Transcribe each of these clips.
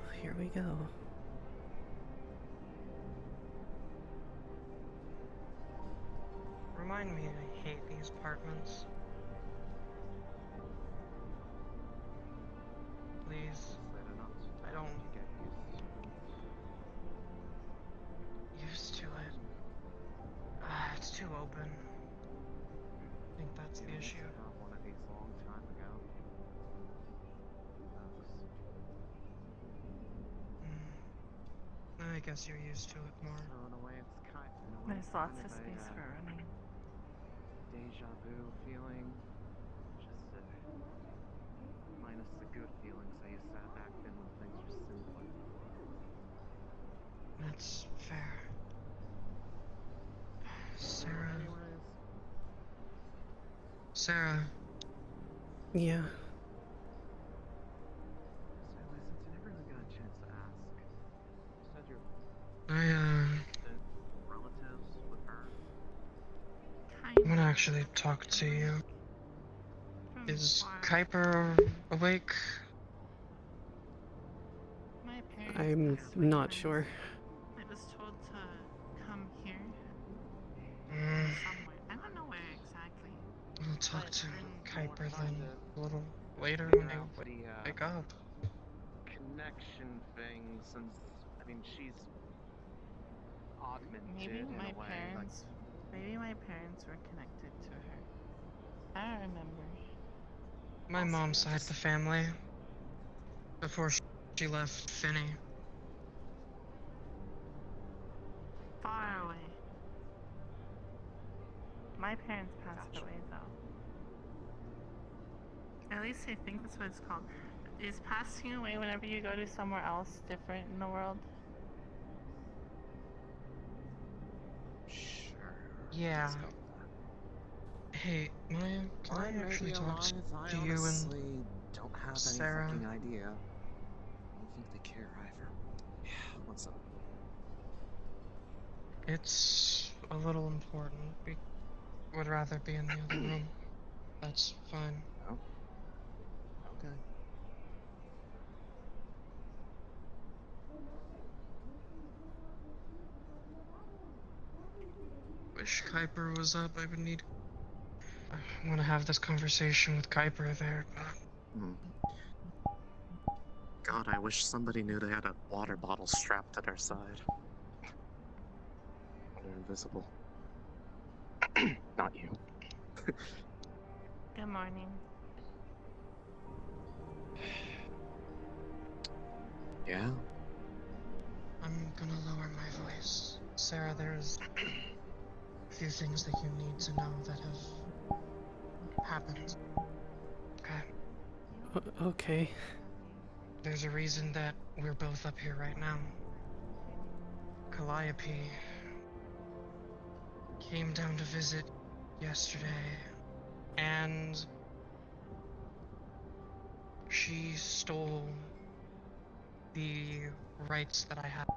Well, here we go. Remind me I hate these apartments. Please. I don't get used to it. It's too open. I think that's the issue. One of these long time ago. I guess you're used to it more. So in a way, it's kind. There's lots of space for running. Deja vu feeling. Just minus the good feelings I used to have back then when things were simpler. That's fair. S.E.R.A. S.E.R.A. Yeah. So listen, I never really got a chance to ask. You said you're relatives with her? I want to actually talk to you. Is Kuiper awake? My parents I'm passed away not when sure. I was told to come here somewhere. I don't know where exactly. I'll talk to Kuiper then a little later Figure when you out the wake up. connection thing, since I mean she's augmented Maybe in my a way. parents. Maybe my parents were connected to her. I don't remember. My mom's side of the family. Before she left Finny. Far away. My parents passed Gotcha. away though. At least I think that's what it's called. Is passing away whenever you go to somewhere else different in the world? Sure. Yeah. Let's go with that. Hey, Maya, can I actually talk to I you honestly and don't have S.E.R.A.? any fucking idea. I don't think they care either. Yeah, what's up? It's a little important. We would rather be in the other room. That's fine. Oh. Okay. Wish Kuiper was up. I would need. I want to have this conversation with Kuiper there, but. God, I wish somebody knew they had a water bottle strapped to their side. They're invisible. Not you. Good morning. Yeah? I'm gonna lower my voice. S.E.R.A., there's a few things that you need to know that have happened. Okay? Okay. There's a reason that we're both up here right now. Calliope came down to visit yesterday, and she stole the rights that I have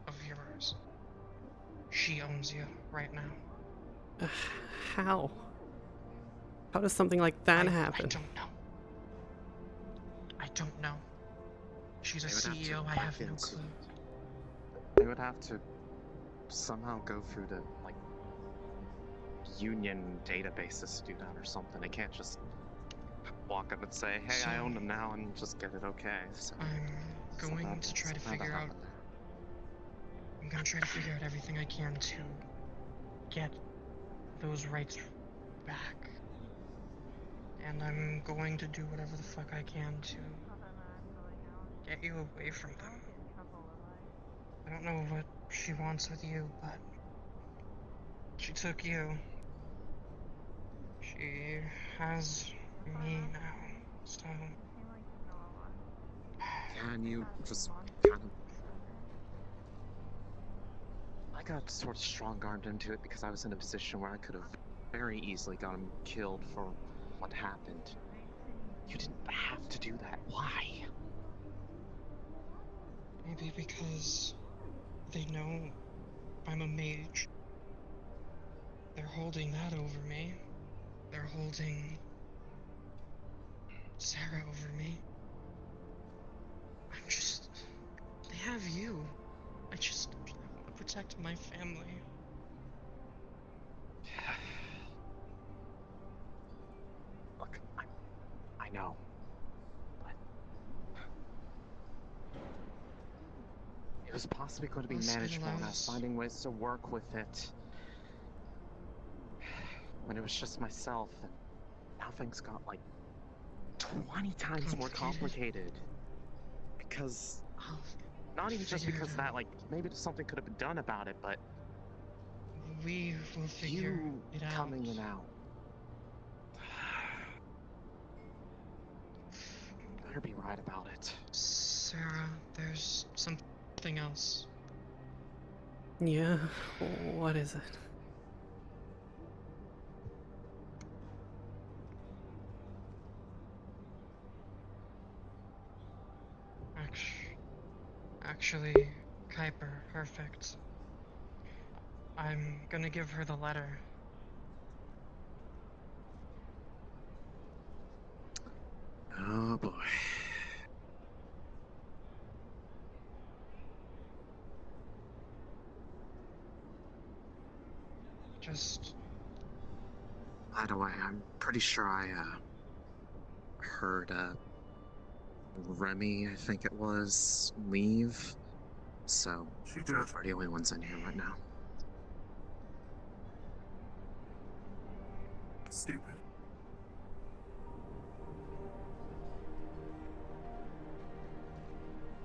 of yours. She owns you right now. How? How does something like that happen? I don't know. I don't know. She's a They would have to CEO, I hack have no into- clue. They would have to somehow go through the, like, union databases to do that or something. They can't just walk up and say, hey, I own them now, and just get it okay. So I'm going to try to figure out... I'm gonna try to figure out everything I can to get those rights back. And I'm going to do whatever the fuck I can to get you away from them. I don't know what she wants with you, but she took you. She has me now, so... Can you just kind of... I got sort of strong-armed into it because I was in a position where I could have very easily got him killed for what happened. You didn't have to do that. Why? Maybe because they know I'm a mage. They're holding that over me. They're holding S.E.R.A. over me. I'm just... protect my family. Look, I know. But it was possibly going to be Well, manageable, and I was Silas. finding ways to work with it. When it was just myself, and now things got like 20 times more complicated. Because, I'll not even just figure it because of that, out. like, maybe something could have been done about it, but We will figure you it out. coming in out. Better be right about it. Sarah, there's something else. Yeah, what is it? Actually, Kuiper, perfect. I'm gonna give her the letter. Oh boy. Just By the way, I'm pretty sure I heard Remy, I think it was, leave. So we're the only ones in here right now. Stupid.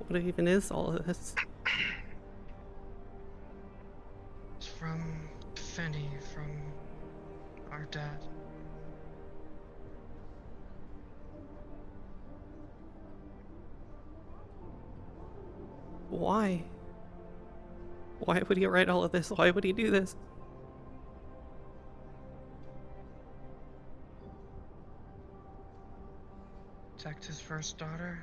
What even is all of this? it's from Finny, from our dad. Why? Why would he write all of this? Why would he do this? Protect his first daughter.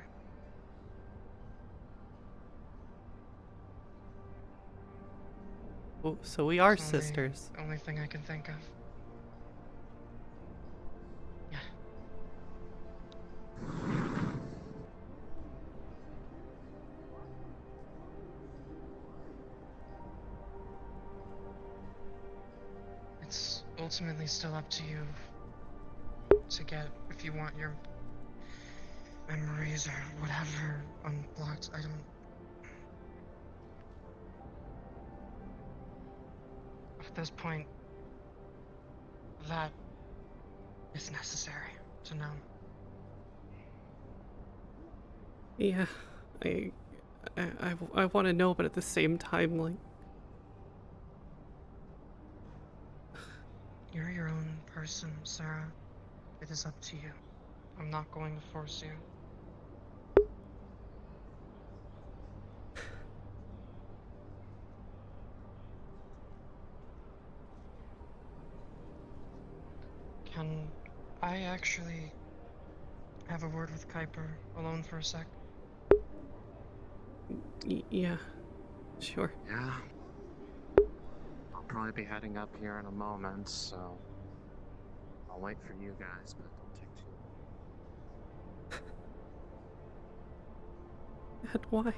Oh, so we are It's sisters. Only thing I can think of. Yeah. It's ultimately still up to you to get if you want your memories or whatever unblocked. I don't. At this point, that is necessary to know. Yeah, I want to know, but at the same time, like, You're your own person, Sarah. It is up to you. I'm not going to force you. Can I actually have a word with Kuiper alone for a sec? yeah, sure. Yeah. I'll probably be heading up here in a moment, so I'll wait for you guys, but don't take too long. Dad, why?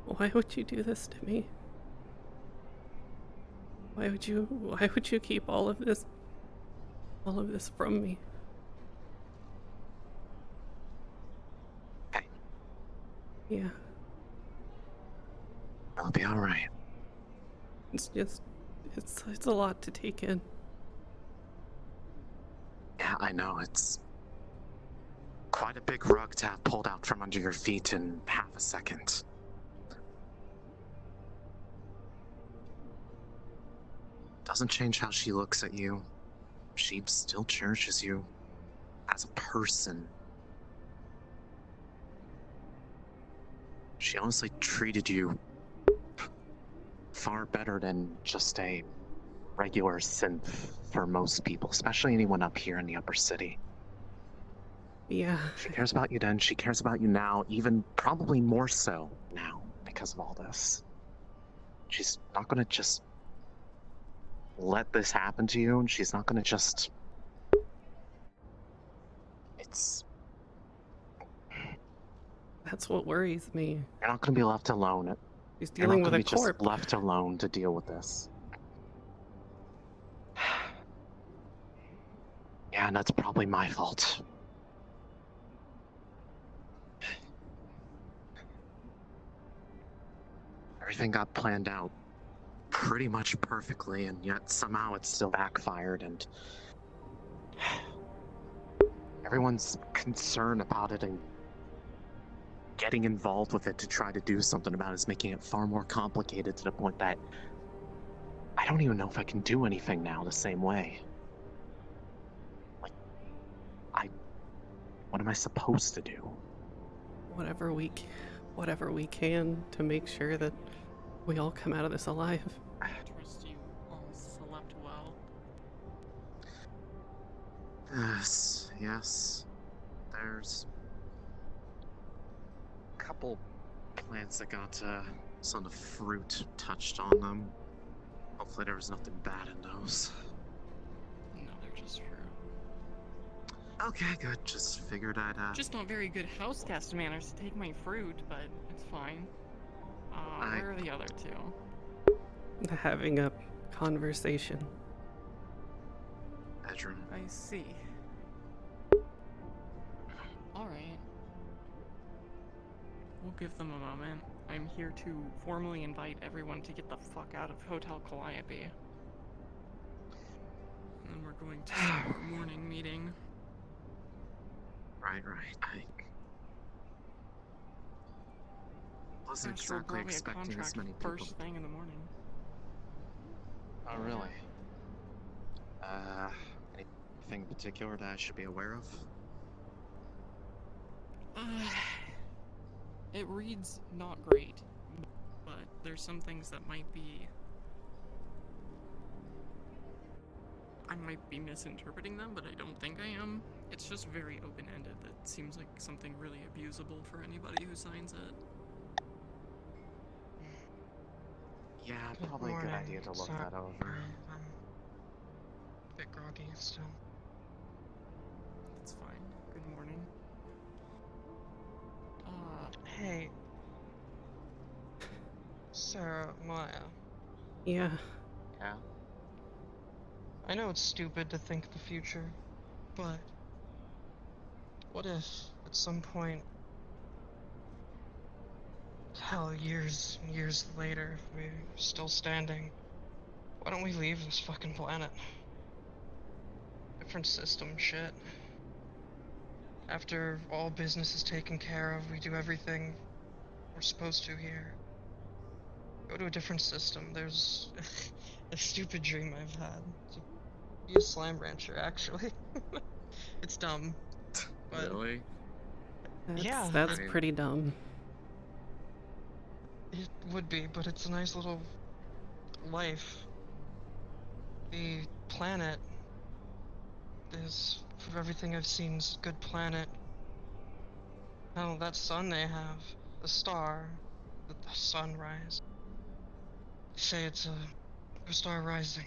Why would you do this to me? Why would you keep all of this from me? Hey, Yeah, I'll be alright. it's just, it's a lot to take in. Yeah, I know, it's quite a big rug to have pulled out from under your feet in half a second. Doesn't change how she looks at you. She still cherishes you as a person. She honestly treated you far better than just a regular synth for most people, especially anyone up here in the upper city. Yeah, She cares about you then, she cares about you now, even probably more so now because of all this. She's not gonna just let this happen to you, and she's not gonna just... It's... that's what worries me. You're not gonna be left alone. She's You're not dealing with gonna a be just corpse. left alone to deal with this. Yeah, and that's probably my fault. Everything got planned out pretty much perfectly, and yet somehow it still backfired, and everyone's concerned about it and getting involved with it to try to do something about it is making it far more complicated to the point that I don't even know if I can do anything now the same way. Like, what am I supposed to do? Whatever we can to make sure that we all come out of this alive. I trust you all slept well. Yes. There's a couple plants that got some of the fruit touched on them. Hopefully there was nothing bad in those. No, they're just fruit. Okay, good. Just figured I'd Just not very good house guest manners to take my fruit, but it's fine. Where are the other two? Having a conversation. bedroom. I see. Alright. We'll give them a moment. I'm here to formally invite everyone to get the fuck out of Hotel Calliope. And then we're going to start our morning meeting. Right. I wasn't Astral exactly brought me a expecting this contract many people. first thing in the morning. Oh, really? Anything in particular that I should be aware of? It reads not great, but there's some things that might be... I might be misinterpreting them, but I don't think I am. It's just very open-ended. That seems like something really abusable for anybody who signs it. Yeah, Good probably a good morning. idea to look Sorry, that over. I'm a bit groggy still. That's fine. Good morning. Hey. Sarah, Maya. Yeah. Yeah? I know it's stupid to think the future, but what if, at some point, hell, years and years later, if we're still standing, why don't we leave this fucking planet? Different system shit. After all business is taken care of, we do everything we're supposed to here. Go to a different system. There's a stupid dream I've had. To be a slime rancher, actually. It's dumb. But Really? That's I mean- pretty dumb. it would be, but it's a nice little life. The planet is, from everything I've seen, is a good planet. Oh, that sun they have, the star, the sunrise. They say it's a star rising.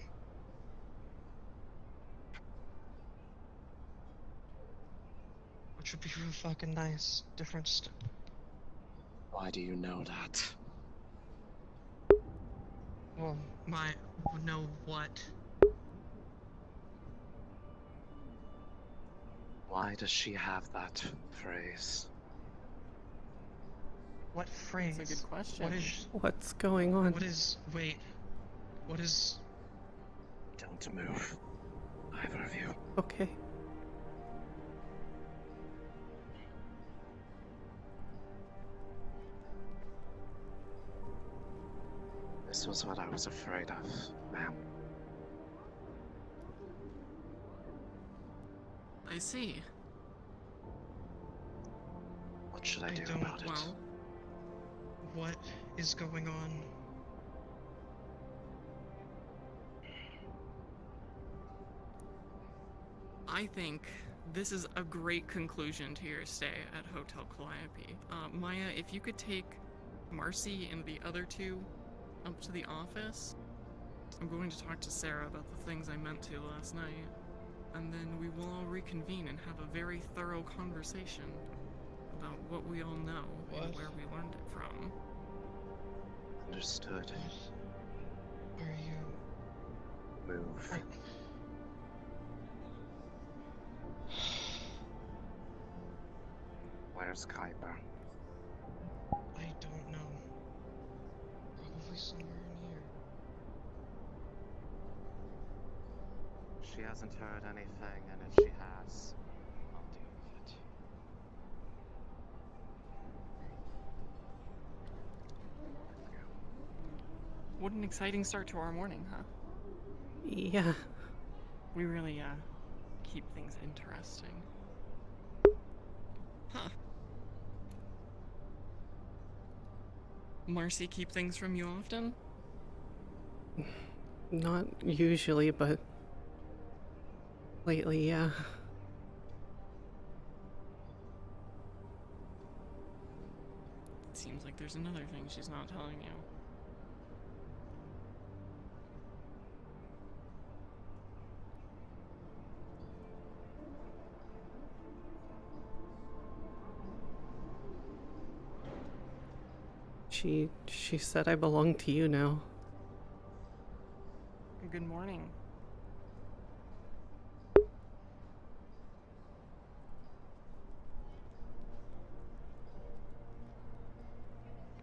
Which would be real fucking nice. Different Why do you know that? well, would know what? Why does she have that phrase? What phrase? That's a good question. What is, What's going on? wait, what is, Don't move. Either of you. Okay. This was what I was afraid of, ma'am. I see. What should I do don't, about it? well, what is going on? I think this is a great conclusion to your stay at Hotel Calliope. Maya, if you could take Marcy and the other two up to the office, I'm going to talk to S.E.R.A about the things I meant to last night, and then we will all reconvene and have a very thorough conversation about what we all know and What? where we learned it from. Understood. Are you... Move. Where's Kuiper? I don't know. Probably somewhere in here. She hasn't heard anything, and if she has, I'll deal with it. What an exciting start to our morning, huh? Yeah. We really, keep things interesting. Huh. Marcy keep things from you often? Not usually, but lately, yeah. It seems like there's another thing she's not telling you. She said I belong to you now. Good morning.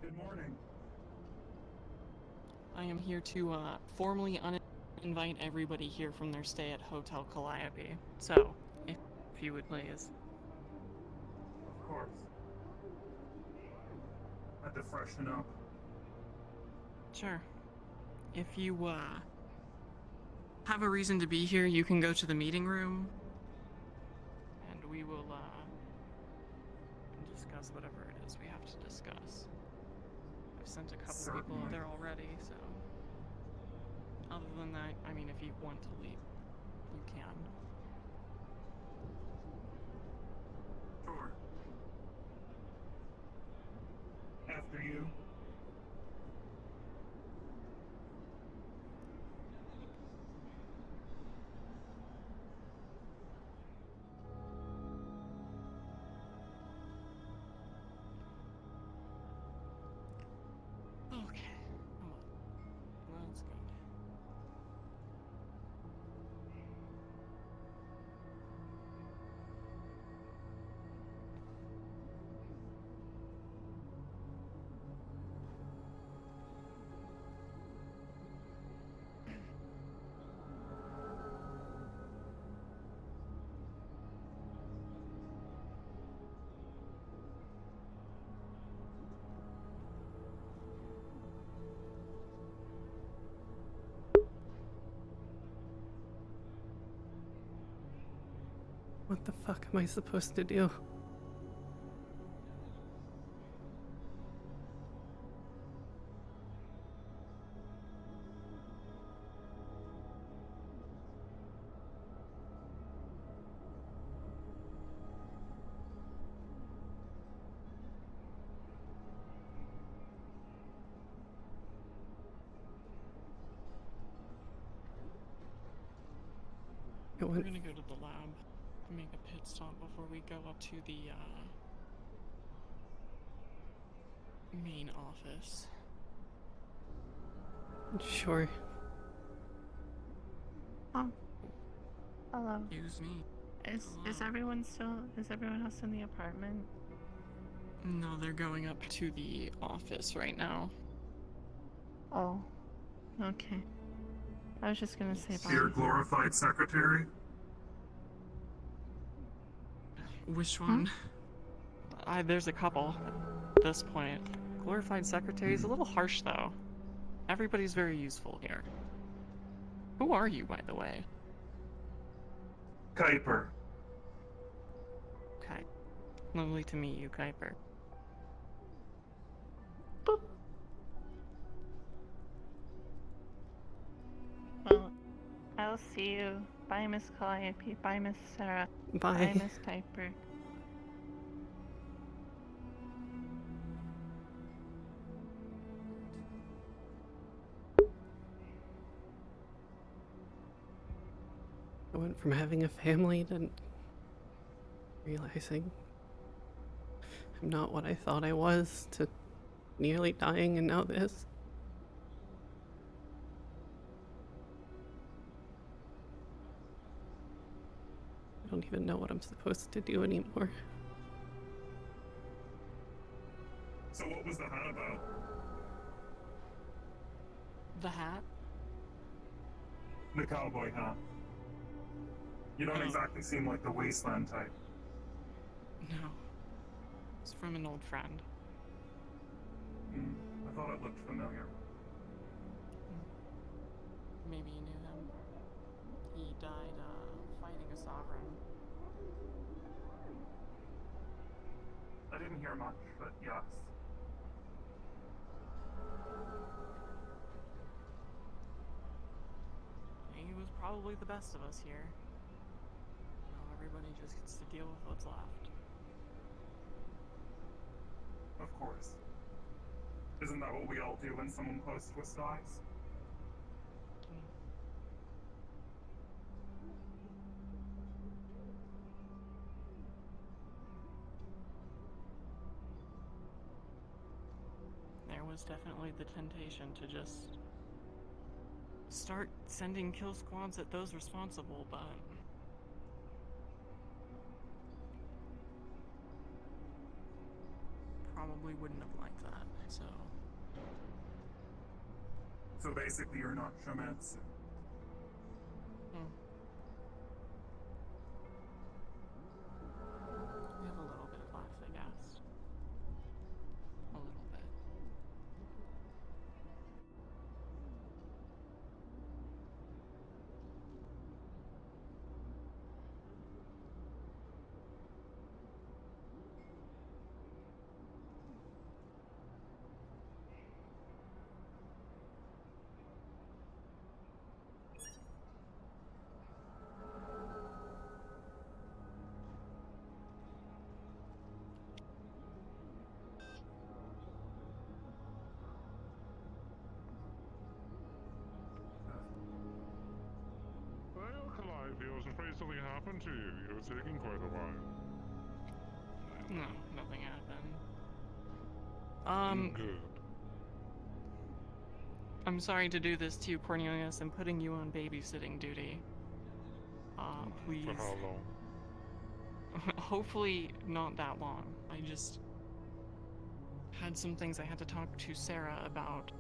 Good morning. I am here to, formally invite everybody here from their stay at Hotel Calliope. So, if you would please. Of course. Had to freshen up. Sure. If you, have a reason to be here, you can go to the meeting room. And we will, discuss whatever it is we have to discuss. I've sent a couple people Certainly. there already, so... Other than that, I mean, if you want to leave, you can. Sure. After you. Okay, come on. That's good. What the fuck am I supposed to do? It We're went gonna go to the lab and make a pit stop before we go up to the, main office. sure. Oh. Hello. Excuse me. Is Hello. everyone else in the apartment? No, they're going up to the office right now. Oh. Okay. I was just gonna say Dear bye. glorified secretary. Which one? There's a couple at this point. Glorified secretary is a little harsh, though. Everybody's very useful here. Who are you, by the way? Kuiper. Okay. Lovely to meet you, Kuiper. Well, I'll see you. Bye, Miss Calliope. Bye, Miss S.E.R.A. Bye. Bye, Miss Kuiper. I went from having a family to realizing I'm not what I thought I was to nearly dying and now this. don't even know what I'm supposed to do anymore. So what was the hat about? The hat? The cowboy hat. You don't Oh. exactly seem like the wasteland type. No. It's from an old friend. I thought it looked familiar. Maybe you knew him. He died, fighting a sovereign. I didn't hear much, but yes. He was probably the best of us here. Now everybody just gets to deal with what's left. Of course. Isn't that what we all do when someone close to us dies? There was definitely the temptation to just start sending kill squads at those responsible, but probably wouldn't have liked that, so So basically you're not Shametsu. we have a little bit of laughs, I guess. A little bit. Well, Calliope, I was afraid something happened to you. You were taking quite a while. No, nothing happened. Good. I'm sorry to do this to you, Cornelius, and putting you on babysitting duty. Please. For how long? Hopefully not that long. I just had some things I had to talk to S.E.R.A about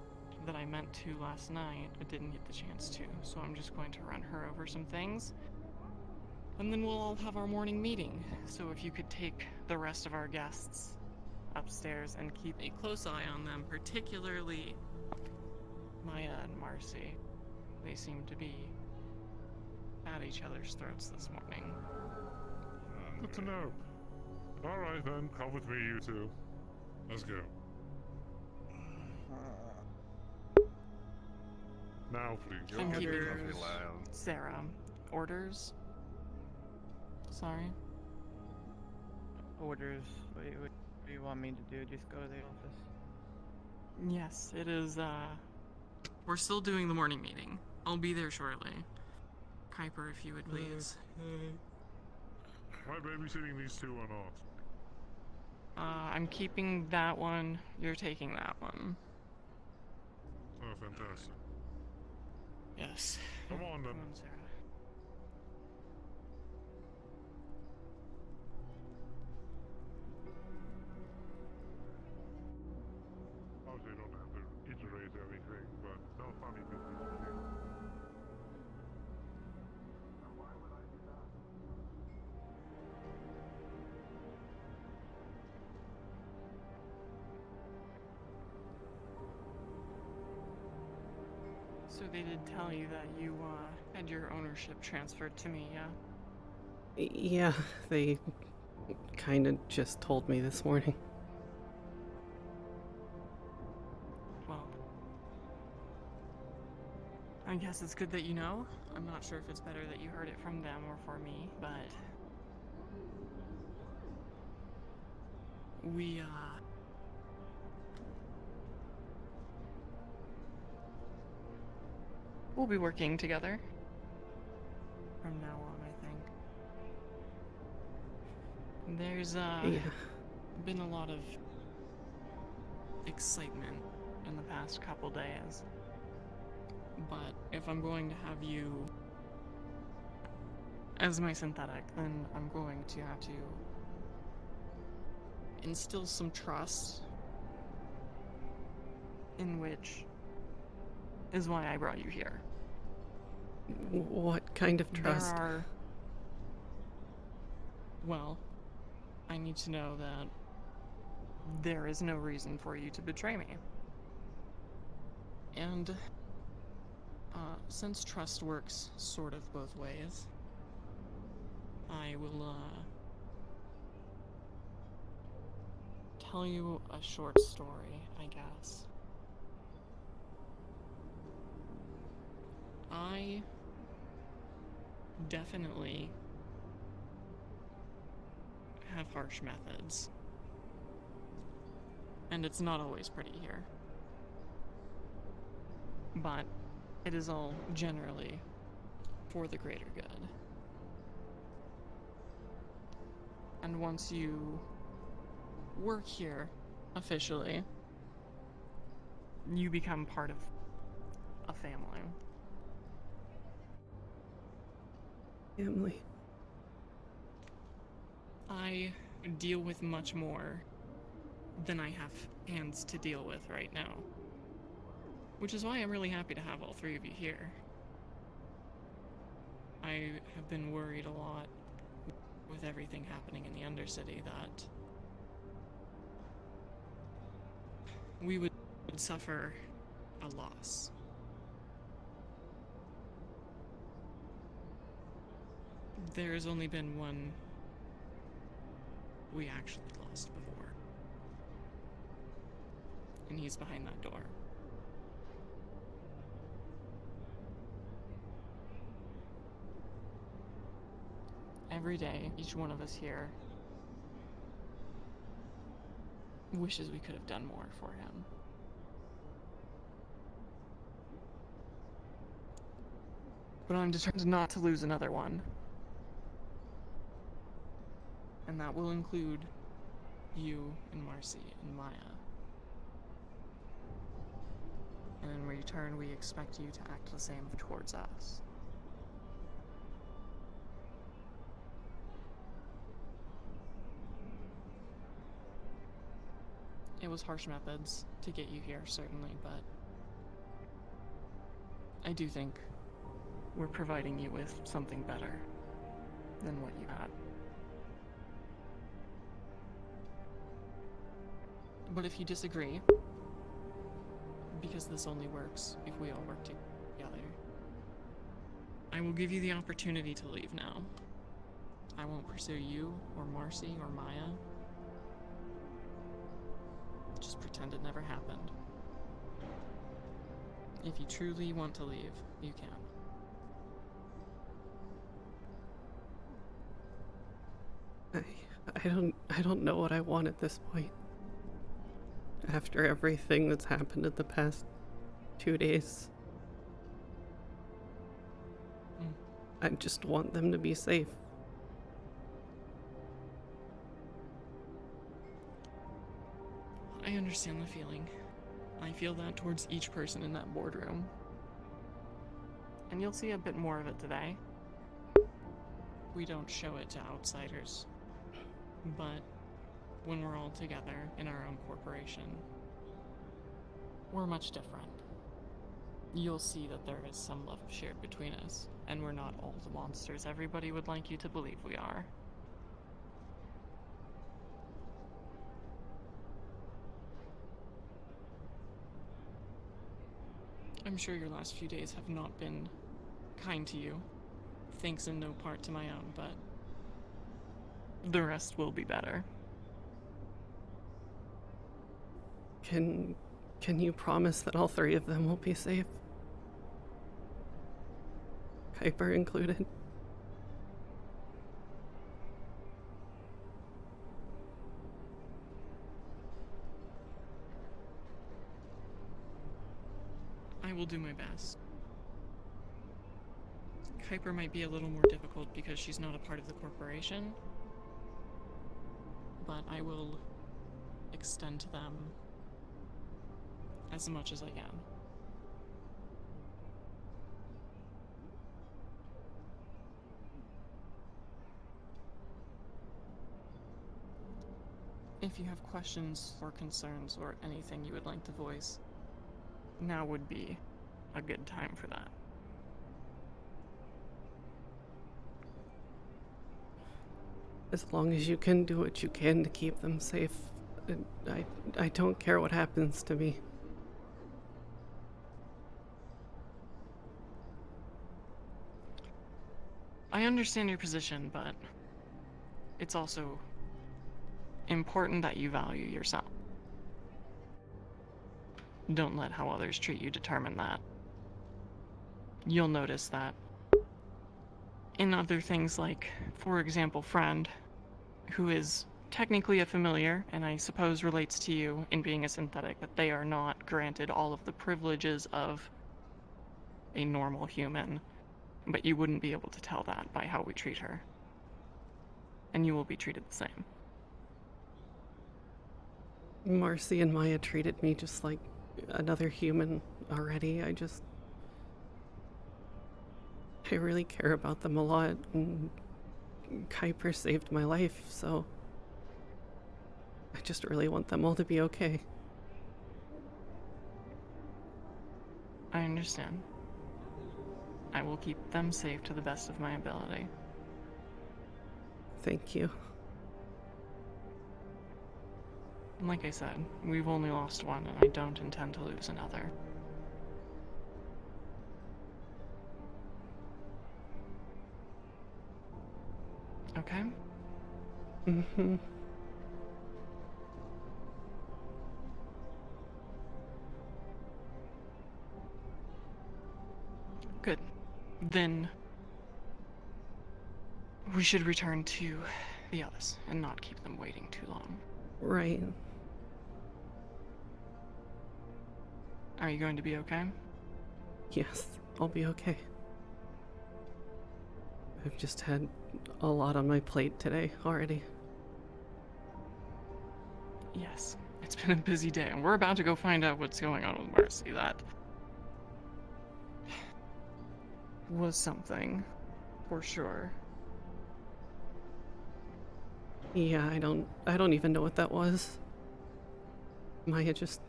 that I meant to last night, but didn't get the chance to. So I'm just going to run her over some things. And then we'll all have our morning meeting. So if you could take the rest of our guests upstairs and keep a close eye on them, particularly Maya and Marcy. They seem to be at each other's throats this morning. Good to know. Alright then, come with me, you two. Let's go. Now, please. I'm keeping Orders. S.E.R.A. Orders? Sorry? Orders. What do you want me to do? Just go to the office? Yes, it is, we're still doing the morning meeting. I'll be there shortly. Kuiper, if you would please. Am I babysitting these two or not? I'm keeping that one. You're taking that one. Oh, fantastic. Yes. Come on then. Come on, S.E.R.A. Obviously, I don't have to iterate everything, but no funny business to do. Now, why would I do that? So they did tell you that you, had your ownership transferred to me, yeah? Yeah, they kind of just told me this morning. Well, I guess it's good that you know. I'm not sure if it's better that you heard it from them or for me, but we, we'll be working together from now on, I think. There's, Yeah. been a lot of excitement in the past couple days. But if I'm going to have you as my synthetic, then I'm going to have to instill some trust, in which is why I brought you here. What kind of trust? Well, I need to know that there is no reason for you to betray me. And, since trust works sort of both ways, I will, tell you a short story, I guess. I definitely have harsh methods. And it's not always pretty here. But it is all generally for the greater good. And once you work here officially, you become part of a family. Family. I deal with much more than I have hands to deal with right now. Which is why I'm really happy to have all three of you here. I have been worried a lot with everything happening in the undercity that we would suffer a loss. There's only been one we actually lost before. And he's behind that door. Every day, each one of us here wishes we could have done more for him. But I'm determined not to lose another one. And that will include you and Marcy and Maya. And in return, we expect you to act the same towards us. It was harsh methods to get you here, certainly, but I do think we're providing you with something better than what you had. But if you disagree, because this only works if we all work together, I will give you the opportunity to leave now. I won't pursue you, or Marcy, or Maya. Just pretend it never happened. If you truly want to leave, you can. I don't know what I want at this point. After everything that's happened in the past 2 days. I just want them to be safe. I understand the feeling. I feel that towards each person in that boardroom. And you'll see a bit more of it today. We don't show it to outsiders. But when we're all together in our own corporation, we're much different. You'll see that there is some love shared between us, and we're not all the monsters everybody would like you to believe we are. I'm sure your last few days have not been kind to you, thanks in no part to my own, but the rest will be better. Can you promise that all three of them will be safe? Kuiper included? I will do my best. Kuiper might be a little more difficult because she's not a part of the corporation, but I will extend to them as much as I can. if you have questions or concerns or anything you would like to voice, now would be a good time for that. As long as you can do what you can to keep them safe, I don't care what happens to me. I understand your position, but it's also important that you value yourself. Don't let how others treat you determine that. You'll notice that in other things like, for example, friend, who is technically a familiar, and I suppose relates to you in being a synthetic, that they are not granted all of the privileges of a normal human, but you wouldn't be able to tell that by how we treat her. And you will be treated the same. Marcy and Maya treated me just like another human already. I really care about them a lot, and Kuiper saved my life, so I just really want them all to be okay. I understand. I will keep them safe to the best of my ability. Thank you. Like I said, we've only lost one, and I don't intend to lose another. Okay? Mm-hmm. Good. Then we should return to the others and not keep them waiting too long. Right. Are you going to be okay? Yes, I'll be okay. I've just had a lot on my plate today already. Yes. It's been a busy day, and we're about to go find out what's going on with Marcy. That was something, for sure. Yeah, I don't even know what that was. Maya just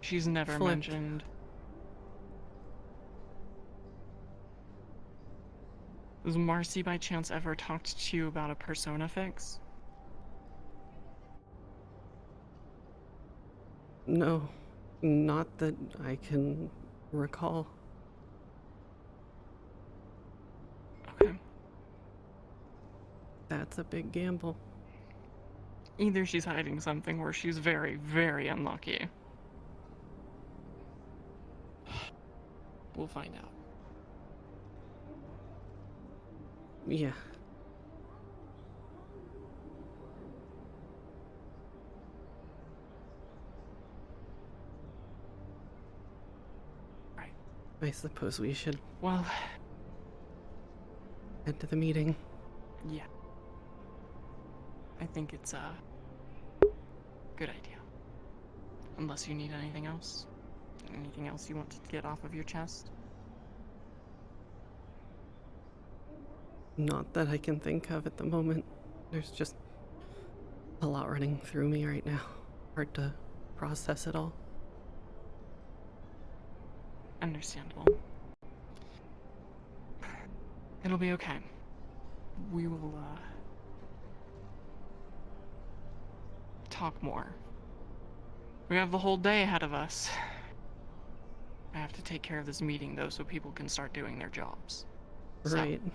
She's never flipped. mentioned. Has Marcy by chance ever talked to you about a persona fix? No, not that I can recall. Okay. That's a big gamble. Either she's hiding something or she's very, very unlucky. We'll find out. Yeah. Right. I suppose we should Well, head to the meeting. yeah. I think it's a good idea. Unless you need anything else. Anything else you want to get off of your chest? Not that I can think of at the moment. There's just a lot running through me right now. Hard to process it all. Understandable. It'll be okay. We will, talk more. We have the whole day ahead of us. I have to take care of this meeting, though, so people can start doing their jobs. Right. So,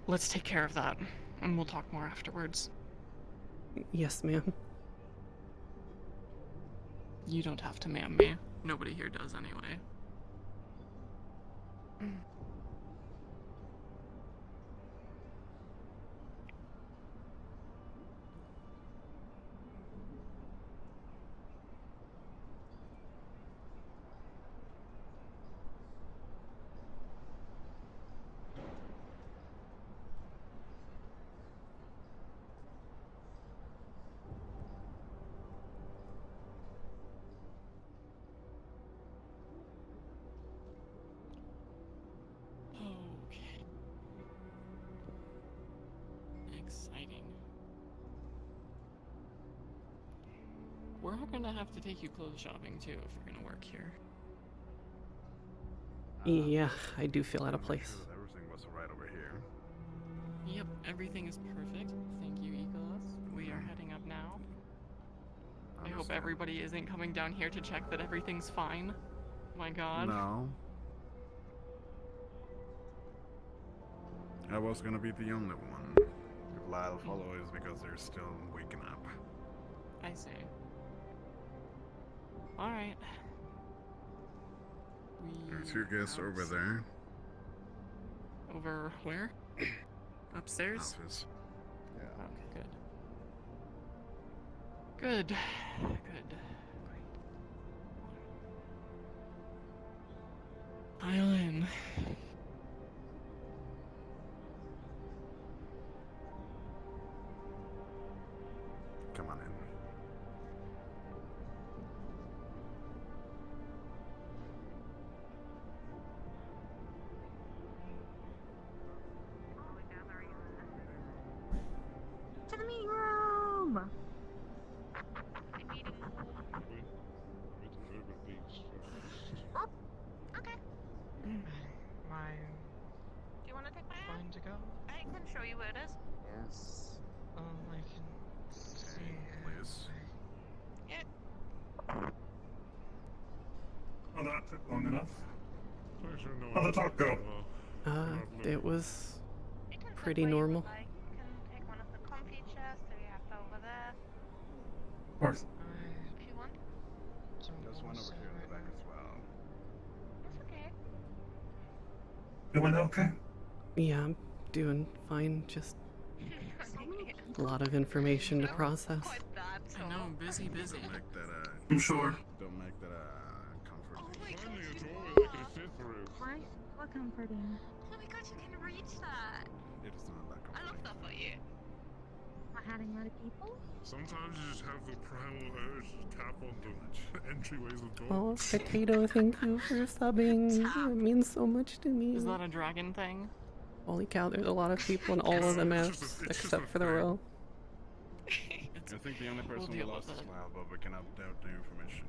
let's take care of that, and we'll talk more afterwards. Yes, ma'am. You don't have to ma'am me. Nobody here does anyway. We're gonna have to take you clothes shopping too if we're gonna work here. Yeah, I do feel out of Make place. sure that everything was right over here. Yep, everything is perfect. Thank you, Ecolas. We are heading up now. I hope Understand. everybody isn't coming down here to check that everything's fine. My god. No. I was gonna be the only one. If Lyle follows because they're still waking up. I see. Alright. There are two guests over there. Over where? Upstairs? Office. Yeah. Okay, good. Good. Good. Great. Pile in. Come on in. To the meeting room! Okay. My Do you want to take my hand? fine to go. I can show you where it is. Yes. I can see. Please. Oh, that took long enough. Pleasure knowing How'd the you, talk go? It was You can sit pretty where you would normal. like. You can take one of the comfy chairs that we have over there Of course. if you want. There's one over here in the back as well. It's okay. Doing okay? Yeah, I'm doing fine. Just a lot of information to process. Quite that I know, busy. Don't make that I'm sure. Don't make that comforting. Oh my Finally, god, it's you over. can I can sit for it. Why? What comforting? Oh my god, you can reach that. It is not that I love comforting. that for you. Not having other people? Sometimes you just have the primal urge to tap on the entryways of Oh, doors. Potato, thank you for subbing. It means so much to me. Is that a dragon thing? Holy cow, there's a lot of people in all of the It's maps just a except for the thing. row. I think the only person deal who lost with is it. Lyle, but we cannot doubt the information.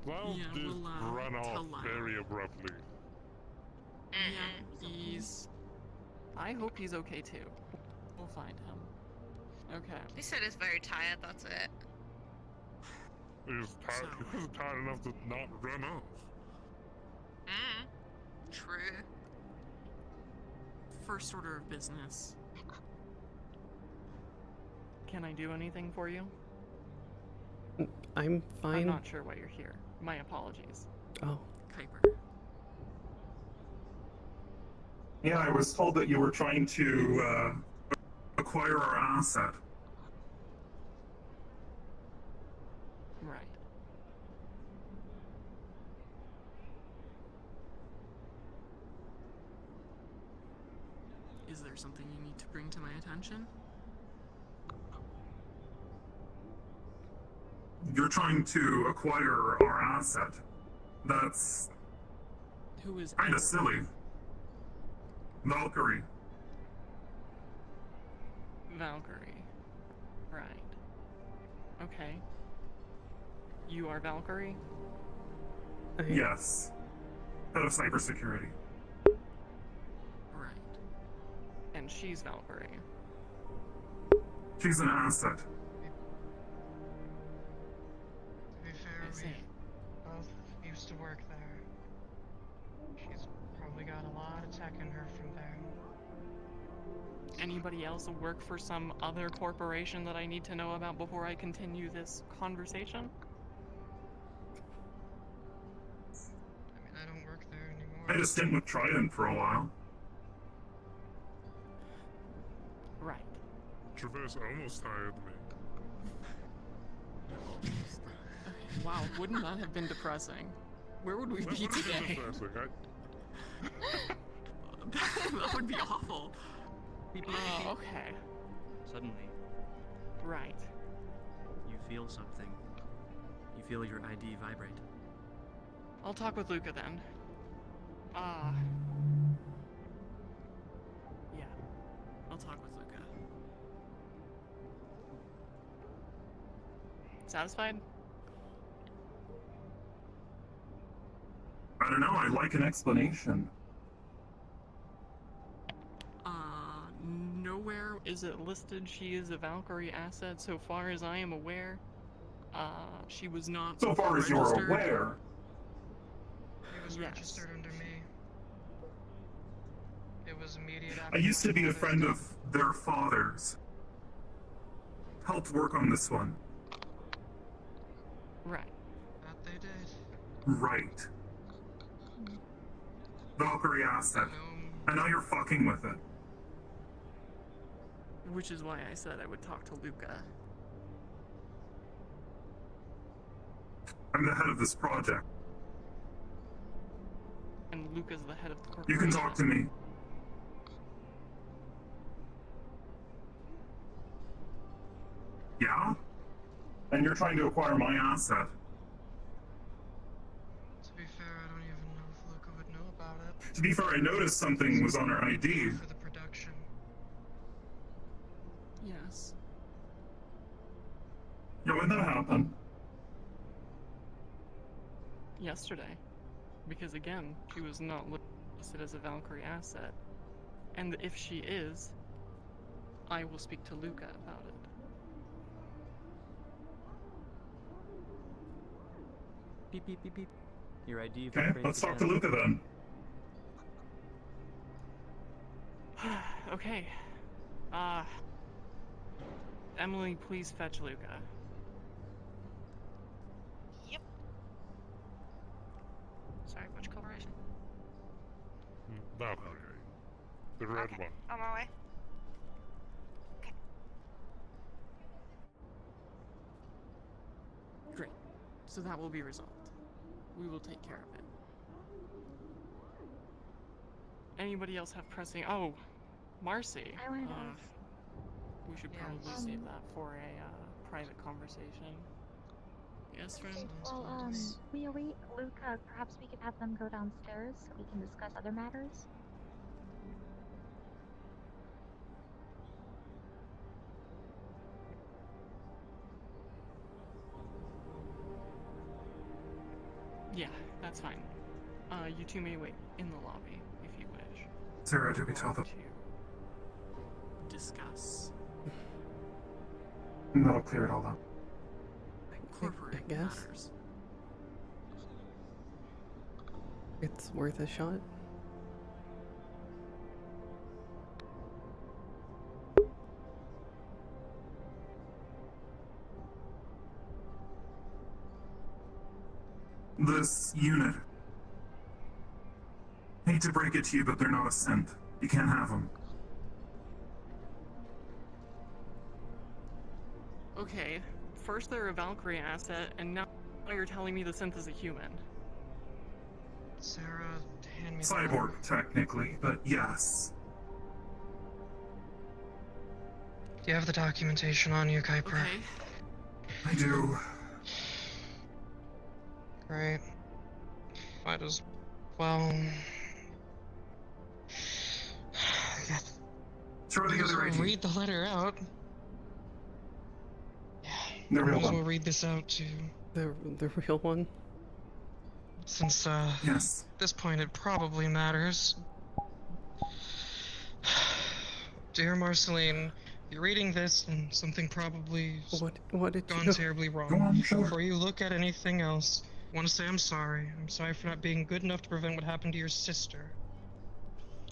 Well, Yeah, just we'll, run tell off Lyle. very abruptly. Yeah, he's... I hope he's okay too. We'll find him. Okay. He said he's very tired, that's it. He was tired, he was tired enough to not run off. True. First order of business. Can I do anything for you? I'm I'm fine. not sure why you're here. My apologies. Oh, Kuiper. Yeah, I was told that you were trying to acquire our asset. Right. Is there something you need to bring to my attention? You're trying to acquire our asset. That's Who is kind of silly. Valkyrie. Valkyrie? Right. Okay. You are Valkyrie? Yes. Head of cybersecurity. Right. And she's Valkyrie. She's an asset. To be fair, I see. we both used to work there. She's probably got a lot of tech in her from there. Anybody else work for some other corporation that I need to know about before I continue this conversation? I mean, I don't work there anymore. I just stint with Trident for a while. Right. Traverse almost tired me. Wow, wouldn't that have been depressing? Where would we That be would have been today? depressing. That would be awful. Oh, okay. Suddenly, Right. you feel something. You feel your ID vibrate. I'll talk with Luca then. Yeah. I'll talk with Luca. Satisfied? I don't know, I'd like an explanation. Nowhere is it listed she is a Valkyrie asset so far as I am aware. She was not So far as you're registered. aware. It was Yes. registered under me. It was immediate I after used my to be a father's friend death. of their father's. Helped work on this one. Right. That they did. Right. Valkyrie asset. No, And now you're fucking with it. Which is why I said I would talk to Luca. I'm the head of this project. And Luca's the head of the You corporation. can talk to me. Yeah? And you're trying to acquire my asset. to be fair, I don't even know if Luca would know about it. To be fair, I noticed something was on her ID. For the production. Yes. Yeah, when that happened? Yesterday. Because again, she was not listed as a Valkyrie asset. And if she is, I will speak to Luca about it. Beep beep beep beep. Your ID. Okay, let's talk to Luca then. Okay. Emily, please fetch Luca. Yep. Sorry, which corporation? Valkyrie. The red one. On my way. Great. So that will be resolved. We will take care of it. Anybody else have pressing? Oh, Marcy. I wanted to ask. We should Yeah. probably save that for a private conversation. Yes, friend? Well, we await Luca. Perhaps we could have them go downstairs so we can discuss other matters. Yeah, that's fine. You two may wait in the lobby if you wish. Sarah, do we tell them? To discuss That'll clear it all up. corporate guess. matters. It's worth a shot. This unit. Hate to break it to you, but they're not a synth. You can't have them. Okay, first they're a Valkyrie asset, and now you're telling me the synth is a human. Sarah, hand me the Cyborg, technically, but yes. Do you have the documentation on you, Kuiper? Okay. I do. Great. Might as well. Throw together ID. Read the letter out. The real Might as well one. read this out too. The real one. Since Yes. at this point it probably matters. Dear Marceline, you're reading this and something probably What did gone you? terribly wrong. Go on, sure. Before you look at anything else, I want to say I'm sorry. I'm sorry for not being good enough to prevent what happened to your sister.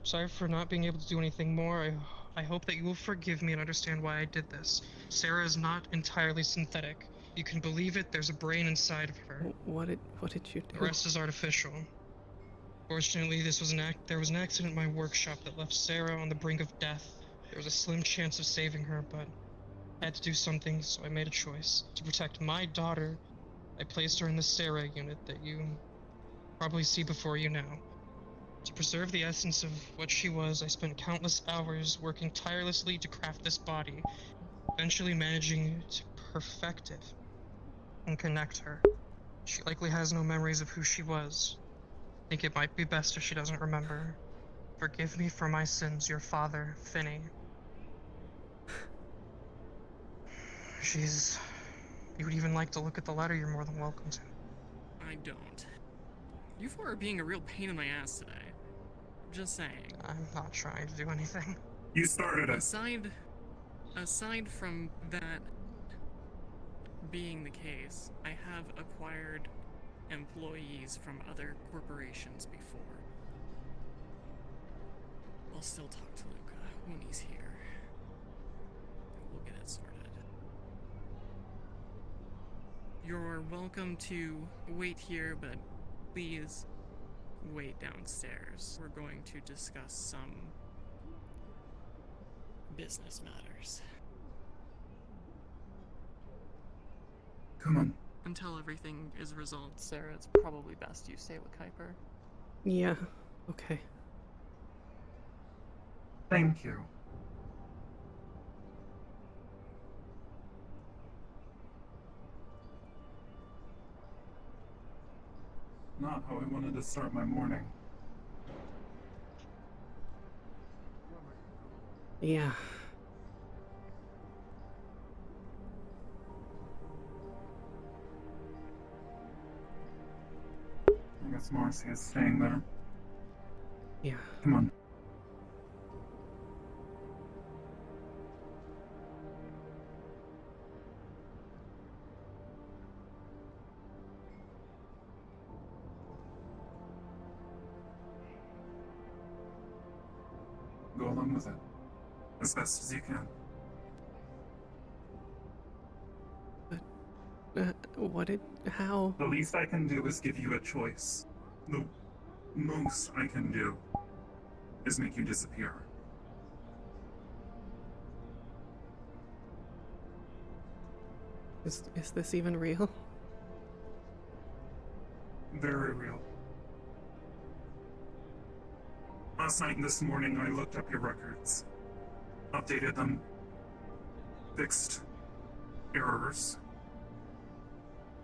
Sorry for not being able to do anything more. I hope that you will forgive me and understand why I did this. Sarah is not entirely synthetic. You can believe it, there's a brain inside of her. What did you The do? rest is artificial. Fortunately, there was an accident in my workshop that left Sarah on the brink of death. There was a slim chance of saving her, but I had to do something, so I made a choice. To protect my daughter, I placed her in the S.E.R.A unit that you probably see before you now. To preserve the essence of what she was, I spent countless hours working tirelessly to craft this body, eventually managing to perfect it and connect her. She likely has no memories of who she was. I think it might be best if she doesn't remember. Forgive me for my sins, your father, Finney. She's you would even like to look at the letter, you're more than welcome to. I don't. You four are being a real pain in my ass today. Just saying. I'm not trying to do anything. You started it. Aside from that being the case, I have acquired employees from other corporations before. I'll still talk to Luca when he's here. We'll get it sorted. You're welcome to wait here, but please wait downstairs. We're going to discuss some business matters. Come on. Until everything is resolved, Sarah, it's probably best you stay with Kuiper. Yeah, okay. Thank you. Not how I wanted to start my morning. Yeah. I guess Marcy is staying there. Yeah. Come on. Go along with it. As best as you can. How? The least I can do is give you a choice. The most I can do is make you disappear. Is this even real? Very real. Last night and this morning I looked up your records. Updated them. Fixed errors.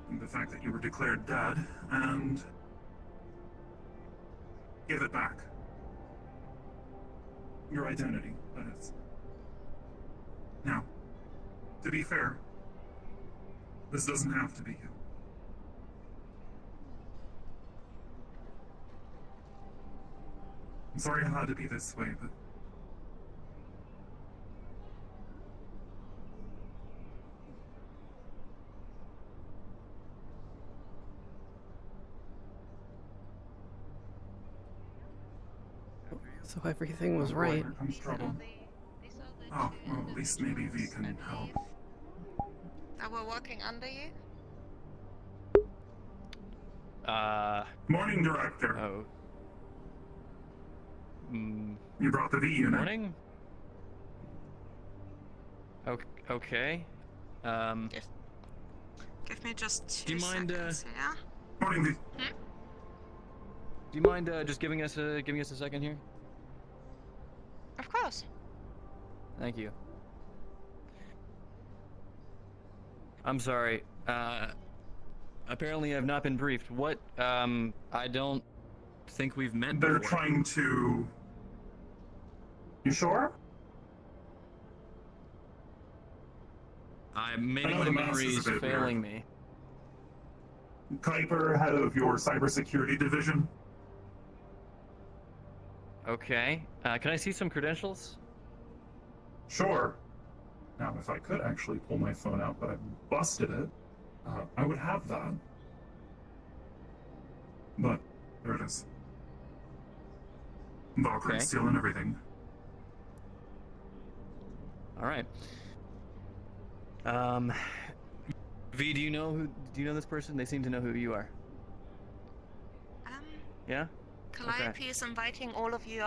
And the fact that you were declared dead, and give it back. Your identity, that is. Now, to be fair, this doesn't have to be you. I'm sorry it had to be this way, but So everything was right. Here comes trouble. Oh, well, at least maybe V can help. Are we working under you? Morning, Director. Oh. You brought the V unit. Morning? Okay. Give me just 2 Do you mind, seconds, yeah? Morning, V. Do you mind just giving us a second here? Of course. Thank you. I'm sorry. Apparently I've not been briefed. What, I don't think we've met They're before. trying to... You sure? Maybe I know my the mask memory is is a bit failing weird. me. Kuiper, head of your cybersecurity division. Okay. Can I see some credentials? Sure. Now, if I could actually pull my phone out, but I busted it, I would have that. But, there it is. Valkyrie Okay. seal and everything. Alright. V, do you know this person? They seem to know who you are. Yeah? Calliope is inviting all of you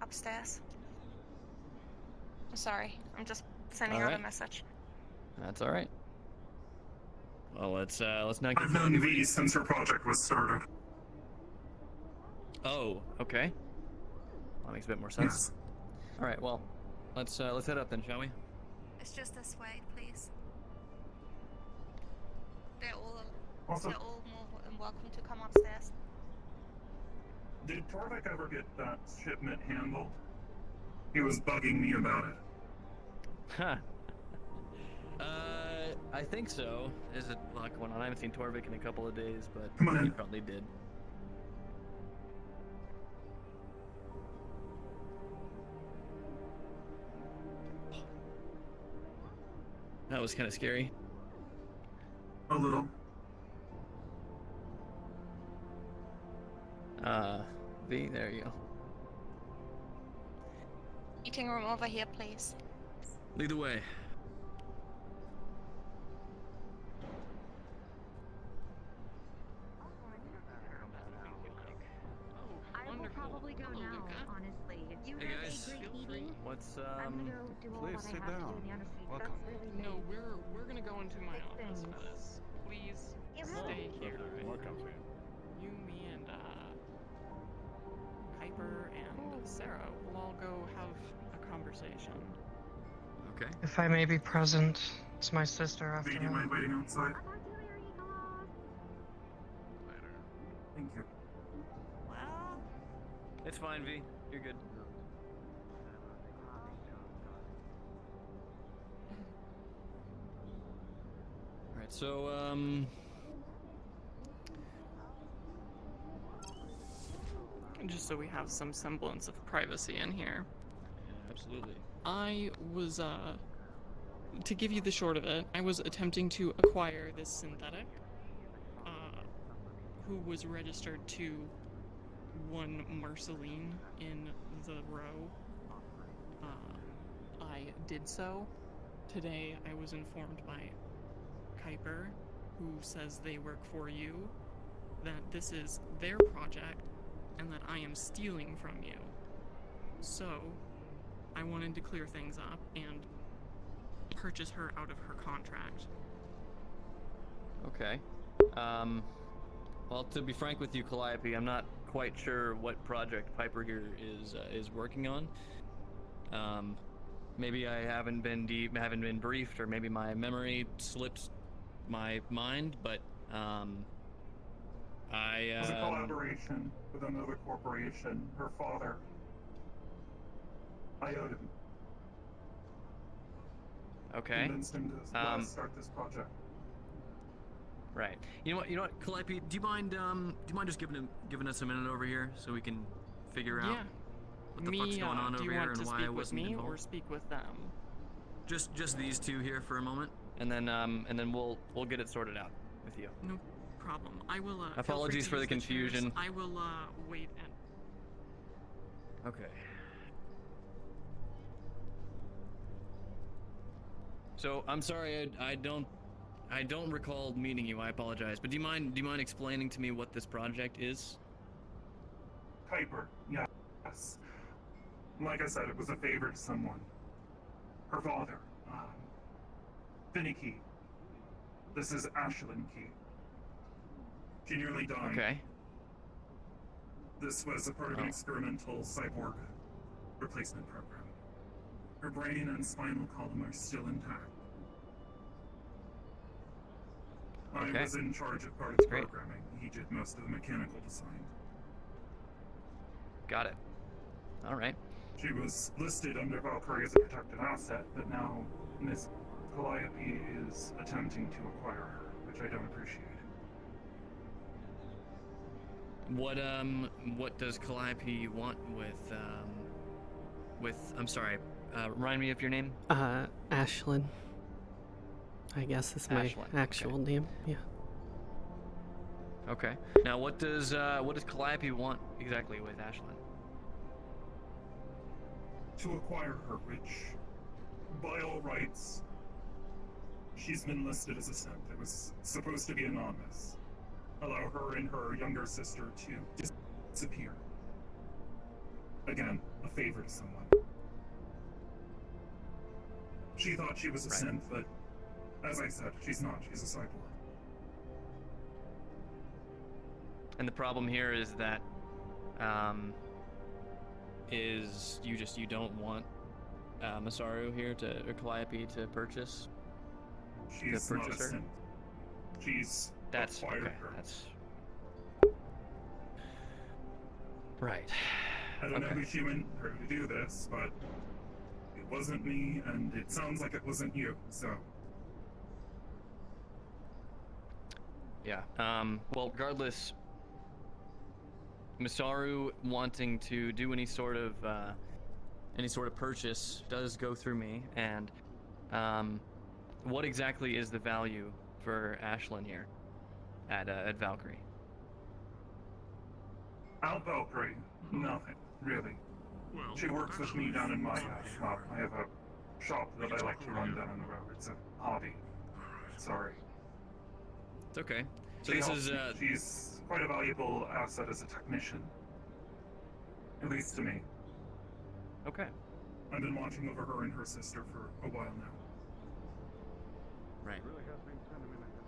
upstairs. I'm sorry, I'm just sending out a message. That's alright. Well, let's not get... I've known V since her project was started. Oh, okay. That makes a bit more sense. Yes. Alright, well, let's head up then, shall we? It's just this way, please. They're all Also, more than welcome to come upstairs. did Torvik ever get that shipment handled? He was bugging me about it. Huh. I think so. There's a lot going on. I haven't seen Torvik in a couple of days, but Come on in. he probably did. That was kind of scary. A little. V, there you go. Meeting room over here, please. Lead the way. I will probably go now, honestly. You Hey, have guys. a great meeting. What's I'm gonna go do all please what I sit have to do down. in the undersea. Welcome. That's really No, late. we're gonna go into my Big office for things. this. Please You stay have- here. Welcome. You, me, and Kuiper and S.E.R.A will all go have a conversation. Okay. If I may be present, it's my sister after V, do you all. mind waiting outside? I'll talk to you later, Nicholas. Later. Thank you. Well, It's fine, V. You're good. Alright, so, Just so we have some semblance of privacy in here. yeah, absolutely. I was, to give you the short of it, I was attempting to acquire this synthetic, who was registered to one Marceline in the row. I did so. Today I was informed by Kuiper, who says they work for you, that this is their project and that I am stealing from you. So, I wanted to clear things up and purchase her out of her contract. Okay. Well, to be frank with you, Calliope, I'm not quite sure what project Piper here is working on. Maybe I haven't been briefed, or maybe my memory slips my mind, but It was a collaboration with another corporation. Her father. I owed him. Okay. Convinced him to let us start this project. Right. You know what, Calliope, do you mind just giving us a minute over here so we can figure out what the fuck's going on do over you here want and to why I speak with wasn't me involved? or speak with them? Just these two here for a moment, and then we'll get it sorted out with you. No problem. I will. Feel free Apologies to for the use chairs. confusion. I will wait and. Okay. So I'm sorry, I don't recall meeting you. I apologize. But do you mind explaining to me what this project is? Kuiper, yes. Like I said, it was a favor to someone. Her father, Finicky. This is Ashlyn Key. She nearly died. Okay. This was a part of an experimental cyborg replacement program. Her brain and spinal column are still intact. I was in charge of part of the programming. He did most of the mechanical design. Got it. All right. She was listed under Valkyrie as a protected asset, but now Miss Calliope is attempting to acquire her, which I don't appreciate. What does Calliope want with I'm sorry, remind me of your name? Ashlyn. I guess is my Ashlyn, actual name. Yeah. Okay. Now what does Calliope want exactly with Ashlyn? To acquire her, which, by all rights, she's been listed as a simp. It was supposed to be anonymous. Allow her and her younger sister to disappear. Again, a favor to someone. She thought she was a synth, but as I said, she's not. She's a cyborg. And the problem here is that you don't want Masaru here or Calliope to purchase. She's to not a purchase her? synth. She's acquired her. That's right. I don't know who she went through to do this, but it wasn't me, and it sounds like it wasn't you, so Yeah. Well, regardless, Masaru wanting to do any sort of purchase does go through me, and what exactly is the value for Ashlyn here at Valkyrie? At Valkyrie, nothing, really. Well, She works with me down in my shop. I have a shop that I like to run down the road. It's a hobby. Sorry. It's okay. So She this helps is me. She's quite a valuable asset as a technician. At least to me. okay. I've been watching over her and her sister for a while now. Right. Really has been 20 minutes.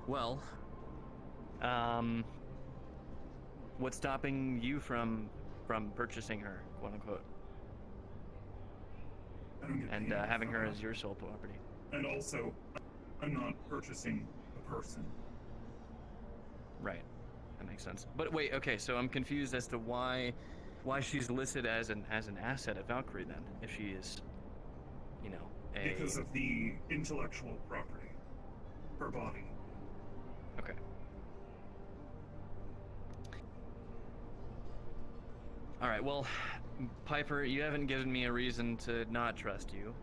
Well, what's stopping you from purchasing her, quote unquote, I don't get and paid having for her that. as your sole property? And also, I'm not purchasing a person. Right. That makes sense. But wait, okay, so I'm confused as to why she's listed as an asset at Valkyrie then, if she is, you know, a... Because of the intellectual property. Her body. Okay. All right, well, Piper, you haven't given me a reason to not trust you,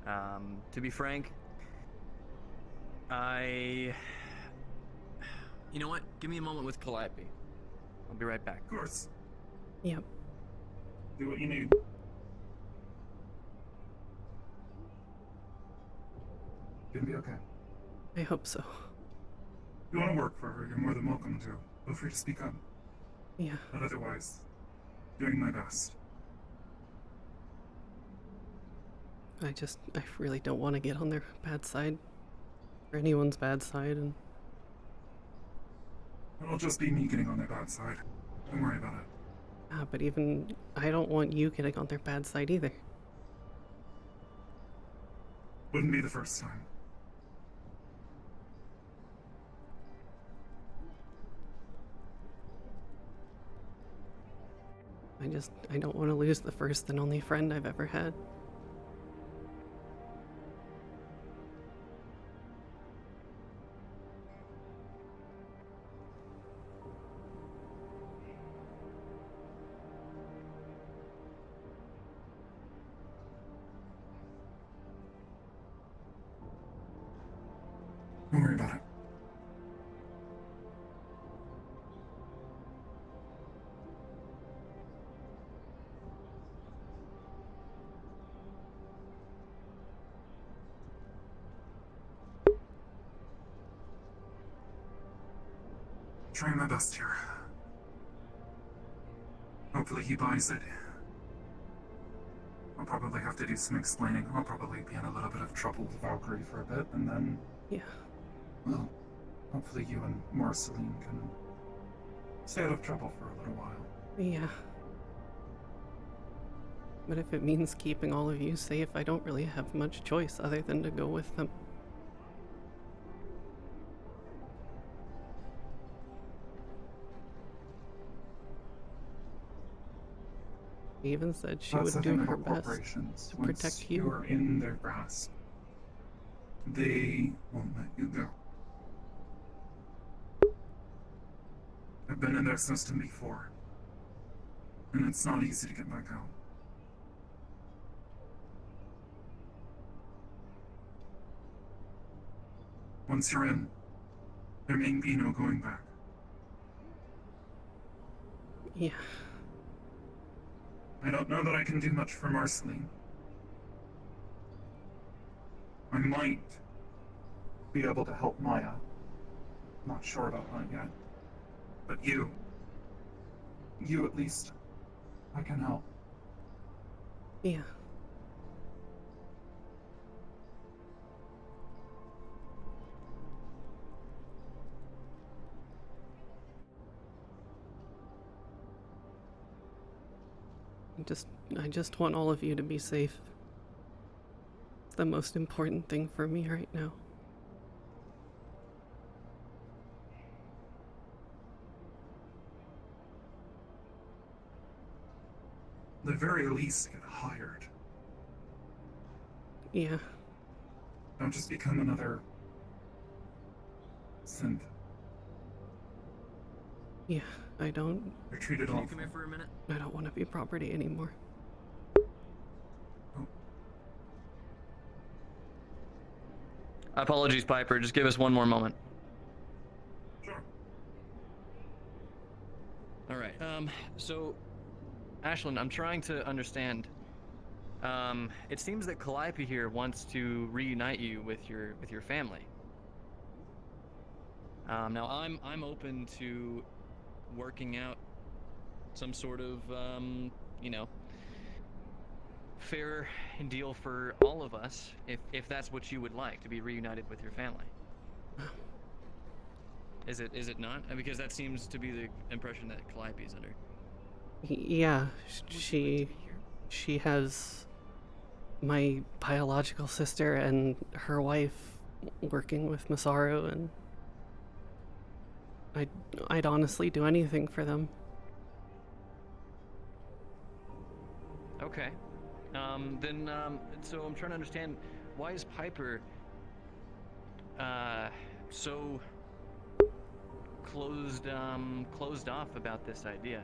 and to be frank, you know what? Give me a moment with Calliope. I'll be right back. Of course. Yep. Do what you need. Gonna be okay. I hope so. If you want to work for her, you're more than welcome to. Feel free to speak up. Yeah. But otherwise, doing my best. I really don't want to get on their bad side. Or anyone's bad side, and It'll just be me getting on their bad side. Don't worry about it. but even I don't want you getting on their bad side either. Wouldn't be the first time. I don't want to lose the first and only friend I've ever had. Don't worry about it. Trying my best here. Hopefully he buys it. I'll probably have to do some explaining. I'll probably be in a little bit of trouble with Valkyrie for a bit, and then... Yeah. Well, hopefully you and Marceline can stay out of trouble for a little while. Yeah. But if it means keeping all of you safe, I don't really have much choice other than to go with them. She even said she That's would the do thing her about best corporations. to Once protect you you. are in their grasp, they won't let you go. I've been in their system before, and it's not easy to get back out. Once you're in, there may be no going back. Yeah. I don't know that I can do much for Marceline. I might be able to help Maya. Not sure about that yet. But you at least, I can help. Yeah. I just want all of you to be safe. It's the most important thing for me right now. At the very least, get hired. Yeah. Don't just become another Synth. Yeah, I don't. You're treated Can you awful. come here for a minute? I don't want to be property anymore. Apologies, Piper. Just give us one more moment. Sure. All right. So, Ashlyn, I'm trying to understand. It seems that Calliope here wants to reunite you with your family. Now I'm open to working out some sort of you know, fair deal for all of us, if that's what you would like, to be reunited with your family. Is it not? Because that seems to be the impression that Calliope is under. Yeah, she has my biological sister and her wife working with Masaru, and I'd honestly do anything for them. Okay. So I'm trying to understand, why is Piper so closed off about this idea?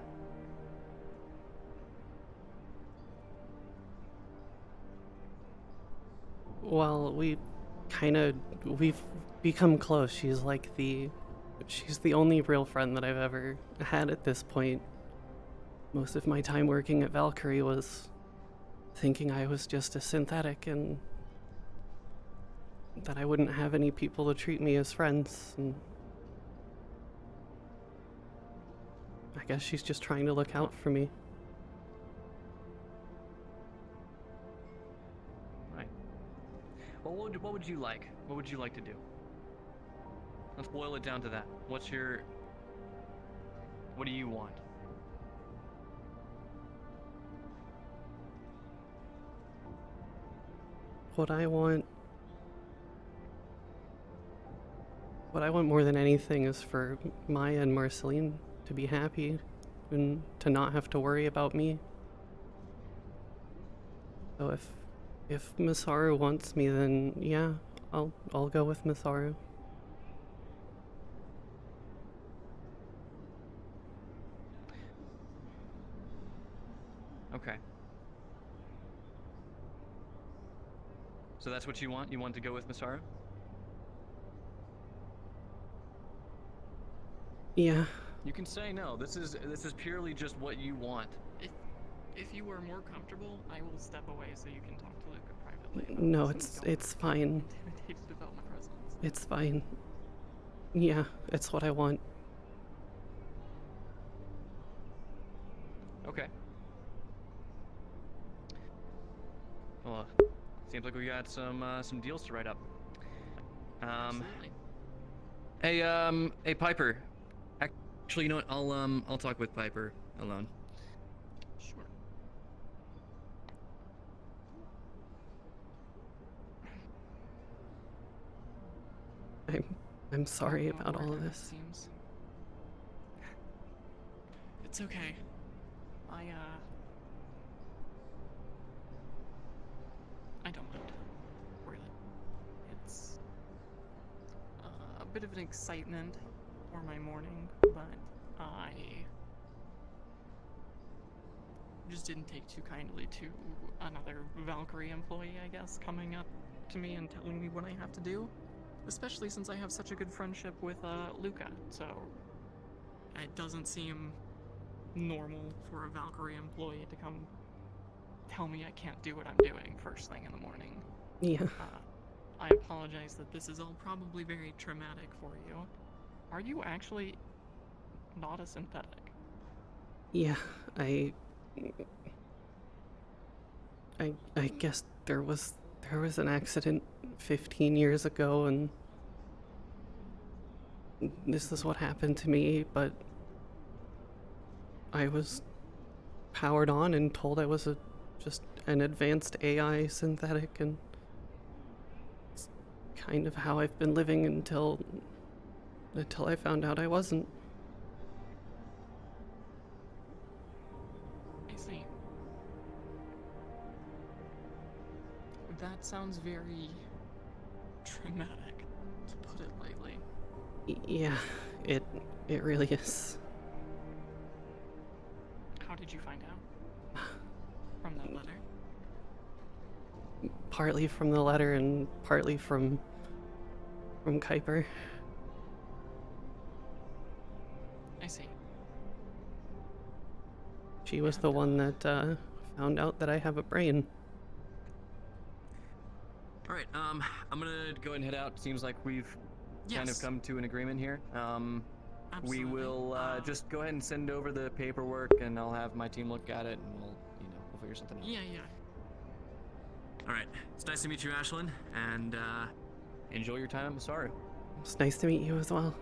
Well, we've become close. She's the only real friend that I've ever had at this point. Most of my time working at Valkyrie was thinking I was just a synthetic and that I wouldn't have any people to treat me as friends, and I guess she's just trying to look out for me. Right. Well, what would you like? What would you like to do? Let's boil it down to that. What do you want? What I want more than anything is for Maya and Marceline to be happy and to not have to worry about me. So if Masaru wants me, then yeah, I'll go with Masaru. Okay. So that's what you want? You want to go with Masaru? Yeah. You can say no. This is purely just what you want. If you are more comfortable, I will step away so you can talk to Luca privately. No, it's fine. Intimidated about my presence. It's fine. Yeah, it's what I want. Okay. Well, seems like we got some deals to write up. Absolutely. Hey Piper. Actually, you know what? I'll talk with Piper alone. Sure. I'm sorry How about all of awkward this. it seems. It's okay. I don't mind. Worth it. It's a bit of an excitement for my morning, but I just didn't take too kindly to another Valkyrie employee, I guess, coming up to me and telling me what I have to do. Especially since I have such a good friendship with Luca, so it doesn't seem normal for a Valkyrie employee to come tell me I can't do what I'm doing first thing in the morning. Yeah. I apologize that this is all probably very traumatic for you. Are you actually not a synthetic? Yeah, I guess there was an accident 15 years ago, and this is what happened to me, but I was powered on and told I was just an advanced AI synthetic, and it's kind of how I've been living until I found out I wasn't. I see. That sounds very traumatic, to put it lightly. Yeah, it really is. How did you find out? From that letter? Partly from the letter and partly from Kuiper. I see. She was the one that found out that I have a brain. All right. I'm gonna go ahead and head out. Seems like we've kind of come to an agreement here. We will just go ahead and send over the paperwork, and I'll have my team look at it, and we'll figure something out. Yeah. All right. It's nice to meet you, Ashlyn, and enjoy your time at Masaru. It's nice to meet you as well.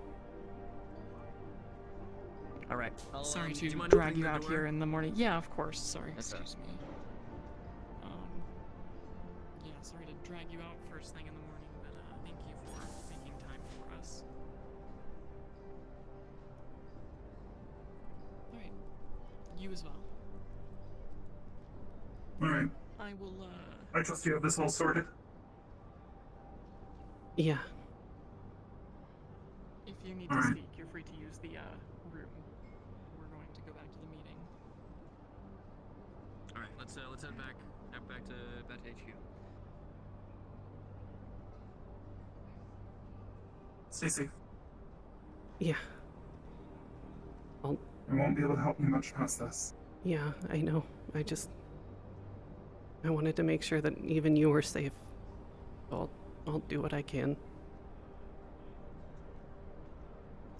All right. Sorry do you to mind drag opening you the out door? here in the morning. Yeah, of course. Sorry. That's Excuse me. Yeah, sorry to drag you out first thing in the morning, but thank you for making time for us. All right. You as well. Alright. I will. I trust you have this all sorted. Yeah. If you need to Alright. speak, you're free to use the room. We're going to go back to the meeting. all right. Let's head back to HQ. Stay safe. Yeah. I won't be able to help you much past this. Yeah, I know. I wanted to make sure that even you were safe. I'll do what I can.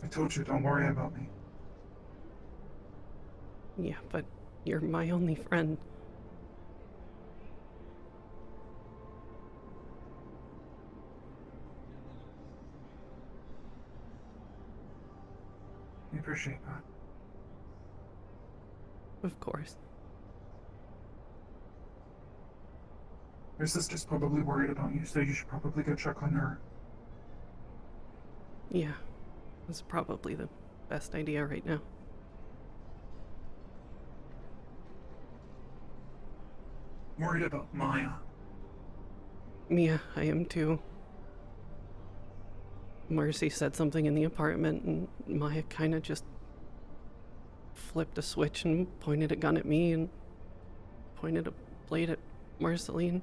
I told you, don't worry about me. Yeah, but you're my only friend. I appreciate that. Of course. Your sister's probably worried about you, so you should probably go check on her. Yeah. That's probably the best idea right now. Worried about Maya. Yeah, I am too. Mercy said something in the apartment, and Maya kind of just flipped a switch and pointed a gun at me and pointed a blade at Marceline.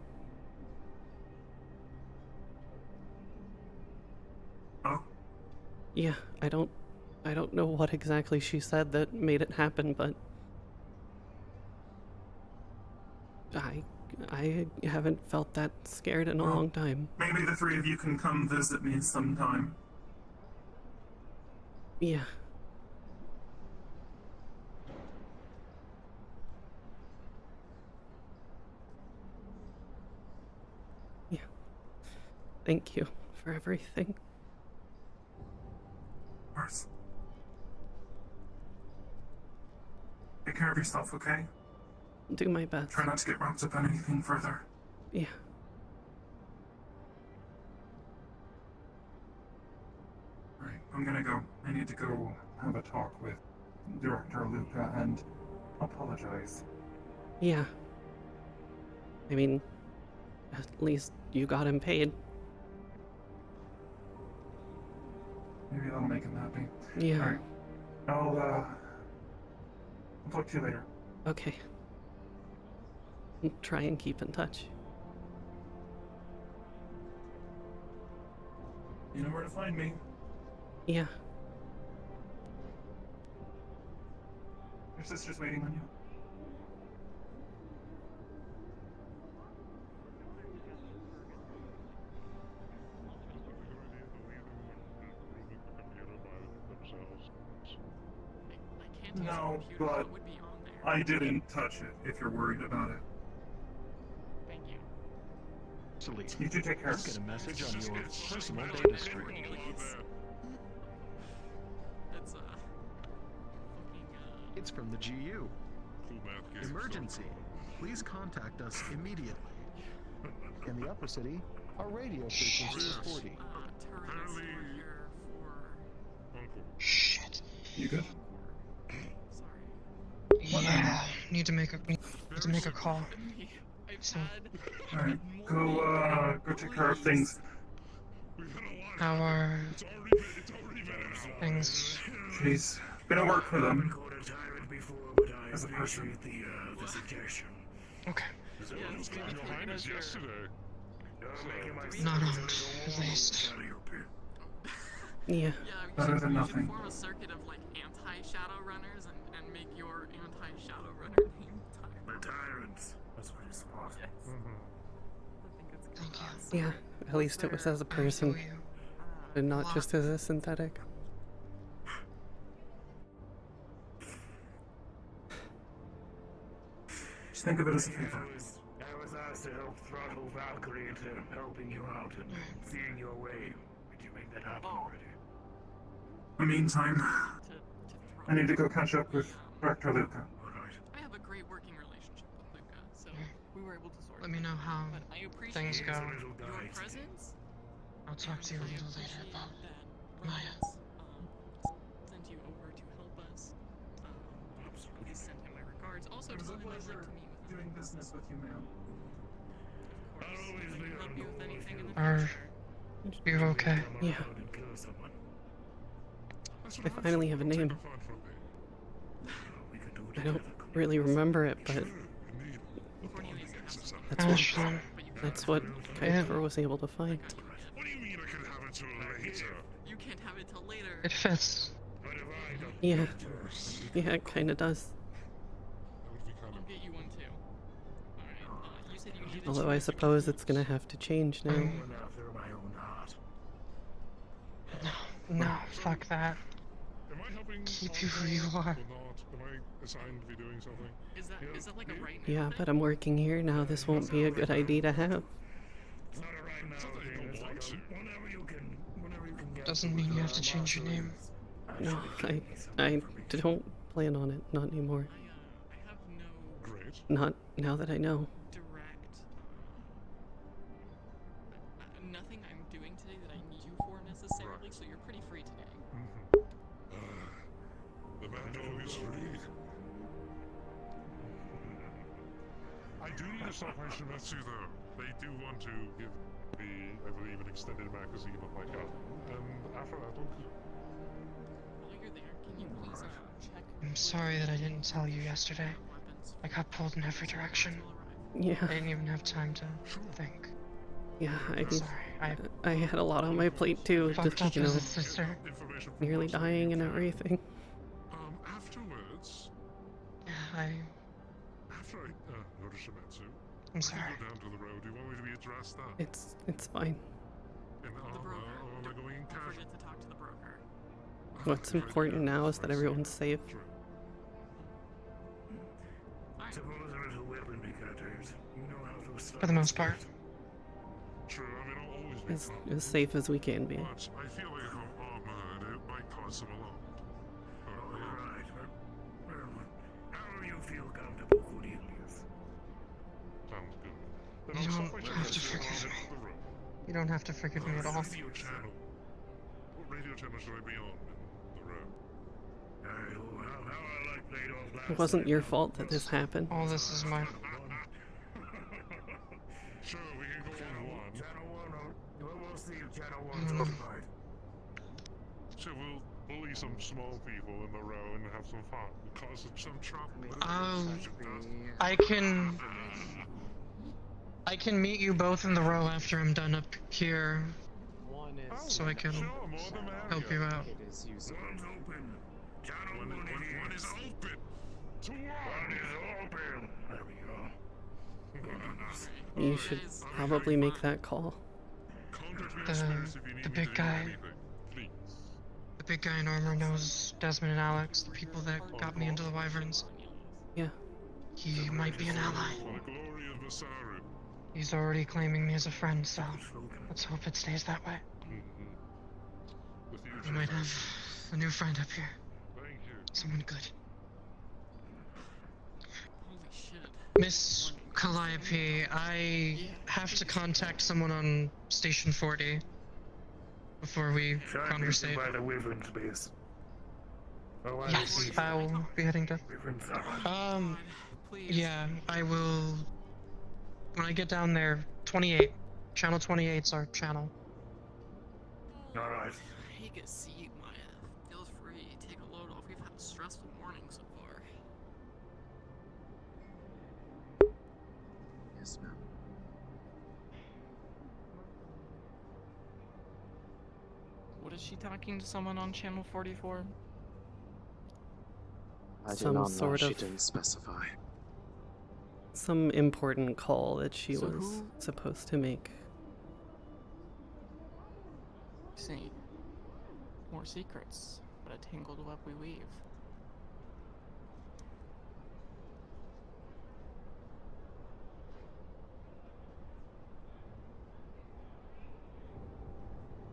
Oh? Yeah, I don't know what exactly she said that made it happen, but I haven't felt that scared in a Well, long time. Maybe the three of you can come visit me sometime. Yeah. Yeah. Thank you for everything. Of course. Take care of yourself, okay? Do my best. Try not to get wrapped up in anything further. Yeah. Alright, I'm gonna go. I need to go have a talk with Director Luca and apologize. Yeah. I mean, at least you got him paid. Maybe that'll make him happy. Yeah. Alright. I'll talk to you later. Okay. Try and keep in touch. You know where to find me. Yeah. Your sister's waiting on you. No, but I didn't touch it, if you're worried about it. Thank you. Salute. You two take care. Get a message on your personal data stream. That's It's from the GU. Emergency. Please contact us immediately. In the upper city, our radio frequency is 40. Shit. You good? Yeah, need to make a call. So, Alright, go take care of things. how are things. She's been at work for them as a person. Okay. Your Highness, yesterday. Not armed, at least. Yeah. Better than You nothing. should form a circuit of like anti-shadow runners and make your anti-shadow runner name The tyrants. That's what you're supposed to. Thank you. Yeah. At least it was as a person, and not just as a synthetic. Just think of it as a favor. I was asked to help throttle Valkyrie into helping you out and seeing your way. Did you make that happen already? In the meantime, I need to go catch up with Director Luca. I have a great working relationship with Luca, so we were able to sort. Let me know how But I appreciate things go. your presence. I'll talk to you a little later about Maya. Sent you over to help us. Please send him my regards. Also, tell him I'd like to meet with him. Doing business with you, ma'am. Of course, I can help you with anything in the Are future. you okay? Yeah. I finally have a name. I don't really remember it, but that's what Kuiper was able to find. What do you mean I can have it till later? You can't have it till later. It fits. Yeah. Yeah, it kinda does. I'll get you one too. Alright, you said you needed Although I suppose it's gonna have to change now. No, fuck that. Am I helping? Keep you who you are. Or not? Am I assigned to be doing something? Is that like a right Yeah, but I'm working here now. This won't be a good idea to have. It's not that you don't want to. Doesn't mean you have to change your name. No, I don't plan on it. Not anymore. I have no Great. Not now that I know. direct. Nothing I'm doing today that I need you for necessarily, so you're pretty free today. The man always free. I do need to stop my Shimetsu though. They do want to give me, I believe, an extended magazine of my gun. And after that, While you're there, can you please check? I'm sorry that I didn't tell you yesterday. I got pulled in every direction. Yeah. I didn't even have time to think. Yeah, Sorry, I had a lot on my plate too. fucked up Just, you know, as a sister. nearly dying and everything. afterwards, Yeah, after I go to Shimetsu, I'm I sorry. can go down to the road. Do you want me to be addressed there? It's fine. In the armor, or am I going in Don't casual? forget to talk to the broker. What's important now is that everyone's safe. Suppose a little weapon becutters. You know how to stop. For the most part. True, I mean, I'll always be As safe as we can be. But I feel like if I'm armored, it might cause some alarm. Alright. Well, how do you feel comfortable, Cornelius? Sounds good. Then You I'll don't stop my have to Shimetsu and I'll forgive head up the road. You don't have to forgive me at all. Radio channel. What radio channel should I be on in the road? How I like played off last It wasn't your fault that this happened. All this is my. Sure, we can go on one. Channel 1, we'll see if Channel 1's Mm. occupied. So we'll bully some small people in the row and have some fun. Cause some trouble. I can meet you both in the row after I'm done up here, so I can help you out. One's open. Channel 1 One is open. To One is open. There we go. You should probably make that call. The big guy. The big guy in armor knows Desmond and Alex, the people that got me into the Wyverns. Yeah. He might be an ally. For the glory of Masaru. He's already claiming me as a friend, so let's hope it stays that way. We might have a new friend up here. Thank you. Someone good. Holy shit. Miss Calliope, I have to contact someone on Station 40 before we conversate. By the Wyvern space. Oh, I Yes, see. I will be heading to. Wyverns are Yeah, I will. When I get down there, 28. Channel 28's our channel. Alright. Take a seat, Maya. successful morning so far. Yes, ma'am. What is she talking to someone on channel 44? I do Some not know. sort She of- didn't specify. Some important call that she So was who- supposed to make. See. More secrets, but a tangled web we weave.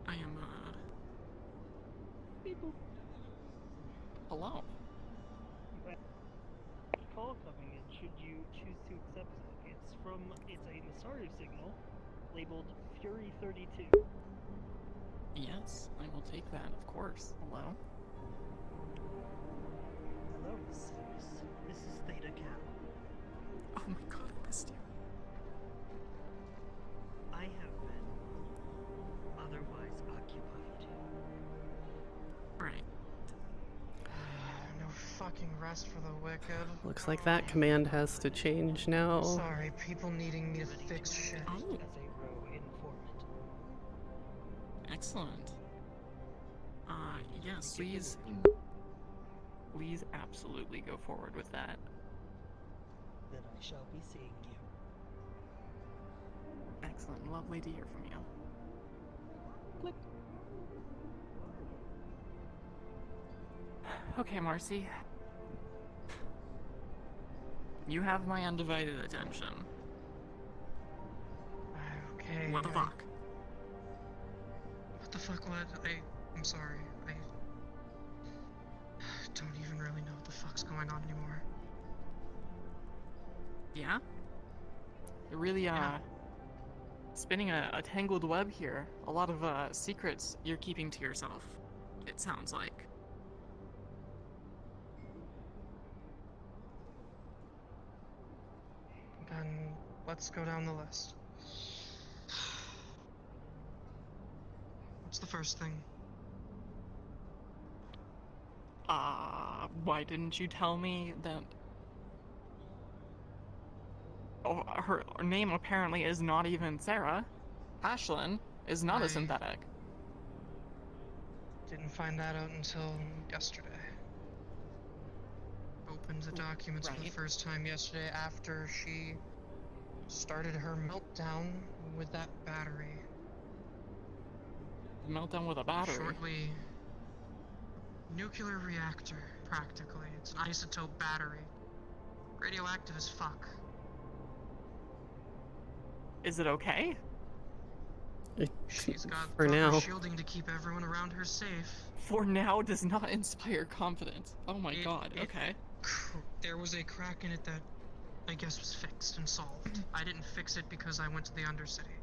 I am, hello. Call coming in should you choose to accept it. It's a Masaru signal labeled Fury 32. Yes, I will take that, of course. Hello? Hello, Masaru. This is Theta Cal. Oh my god, I missed you. I have been otherwise occupied. Right. No fucking rest for the wicked. Looks like that command has to change now. Sorry, people needing me to fix shit. Oh. As a row informant. Excellent. Yes, please absolutely go forward with that. Then I shall be seeing you. Excellent. Lovely to hear from you. Click. Okay, Marcy. You have my undivided attention. Okay. What the fuck? What the fuck? What? I'm sorry. I don't even really know what the fuck's going on anymore. Yeah? You're really, spinning a tangled web here. A lot of, secrets you're keeping to yourself, it sounds like. Then let's go down the list. What's the first thing? Why didn't you tell me that... Oh, her name apparently is not even Sarah. Ashlyn is not a synthetic. Didn't find that out until yesterday. Opened the documents for the first time yesterday after she started her meltdown with that battery. Meltdown with a battery? Shortly. Nuclear reactor, practically. It's an isotope battery. Radioactive as fuck. Is it okay? She's got For proper now. shielding to keep everyone around her safe. For now does not inspire confidence. Oh my god, okay. There was a crack in it that I guess was fixed and solved. I didn't fix it because I went to the undercity.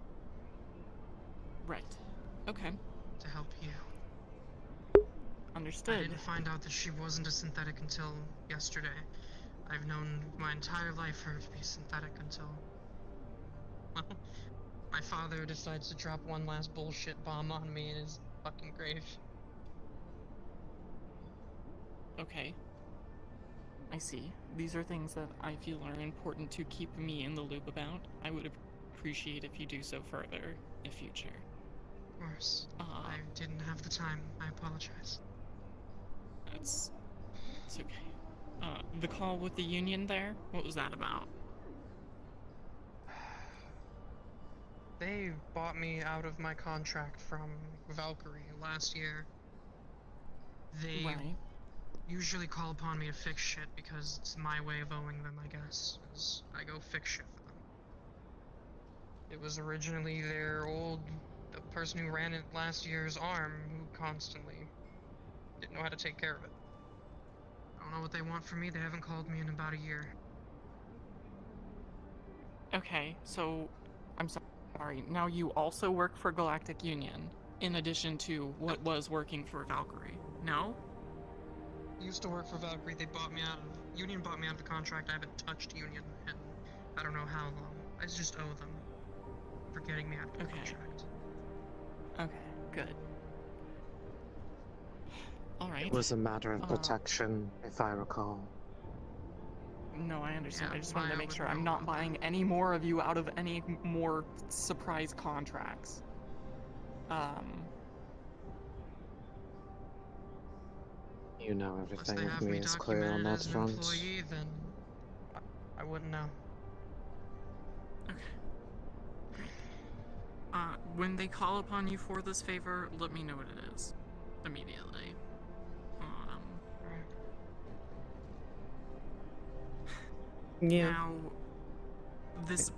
Right. Okay. To help you. Understood. I didn't find out that she wasn't a synthetic until yesterday. I've known my entire life her to be synthetic until... well, my father decides to drop one last bullshit bomb on me in his fucking grave. Okay. I see. These are things that I feel are important to keep me in the loop about. I would appreciate if you do so further in future. Of course. I didn't have the time. I apologize. It's okay. The call with the union there? What was that about? They bought me out of my contract from Valkyrie last year. They usually call upon me to fix shit because it's my way of owing them, I guess. Because I go fix shit for them. It was originally the person who ran it last year's arm who constantly didn't know how to take care of it. I don't know what they want from me. They haven't called me in about a year. Okay, so I'm sorry. Now you also work for Galactic Union, in addition to what was working for Valkyrie. No? I used to work for Valkyrie. Union bought me out of the contract. I haven't touched Union in I don't know how long. I just owe them for getting me out of the contract. Okay, good. Alright. It was a matter of Uh, protection, if I recall. No, I understand. Yeah, I just wanted to Maya make would sure know I'm not about buying any more of you out of any more surprise contracts. You know Unless everything they with have me me is clear on documented that as an front. employee, then I wouldn't know. Okay. Great. When they call upon you for this favor, let me know what it is. Immediately. Yeah. Now, this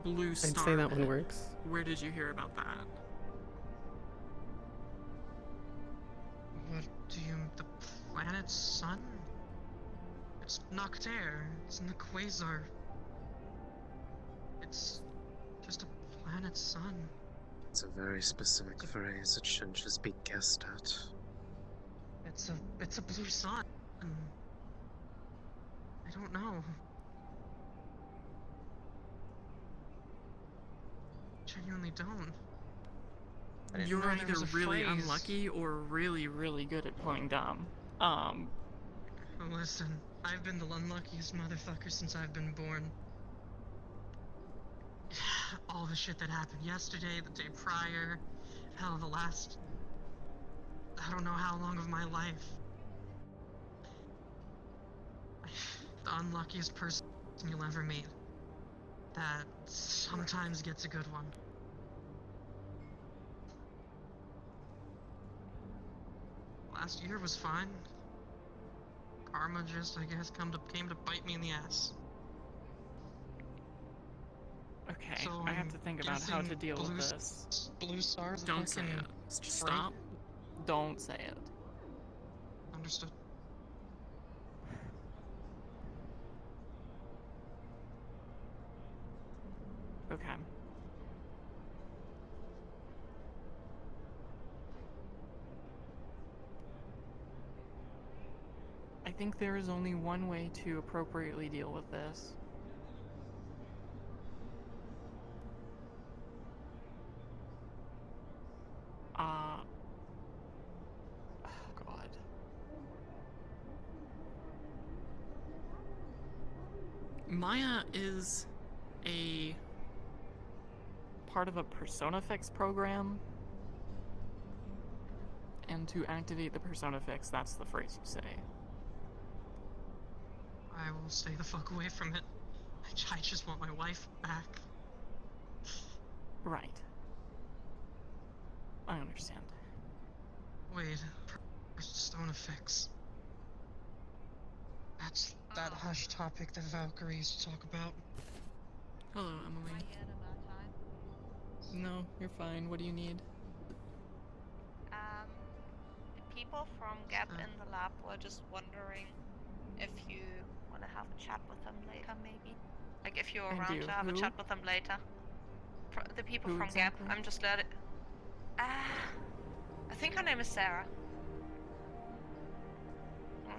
blue star I'd say that one bit, works. where did you hear about that? What do you... the planet's sun? It's Noctaire. It's in the quasar. It's just a planet's sun. It's a very specific phrase. It shouldn't just be guessed at. It's a blue sun. I don't know. Genuinely don't. I didn't You're know there either was a really phrase. unlucky or really, really good at playing dumb. Listen, I've been the unluckiest motherfucker since I've been born. All the shit that happened yesterday, the day prior, hell, the last... I don't know how long of my life. The unluckiest person you'll ever meet. That sometimes gets a good one. Last year was fine. Karma just, I guess, came to bite me in the ass. Okay, So I have to think about how to deal with this. Blue stars. Don't say it. Stop. Don't say it. Understood. Okay. I think there is only one way to appropriately deal with this. Oh God. Maya is a part of a Persona Fix program. And to activate the Persona Fix, that's the phrase you say. I will stay the fuck away from it. I just want my wife back. Right. I understand. Wait, Persona Fix. That's that hush topic that Valkyrie used to talk about. Hello, Emily. No, you're fine. What do you need? The people from Gap in the lab were just wondering if you want to have a chat with them later, maybe. Like if you're around to have a chat with them later. The people from Gap. I'm just letting. I think her name is S.E.R.A.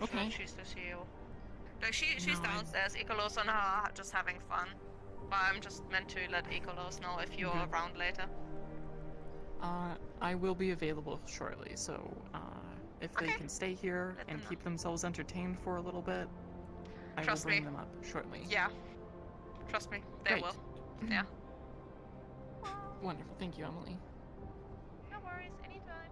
Okay. She's the CEO. Like she's downstairs. Ikolos and her are just having fun. But I'm just meant to let Ikolos know if you're around later. I will be available shortly, so if they can stay here and keep themselves entertained for a little bit, I will bring them up shortly. Yeah. Trust me, they will. Yeah. Wonderful. Thank you, Emily. No worries, anytime.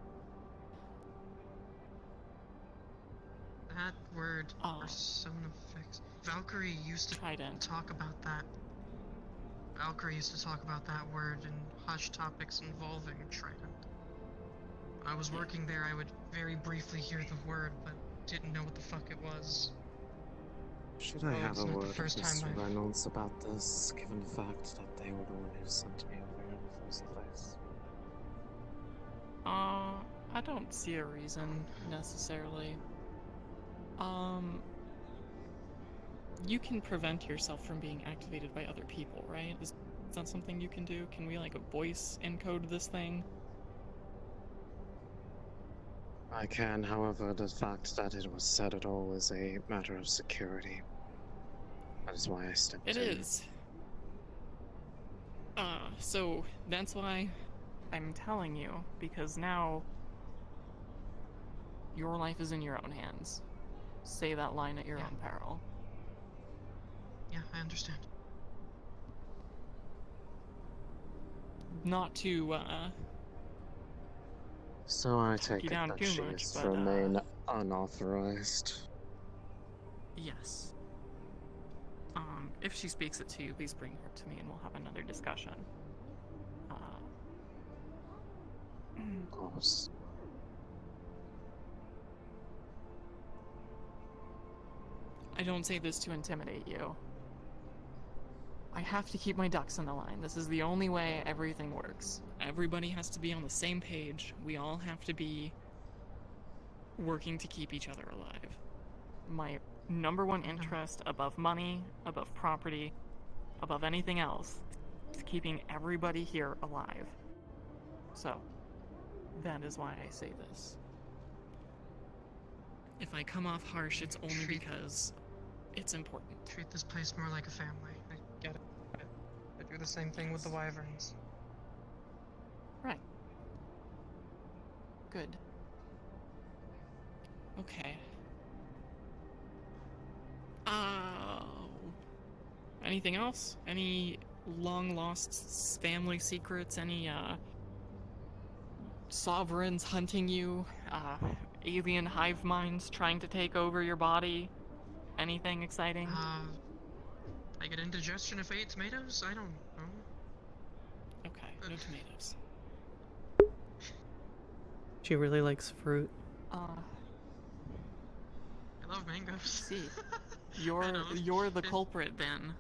That word, Persona Fix. Valkyrie used to talk about that. Valkyrie used to talk about that word in hush topics involving Trident. When I was working there, I would very briefly hear the word, but didn't know what the fuck it was. Should I have it's a not the word with first time Mr. I've- Reynolds about this, given the fact that they were the one who sent me over here in the first place? I don't see a reason, necessarily. You can prevent yourself from being activated by other people, right? Is that something you can do? Can we, like, voice encode this thing? I can, however, the fact that it was said at all is a matter of security. That is why I stepped in. It is. So that's why I'm telling you, because now Your life is in your own hands. Say that line at your own peril. Yeah, I understand. Not to, So I take you it down that too she much, is but, remain unauthorized. yes. If she speaks it to you, please bring her to me and we'll have another discussion. Of course. I don't say this to intimidate you. I have to keep my ducks in the line. This is the only way everything works. Everybody has to be on the same page. We all have to be working to keep each other alive. My number one interest above money, above property, above anything else, is keeping everybody here alive. So, that is why I say this. If I come off harsh, it's only because it's important. Treat this place more like a family. I get it. I do the same thing with the wyverns. Right. Good. Okay. Anything else? Any long-lost family secrets? Any, sovereigns hunting you? Alien hive minds trying to take over your body? Anything exciting? I get indigestion if I eat tomatoes? I don't know. Okay, no tomatoes. She really likes fruit. I love mangoes. See, you're the culprit then.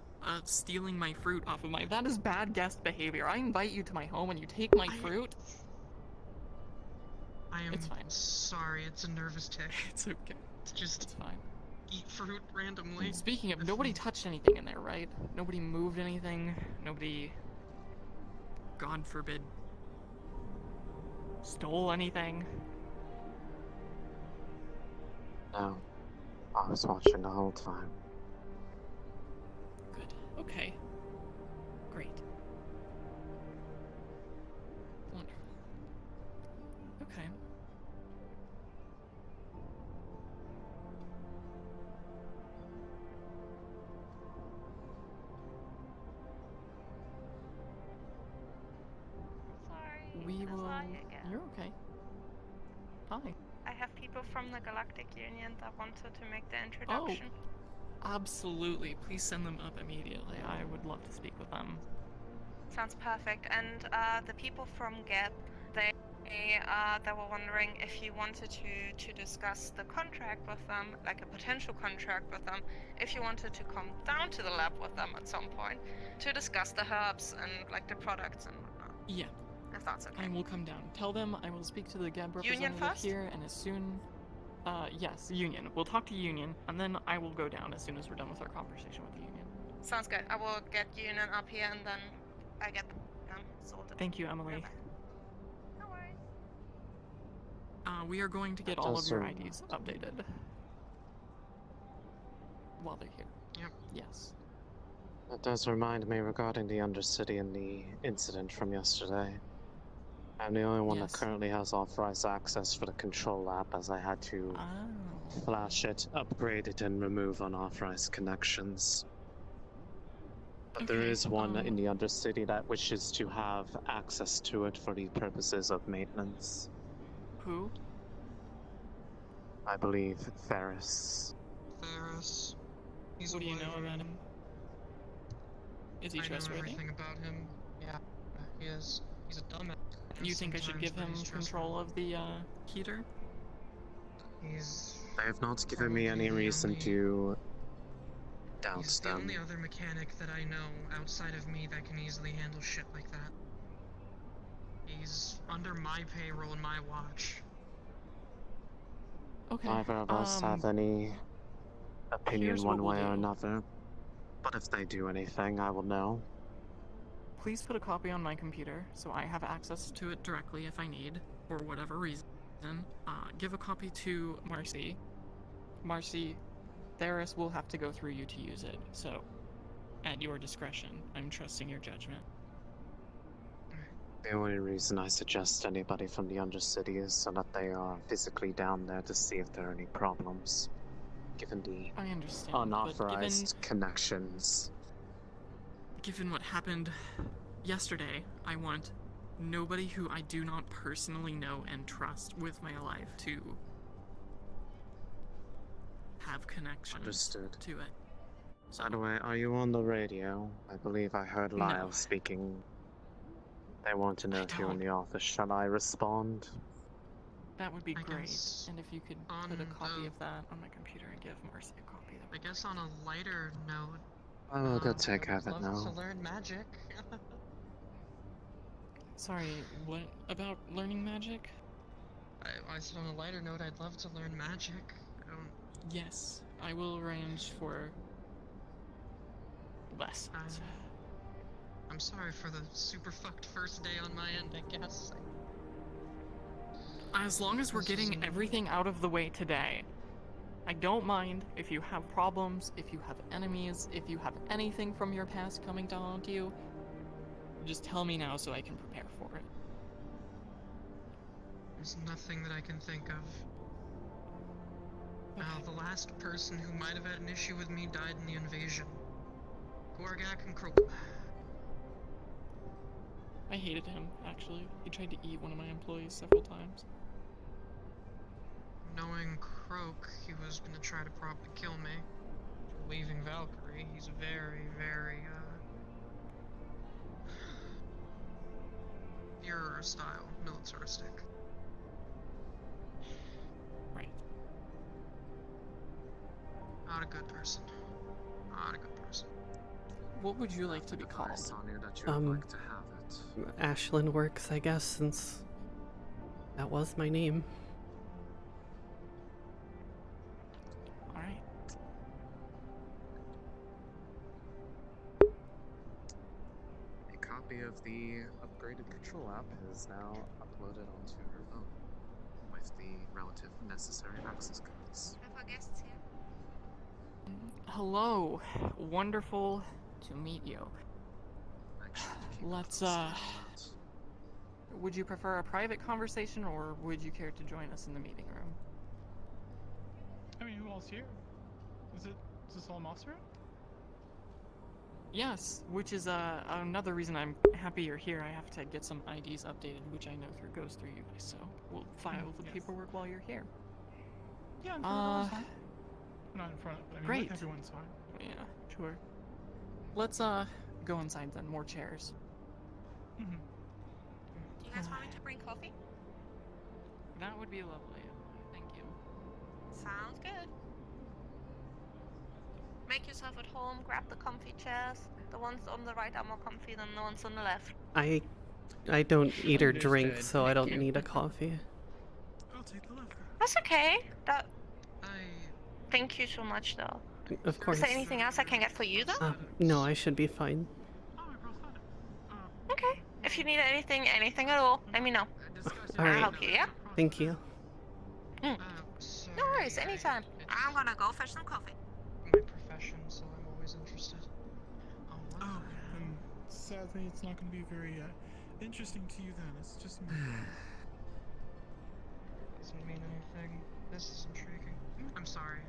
Stealing my fruit off of that is bad guest behavior. I invite you to my home and you take my fruit. I am It's fine. sorry, it's a nervous tick. It's okay. It's fine. Eat fruit randomly. Speaking of, nobody touched anything in there, right? Nobody moved anything. Nobody, God forbid, stole anything. No. I was watching the whole time. Good. Okay. Great. Wonderful. Okay. Sorry. We it's will. I again. You're okay. Hi. I have people from the Galactic Union that wanted to make the introduction. Absolutely. Please send them up immediately. I would love to speak with them. Sounds perfect. And the people from GEP, they were wondering if you wanted to discuss the contract with them, like a potential contract with them, if you wanted to come down to the lab with them at some point to discuss the herbs and like the products and whatnot. Yeah. If that's okay. I will come down. Tell them I will speak to the GEB Union representative first? here, and as soon... yes, Union. We'll talk to Union, and then I will go down as soon as we're done with our conversation with the Union. Sounds good. I will get Union up here and then I get them sorted. Thank you, Emily. Okay. No worries. We are going to get all of your IDs updated. While they're here. Yep. Yes. That does remind me regarding the undercity and the incident from yesterday. I'm the only one that currently has authorized access for the control lab, as I had to flash it, upgrade it, and remove unauthorized connections. But there is one in the undercity that wishes to have access to it for the purposes of maintenance. Who? I believe Ferris. Ferris. He's what do you know about him? Is he trustworthy? I know everything about him. Yeah, he is. He's a dumbass. You think I should give him control of the heater? They have not given me any reason to doubt He's the them. only other mechanic that I know outside of me that can easily handle shit like that. He's under my payroll and my watch. Okay. Neither of us have any opinion here's one what way we'll or do. another. But if they do anything, I will know. Please put a copy on my computer so I have access to it directly if I need, for whatever reason. Give a copy to Marcy. Marcy, Theris will have to go through you to use it, so at your discretion. I'm trusting your judgment. The only reason I suggest anybody from the undercity is so that they are physically down there to see if there are any problems. Given the I understand, unauthorized connections. Given what happened yesterday, I want nobody who I do not personally know and trust with my life to have connections to it. So. By the way, are you on the radio? I believe I heard Lyle speaking. They want to know if you're in the office. Shall I respond? That would be great. And if you could put a copy of that on my computer and give Marcy a copy. I guess on a lighter note. I will go take care of it I'd now. love to learn magic. Sorry, what about learning magic? I said on a lighter note, I'd love to learn magic. Yes, I will arrange for lessons. I'm sorry for the super fucked first day on my end, I guess. As long as we're getting everything out of the way today, I don't mind if you have problems, if you have enemies, if you have anything from your past coming to haunt you. Just tell me now so I can prepare for it. There's nothing that I can think of. The last person who might have had an issue with me died in the invasion. Gorgak and Croak. I hated him, actually. He tried to eat one of my employees several times. Knowing Croak, he was gonna try to probably kill me for leaving Valkyrie. He's very, very, Führer style, militaristic. Right. Not a good person. Not a good person. What would you like to be called? Ashlyn works, I guess, since that was my name. Alright. A copy of the upgraded control app is now uploaded onto her phone with the relative necessary access codes. Have our guests here? Hello. Wonderful to meet you. Let's, would you prefer a private conversation, or would you care to join us in the meeting room? I mean, who else here? Is this all Masaru? Yes, which is, another reason I'm happy you're here. I have to get some IDs updated, which I know goes through you guys, so we'll file the paperwork while you're here. Yeah, in front of the fine. Not in front of, but I mean, great. Everyone's fine. Yeah, sure. Let's, go inside then. More chairs. Do you guys want me to bring coffee? That would be lovely. Thank you. Sounds good. Make yourself at home, grab the comfy chairs. The ones on the right are more comfy than the ones on the left. I don't eat or drink, so I don't need a coffee. I'll take the left. That's okay. Thank you so much, though. Of course. Is there anything else I can get for you, though? No, I should be fine. Okay. If you need anything at all, let me know. I'll help you, yeah? Thank you. No worries, anytime. I'm gonna go fetch some coffee. My profession, so I'm always interested. And sadly, it's not going to be very interesting to you then. It's just me. Doesn't mean anything. This is intriguing. I'm sorry,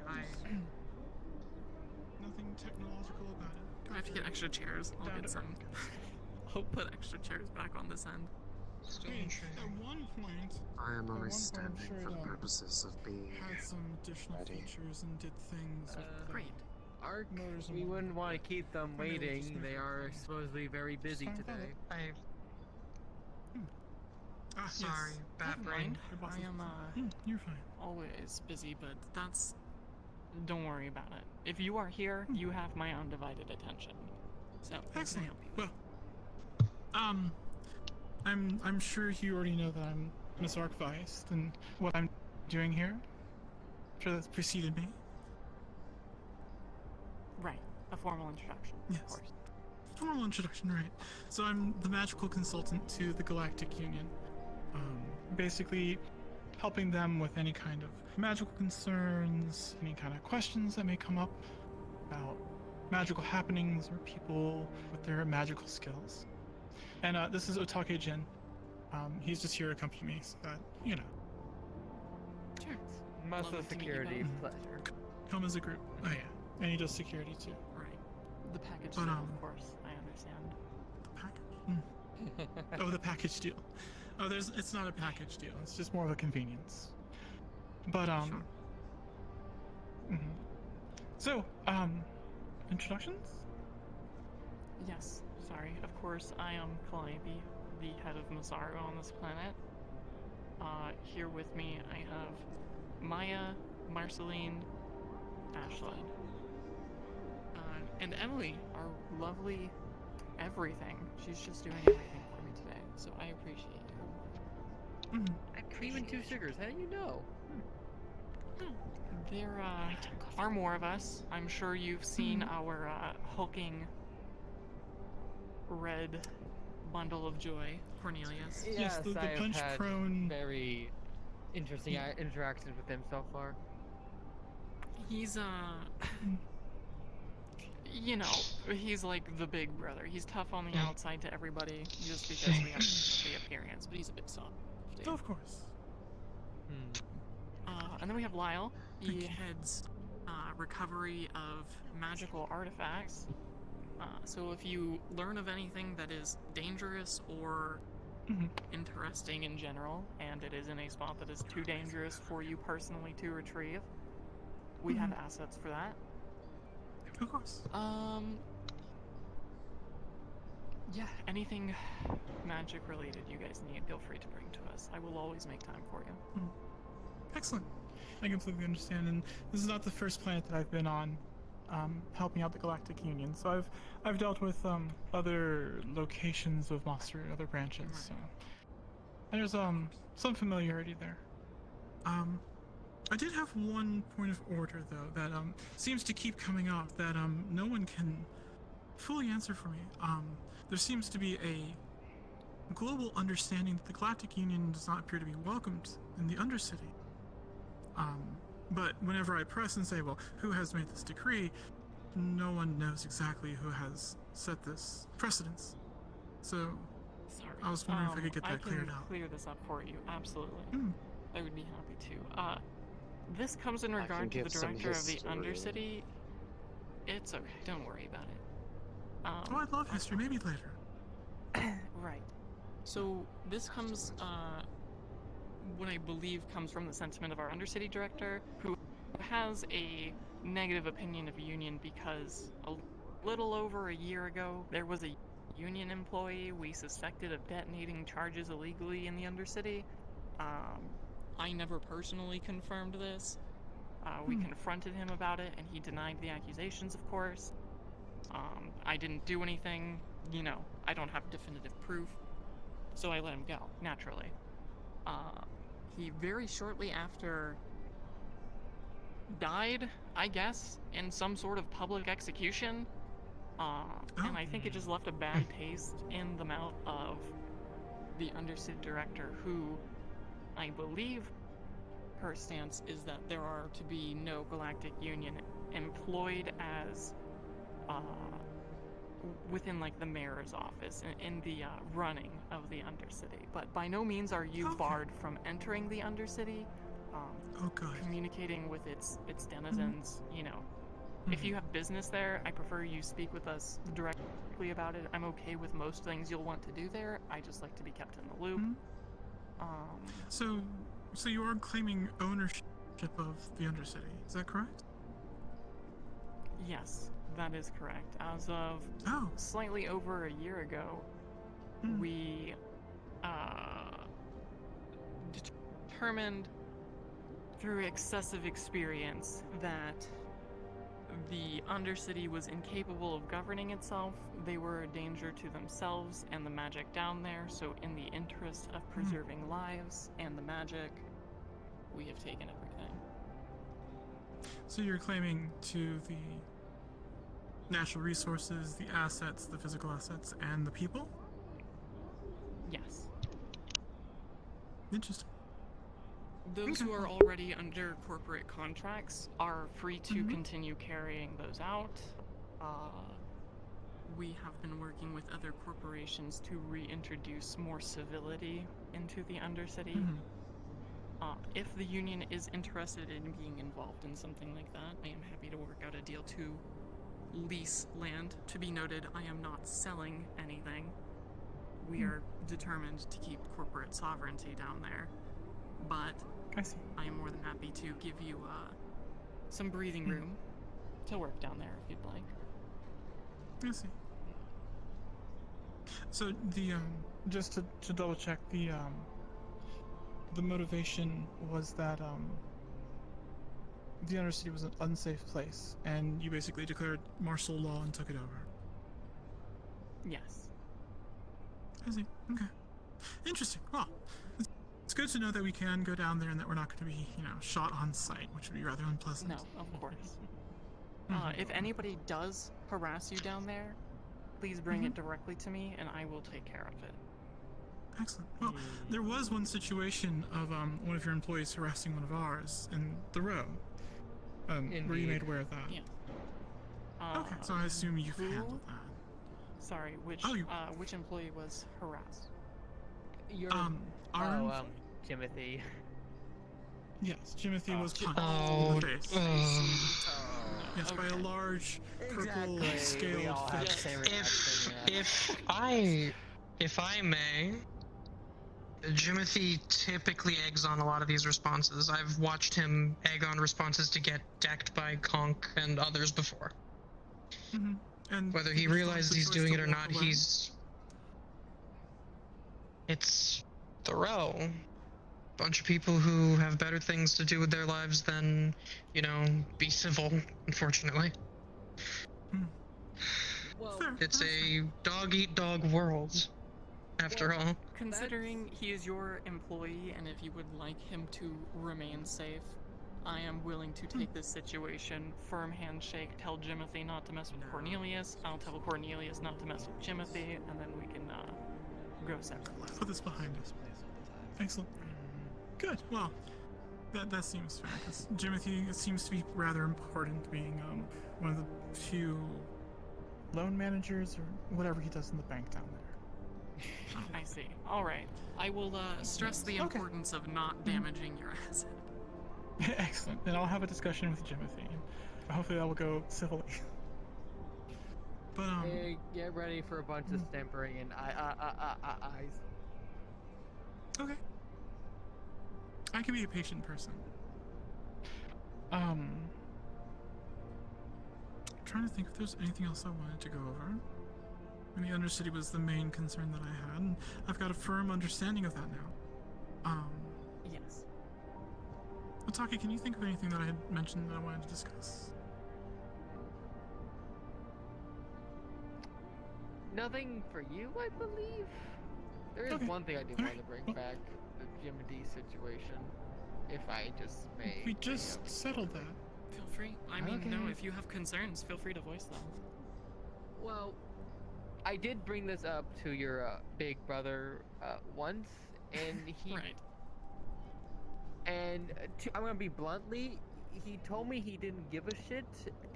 Nothing technological about it. Do I have to get extra chairs? I'll get some. I'll put extra chairs back on this end. Still intriguing. At one point, I am only standing for the purposes of being had some additional features and did things with great. Arc, we wouldn't want to keep them waiting. They are supposedly very busy today. Sorry, bad brain. I am, you're fine. Always busy, but that's... Don't worry about it. If you are here, you have my undivided attention. So, excellent. Well, I'm sure you already know that I'm S.E.R.A biased and what I'm doing here. I'm sure that's preceded me. Right. A formal introduction, yes. Of course. Formal introduction, right. So I'm the magical consultant to the Galactic Union. Basically helping them with any kind of magical concerns, any kind of questions that may come up about magical happenings or people with their magical skills. And this is Otake Jin. He's just here to accompany me, so that, you know. Sure. Muscle Lovely to meet you security, both. pleasure. Come as a group. Oh yeah, and he does security too. Right. The package But, deal, of course, I understand. The package? Oh, the package deal. Oh, it's not a package deal. It's just more of a convenience. But Sure. So introductions? Yes, sorry. Of course, I am Calliope, the head of Masaru on this planet. Here with me, I have Maya, Marceline, Ashley, and Emily, our lovely everything. She's just doing everything for me today, so I appreciate you. Cream and 2 sugars, how do you know? There are more of us. I'm sure you've seen our hulking red bundle of joy, Cornelius. Yes, the I have punch had prone. very interesting interactions with him so far. He's you know, he's like the big brother. He's tough on the outside to everybody, just because we have the appearance, but he's a bit soft. Oh, of course. And then we have Lyle. He heads recovery of magical artifacts. So if you learn of anything that is dangerous or interesting in general, and it is in a spot that is too dangerous for you personally to retrieve, we have assets for that. Of course. Yeah, anything magic related you guys need, feel free to bring to us. I will always make time for you. Excellent. I completely understand, and this is not the first planet that I've been on, helping out the Galactic Union. So I've dealt with other locations of Masaru, other branches. So there's some familiarity there. I did have one point of order though that seems to keep coming up that no one can fully answer for me. There seems to be a global understanding that the Galactic Union does not appear to be welcomed in the Undercity. But whenever I press and say, well, who has made this decree, no one knows exactly who has set this precedence. So, sorry. I was wondering if I could get that cleared out. I can clear this up for you, absolutely. I would be happy to. This comes in regard to the director of the Undercity. It's okay, don't worry about it. Oh, I'd love history, maybe later. Right. So, this comes, what I believe comes from the sentiment of our Undercity director, who has a negative opinion of Union because a little over a year ago, there was a Union employee we suspected of detonating charges illegally in the Undercity. I never personally confirmed this. We confronted him about it, and he denied the accusations, of course. I didn't do anything, you know, I don't have definitive proof, so I let him go, naturally. He very shortly after died, I guess, in some sort of public execution. And I think it just left a bad taste in the mouth of the Undercity director, who I believe her stance is that there are to be no Galactic Union employed as within like the mayor's office in the running of the Undercity. But by no means are you barred from entering the Undercity, communicating with its denizens, you know. If you have business there, I prefer you speak with us directly about it. I'm okay with most things you'll want to do there. I just like to be kept in the loop. So you are claiming ownership of the Undercity, is that correct? Yes, that is correct. As of slightly over a year ago, we determined through excessive experience that the Undercity was incapable of governing itself. They were a danger to themselves and the magic down there, so in the interest of preserving lives and the magic, we have taken everything. So you're claiming to the natural resources, the assets, the physical assets, and the people? Yes. Interesting. Those who are already under corporate contracts are free to continue carrying those out. We have been working with other corporations to reintroduce more civility into the undercity. If the union is interested in being involved in something like that, I am happy to work out a deal to lease land. To be noted, I am not selling anything. We are determined to keep corporate sovereignty down there. But I am more than happy to give you some breathing room to work down there if you'd like. I see. So the just to double check, the motivation was that the Undercity was an unsafe place, and you basically declared martial law and took it over. Yes. I see. Okay. Interesting. Well, it's good to know that we can go down there and that we're not going to be, shot on sight, which would be rather unpleasant. No, of course. If anybody does harass you down there, please bring it directly to me, and I will take care of it. Excellent. Well, there was one situation of one of your employees harassing one of ours in the row. Were you made aware of that? Yeah. Okay, so I assume you've handled that. Sorry, which employee was harassed? Timothy. Yes, Timothy was punched in the face. Yes, by a large purple scaled fish. If I may, Jimothy typically eggs on a lot of these responses. I've watched him egg on responses to get decked by Conk and others before. And whether he realizes he's doing it or not, it's the row. Bunch of people who have better things to do with their lives than, be civil, unfortunately. Well, it's a dog-eat-dog world, after all. Considering he is your employee, and if you would like him to remain safe, I am willing to take this situation, firm handshake, tell Jimothy not to mess with Cornelius, I'll tell Cornelius not to mess with Jimothy, and then we can go separately. Put this behind us. Excellent. Good. Well, that seems fair, because Jimothy seems to be rather important, being one of the few loan managers or whatever he does in the bank down there. I see. All right. I will stress the importance of not damaging your asset. Excellent. And I'll have a discussion with Jimothy. Hopefully that will go civilly. But Hey, get ready for a bunch of stampering and eyes. Okay. I can be a patient person. Trying to think if there's anything else I wanted to go over. I mean, the Undercity was the main concern that I had, and I've got a firm understanding of that now. Yes. Otake, can you think of anything that I had mentioned that I wanted to discuss? Nothing for you, I believe. There is one thing I do want to bring back, the Jim D situation, if I just may. We just settled that. Feel free. I mean, no, if you have concerns, feel free to voice them. Well, I did bring this up to your big brother once, and he... Right. And I'm gonna be bluntly, he told me he didn't give a shit,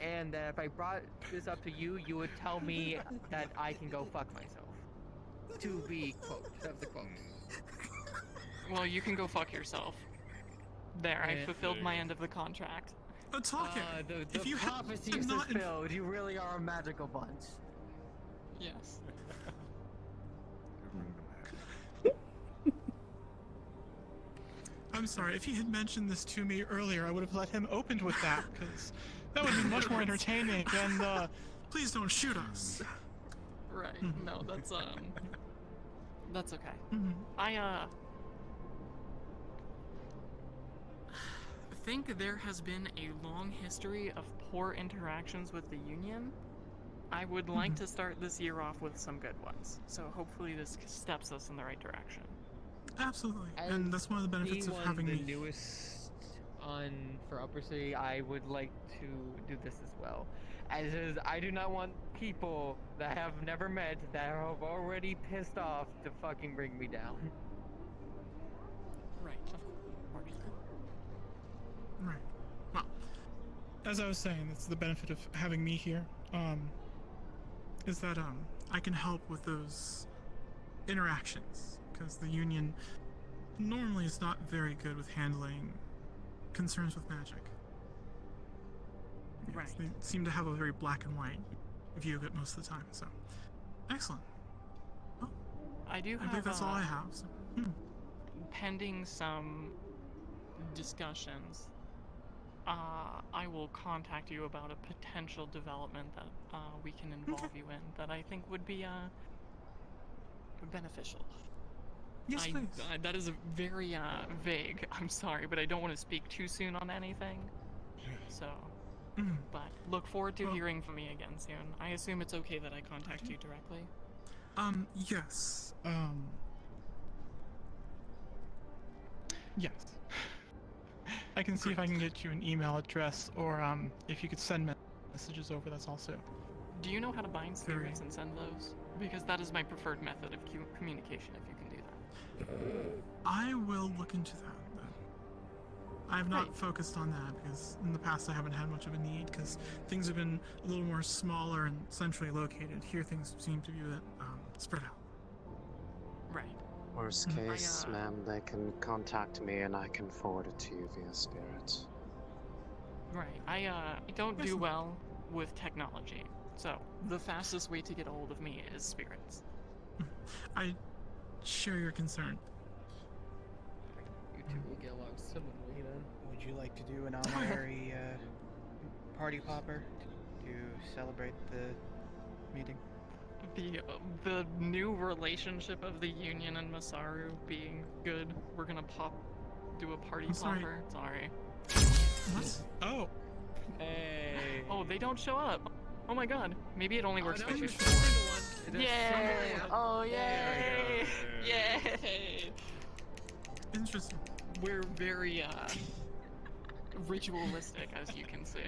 and that if I brought this up to you, you would tell me that I can go fuck myself. To be quote of the quote. Well, you can go fuck yourself. There, I fulfilled my end of the contract. Otake, if you prophecy is fulfilled, you really are a magical bunch. Yes. I'm sorry, if he had mentioned this to me earlier, I would have let him open with that, because that would be much more entertaining, and please don't shoot us. Right, no, that's okay. I think there has been a long history of poor interactions with the Union. I would like to start this year off with some good ones, so hopefully this steps us in the right direction. Absolutely, and that's one of the benefits of having the me. Newest for Upper City, I would like to do this as well. As is, I do not want people that have never met, that have already pissed off, to fucking bring me down. Right, of course. Right. Well, as I was saying, it's the benefit of having me here. Is that I can help with those interactions, because the Union normally is not very good with handling concerns with magic. Yes, Right. They seem to have a very black and white view of it most of the time. So, excellent. Well, I do have. I believe that's all I have. So, pending some discussions, I will contact you about a potential development that we can involve you in that I think would be beneficial. Yes, please. That is very vague. I'm sorry, but I don't want to speak too soon on anything. So, but look forward to hearing from me again soon. I assume it's okay that I contact you directly? Yes. Yes. I can see if I can get you an email address, or if you could send messages over, that's also. Do you know how to bind spirits and send those? Because that is my preferred method of communication, if you can do that. I will look into that. I have not focused on that because in the past I haven't had much of a need because things have been a little more smaller and centrally located. Here things seem to be a bit spread out. Right. Worst case, ma'am, they can contact me and I can forward it to you via Spirit. Right. I don't do well with technology, so the fastest way to get a hold of me is spirits. I share your concern. You two will get along similarly then. Would you like to do an honorary party popper to celebrate the meeting? The new relationship of the Union and Masaru being good. We're gonna do a party popper. Sorry. What? Oh. Hey. Oh, they don't show up. Oh my god. Maybe it only works for you. Yay! Oh, yay! Yay! Interesting. We're very ritualistic, as you can see.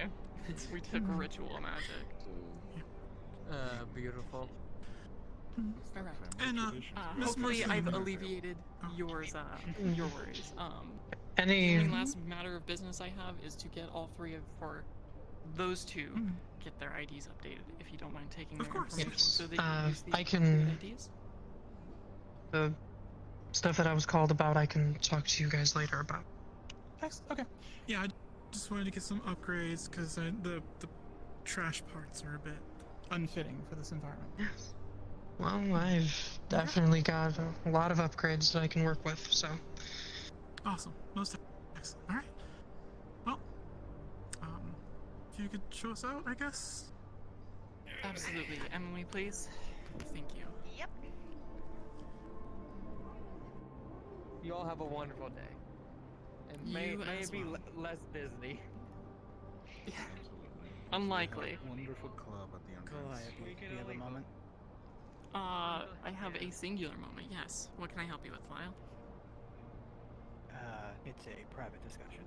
We took ritual magic. Beautiful. Alright. And hopefully Mercer, I've alleviated your worries. The Any only last matter of business I have is to get all three of those two get their IDs updated. If you don't mind taking their information, so they can use the I can. appropriate IDs. The stuff that I was called about, I can talk to you guys later about. Okay. Yeah, I just wanted to get some upgrades because the trash parts are a bit unfitting for this environment. Yes. Well, I've definitely got a lot of upgrades that I can work with, so. Awesome. Most excellent. All right. Well, if you could show us out, I guess. Absolutely. Emily, please. Thank you. Yep. You all have a wonderful day. And maybe less Disney. Unlikely. Wonderful club at the Calliope, do you have a moment? I have a singular moment, yes. What can I help you with, Lyle? It's a private discussion.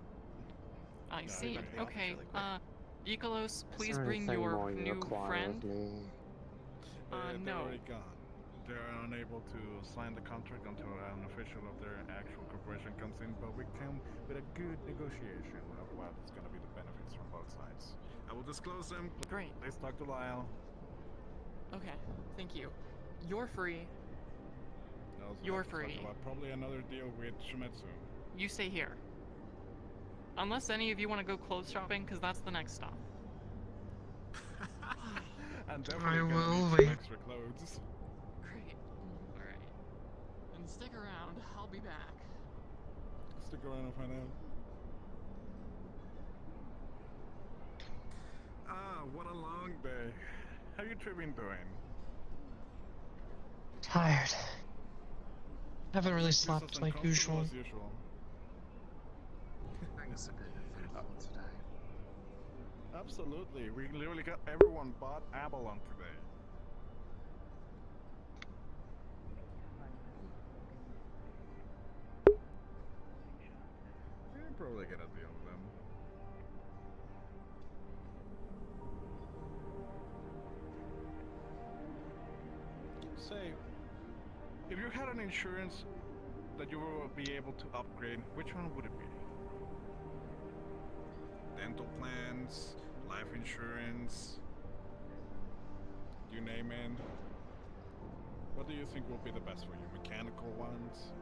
I see. go to the office Okay, really quick. Ikelos, please Is there bring anything your more you new require friend. of me? They're No. already gone. They're unable to sign the contract until an official of their actual corporation comes in, but we come with a good negotiation of what is going to be the benefits from both sides. I will disclose them. Great. Please talk to Lyle. Okay, thank you. You're free. You're free. Probably another deal with Shumetsu. You stay here. Unless any of you want to go clothes shopping, because that's the next stop. And I definitely gonna will need some wait. extra clothes. Great. Alright. And stick around, I'll be back. Stick around and find out. Ah, what a long day. How you two been doing? Tired. Haven't really Just as slept like uncomfortable usual. as usual. Things a bit eventful today. Absolutely. We literally got everyone but Avalon today. We can probably get a deal with them. Say, if you had an insurance that you will be able to upgrade, which one would it be? Dental plans, life insurance, you name it. What do you think will be the best for you? Mechanical ones?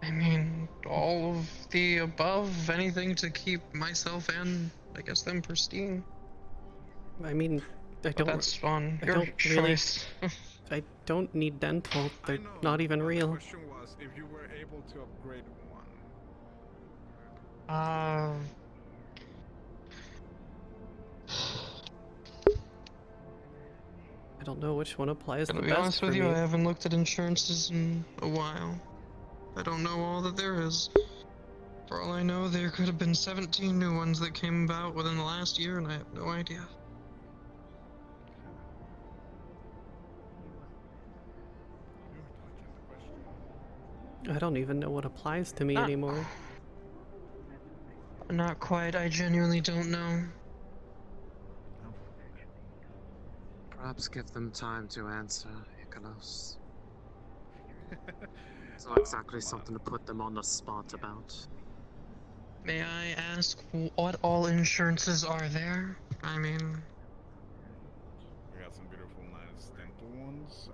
I mean, all of the above, anything to keep myself and, I guess, them pristine. I mean, But that's on your choice. I don't need dental. They're know, not even but real. The question was if you were able to upgrade one. I don't know which one applies the To be best honest for with you, me. I haven't looked at insurances in a while. I don't know all that there is. For all I know, there could have been 17 new ones that came about within the last year, and I have no idea. I don't even know what applies to me anymore. Not quite, I genuinely don't know. Perhaps give them time to answer, Icarus. It's not exactly something to put them on the spot about. May I ask what all insurances are there? I mean... We got some beautiful, nice dental ones.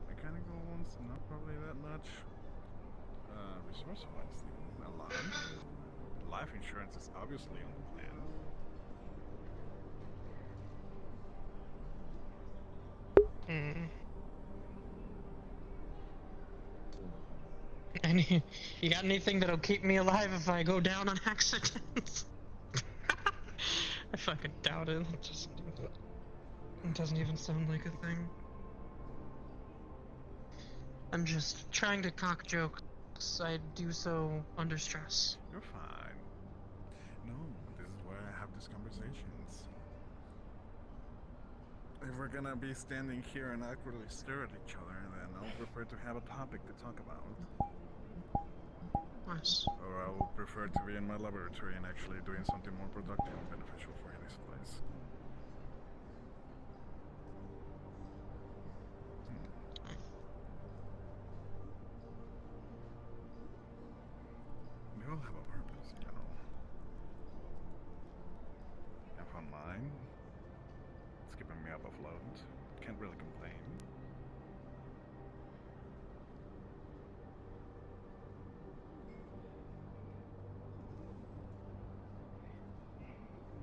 Mechanical ones, not probably that much. Resource-wise, a lot. Life insurance is obviously on the plan. You got anything that'll keep me alive if I go down on accident? I fucking doubt it. It doesn't even sound like a thing. I'm just trying to cock jokes. I do so under stress. You're fine. No, this is why I have these conversations. If we're gonna be standing here and awkwardly stare at each other, then I'll prefer to have a topic to talk about. Nice. Or I will prefer to be in my laboratory and actually doing something more productive and beneficial for this place. We all have a purpose, you know. I found mine. It's keeping me up afloat. Can't really complain.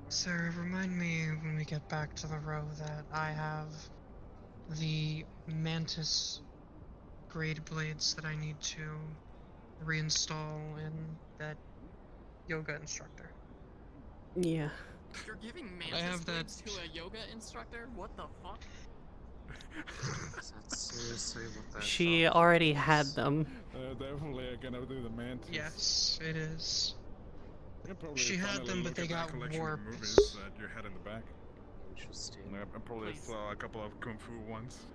Sir, remind me when we get back to the row that I have the mantis grade blades that I need to reinstall in that yoga instructor. Yeah. You're giving I have mantis that- blades to a yoga instructor? What the fuck? Is that seriously what that She already had them. Definitely gonna do the mantis. Yes, it is. You probably She had finally them, but look they at that got collection of warped. movies that you had in the back. Interesting. I probably saw a couple of kung fu ones.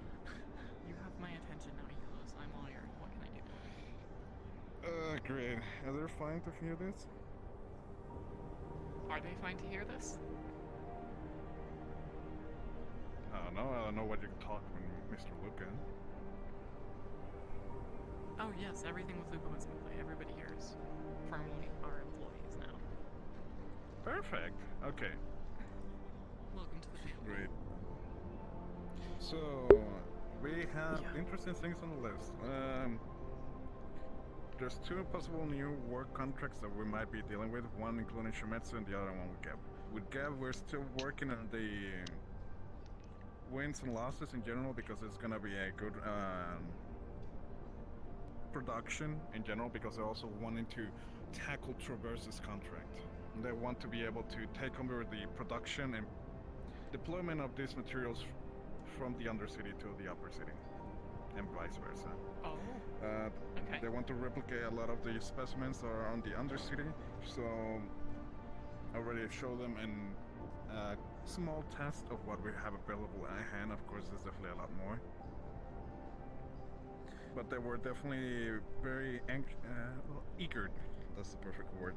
You have my attention now, Eagles. I'm all yours. What can I do? Great. Are they fine to hear this? Are they fine to hear this? I don't know what you talk with Mr. Luca. Oh yes, everything with Luca went smoothly. Everybody here is firmly our employees now. Perfect. Okay. Welcome to the family. Great. So, we have interesting things on the list. There's two possible new work contracts that we might be dealing with, one including Shumetsu and the other one with Gab. With Gab, we're still working on the wins and losses in general because it's gonna be a good production in general because they're also wanting to tackle Traverse's contract. They want to be able to take over the production and deployment of these materials from the undercity to the upper city, and vice versa. Oh. Okay. They want to replicate a lot of the specimens that are on the undercity, so I already show them in a small test of what we have available at hand. Of course, there's definitely a lot more. But they were definitely very eager, that's the perfect word,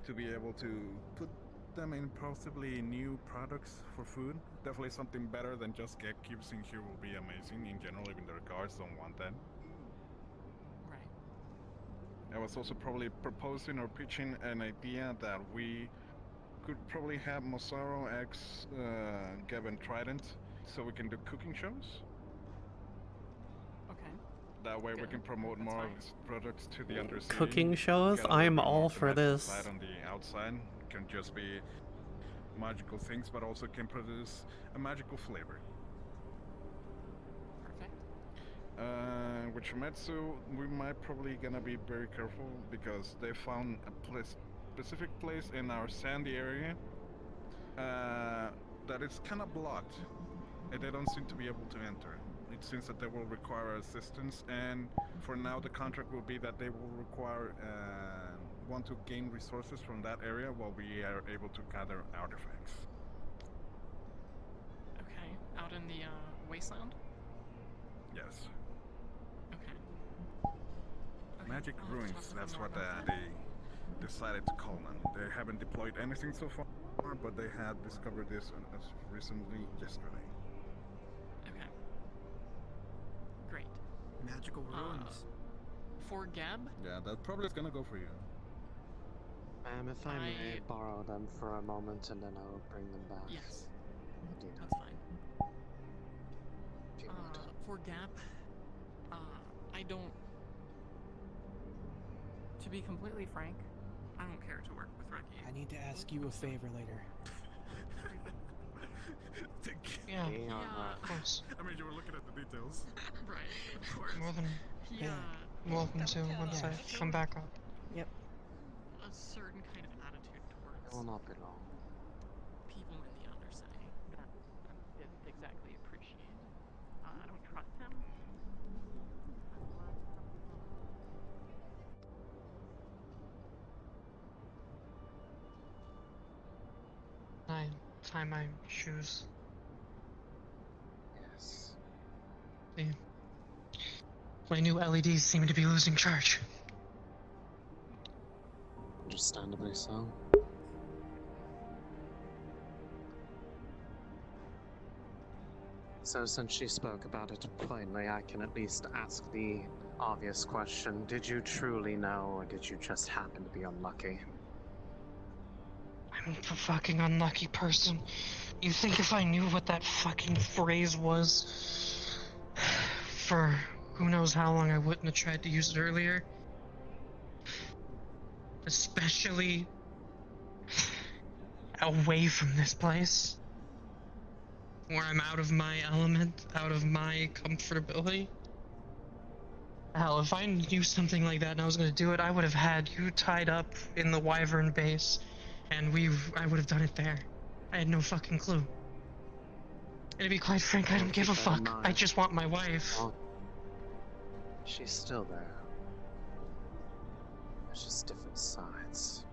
to be able to put them in possibly new products for food. Definitely something better than just gatekeepers in here will be amazing in general, even the guards don't want that. Right. I was also probably proposing or pitching an idea that we could probably have Masaru X Gavin Trident so we can do cooking shows. Okay. That way we can promote more of these products to the undercity. Cooking shows? Get a I little am bit more all of the for magical this. side on the outside. It can just be magical things, but also can produce a magical flavor. Perfect. With Shumetsu, we might probably gonna be very careful because they found a specific place in our sandy area that is kind of blocked, and they don't seem to be able to enter. It seems that they will require assistance, and for now the contract will be that they will require want to gain resources from that area while we are able to gather artifacts. Okay, out in the wasteland? Yes. Okay. Magic I'll have to ruins, talk to them that's more what about they decided to call them. They haven't deployed anything so far, but they had discovered this as recently yesterday. Okay. Great. Magical ruins. For Gab? Yeah, that probably is gonna go for you. If I may borrow them for a moment and then I'll bring them back. Yes. Do that. That's fine. If you would. For Gap, I don't. To be completely frank, I don't care to work with Reki. I need to ask you a favor later. Yeah, of course. I mean, you were looking at the details. Right, of course. More than Yeah. welcome to once I come back up. Yep. A certain kind of attitude towards It will not be long. people in the undercity that I didn't exactly appreciate. I don't trust him. I tie my shoes. Yes. My new LEDs seem to be losing charge. Understandably so. So since she spoke about it plainly, I can at least ask the obvious question. Did you truly know, or did you just happen to be unlucky? I'm a fucking unlucky person. You think if I knew what that fucking phrase was for who knows how long, I wouldn't have tried to use it earlier? Especially away from this place, where I'm out of my element, out of my comfortability. Hell, if I knew something like that and I was gonna do it, I would have had you tied up in the Wyvern base, and I would have done it there. I had no fucking clue. And to be quite frank, I don't give a fuck. I just want my wife. Well, she's still there. There's just different sides.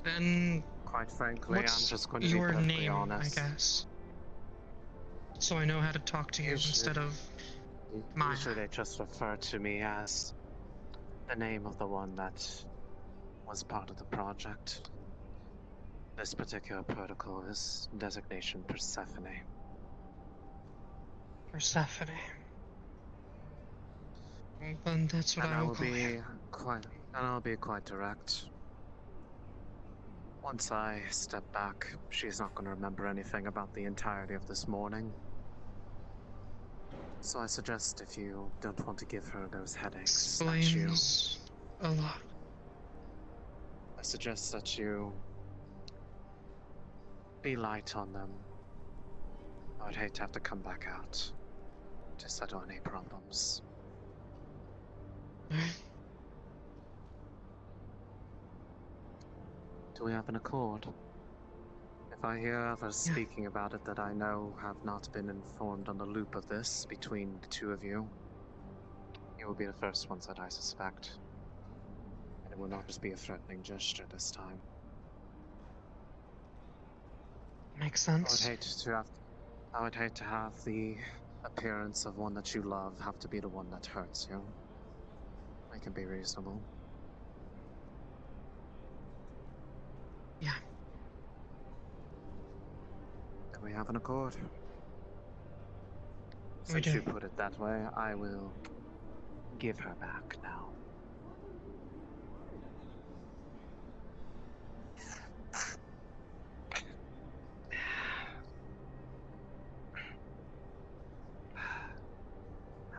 Then quite frankly, I'm what's just going to be your perfectly name, honest. I guess? So I know how to talk to you instead of Maya. Usually they just refer to me as the name of the one that was part of the project. This particular protocol is designation Persephone. Persephone. Well, then that's what And I I will will call be you. I'll be quite direct. Once I step back, she's not going to remember anything about the entirety of this morning. So I suggest if you don't want to give her those headaches, Explains a lot. I suggest that you be light on them. I would hate to have to come back out to settle any problems. Do we have an accord? If I hear others speaking about it that I know have not been informed on the loop of this between the two of you, you will be the first ones that I suspect. And it will not just be a threatening gesture this time. Makes sense. I would hate to have the appearance of one that you love have to be the one that hurts you. I can be reasonable. Yeah. Then we have an accord. We Since do. you put it that way, I will give her back now.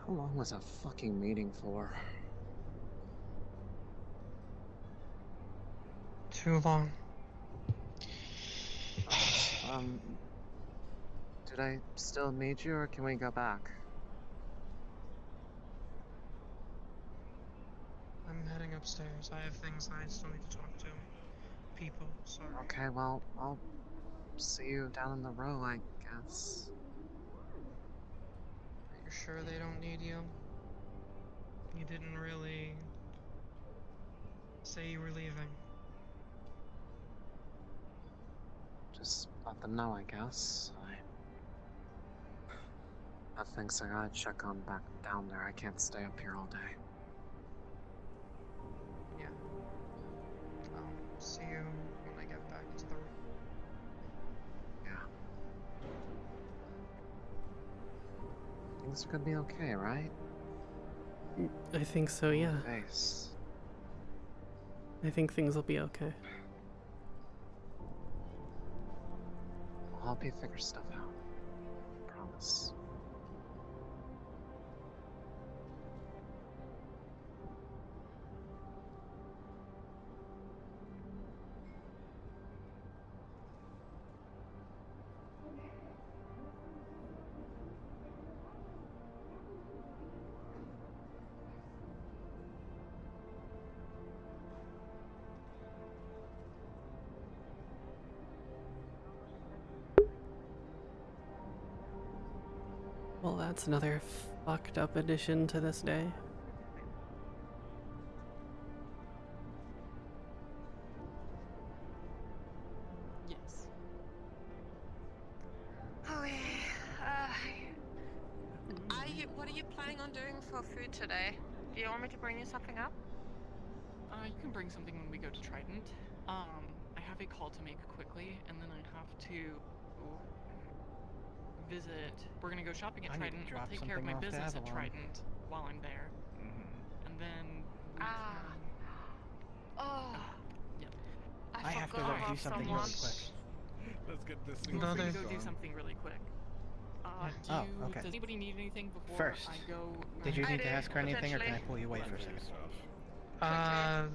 How long was that fucking meeting for? Too long. Did I still need you, or can we go back? I'm heading upstairs. I have things I still need to talk to. People, sorry. Okay, well, I'll see you down in the row, I guess. Are you sure they don't need you? You didn't really say you were leaving. Just let them know, I guess. I have things I gotta check on back down there. I can't stay up here all day. Yeah. I'll see you when I get back to the room. Yeah. Things are gonna be okay, right? I think so, yeah. Thanks. I think things will be okay. I'll help you figure stuff out. Promise. Well, that's another fucked up addition to this day. Yes. Okay. What are you planning on doing for food today? Do you want me to bring you something up? You can bring something when we go to Trident. I have a call to make quickly, and then I have to visit. We're gonna go shopping at I need to Trident. drop I'll take care of my something off to business at Avalon. Trident while I'm there, and then. Yep. I have to go forgot do about something someone. really quick. Let's get this We're thing going to going. go do something really quick. Okay. Does anybody need anything before First, I go? did you I need to do, ask her anything, or can I potentially. pull you away for a second? I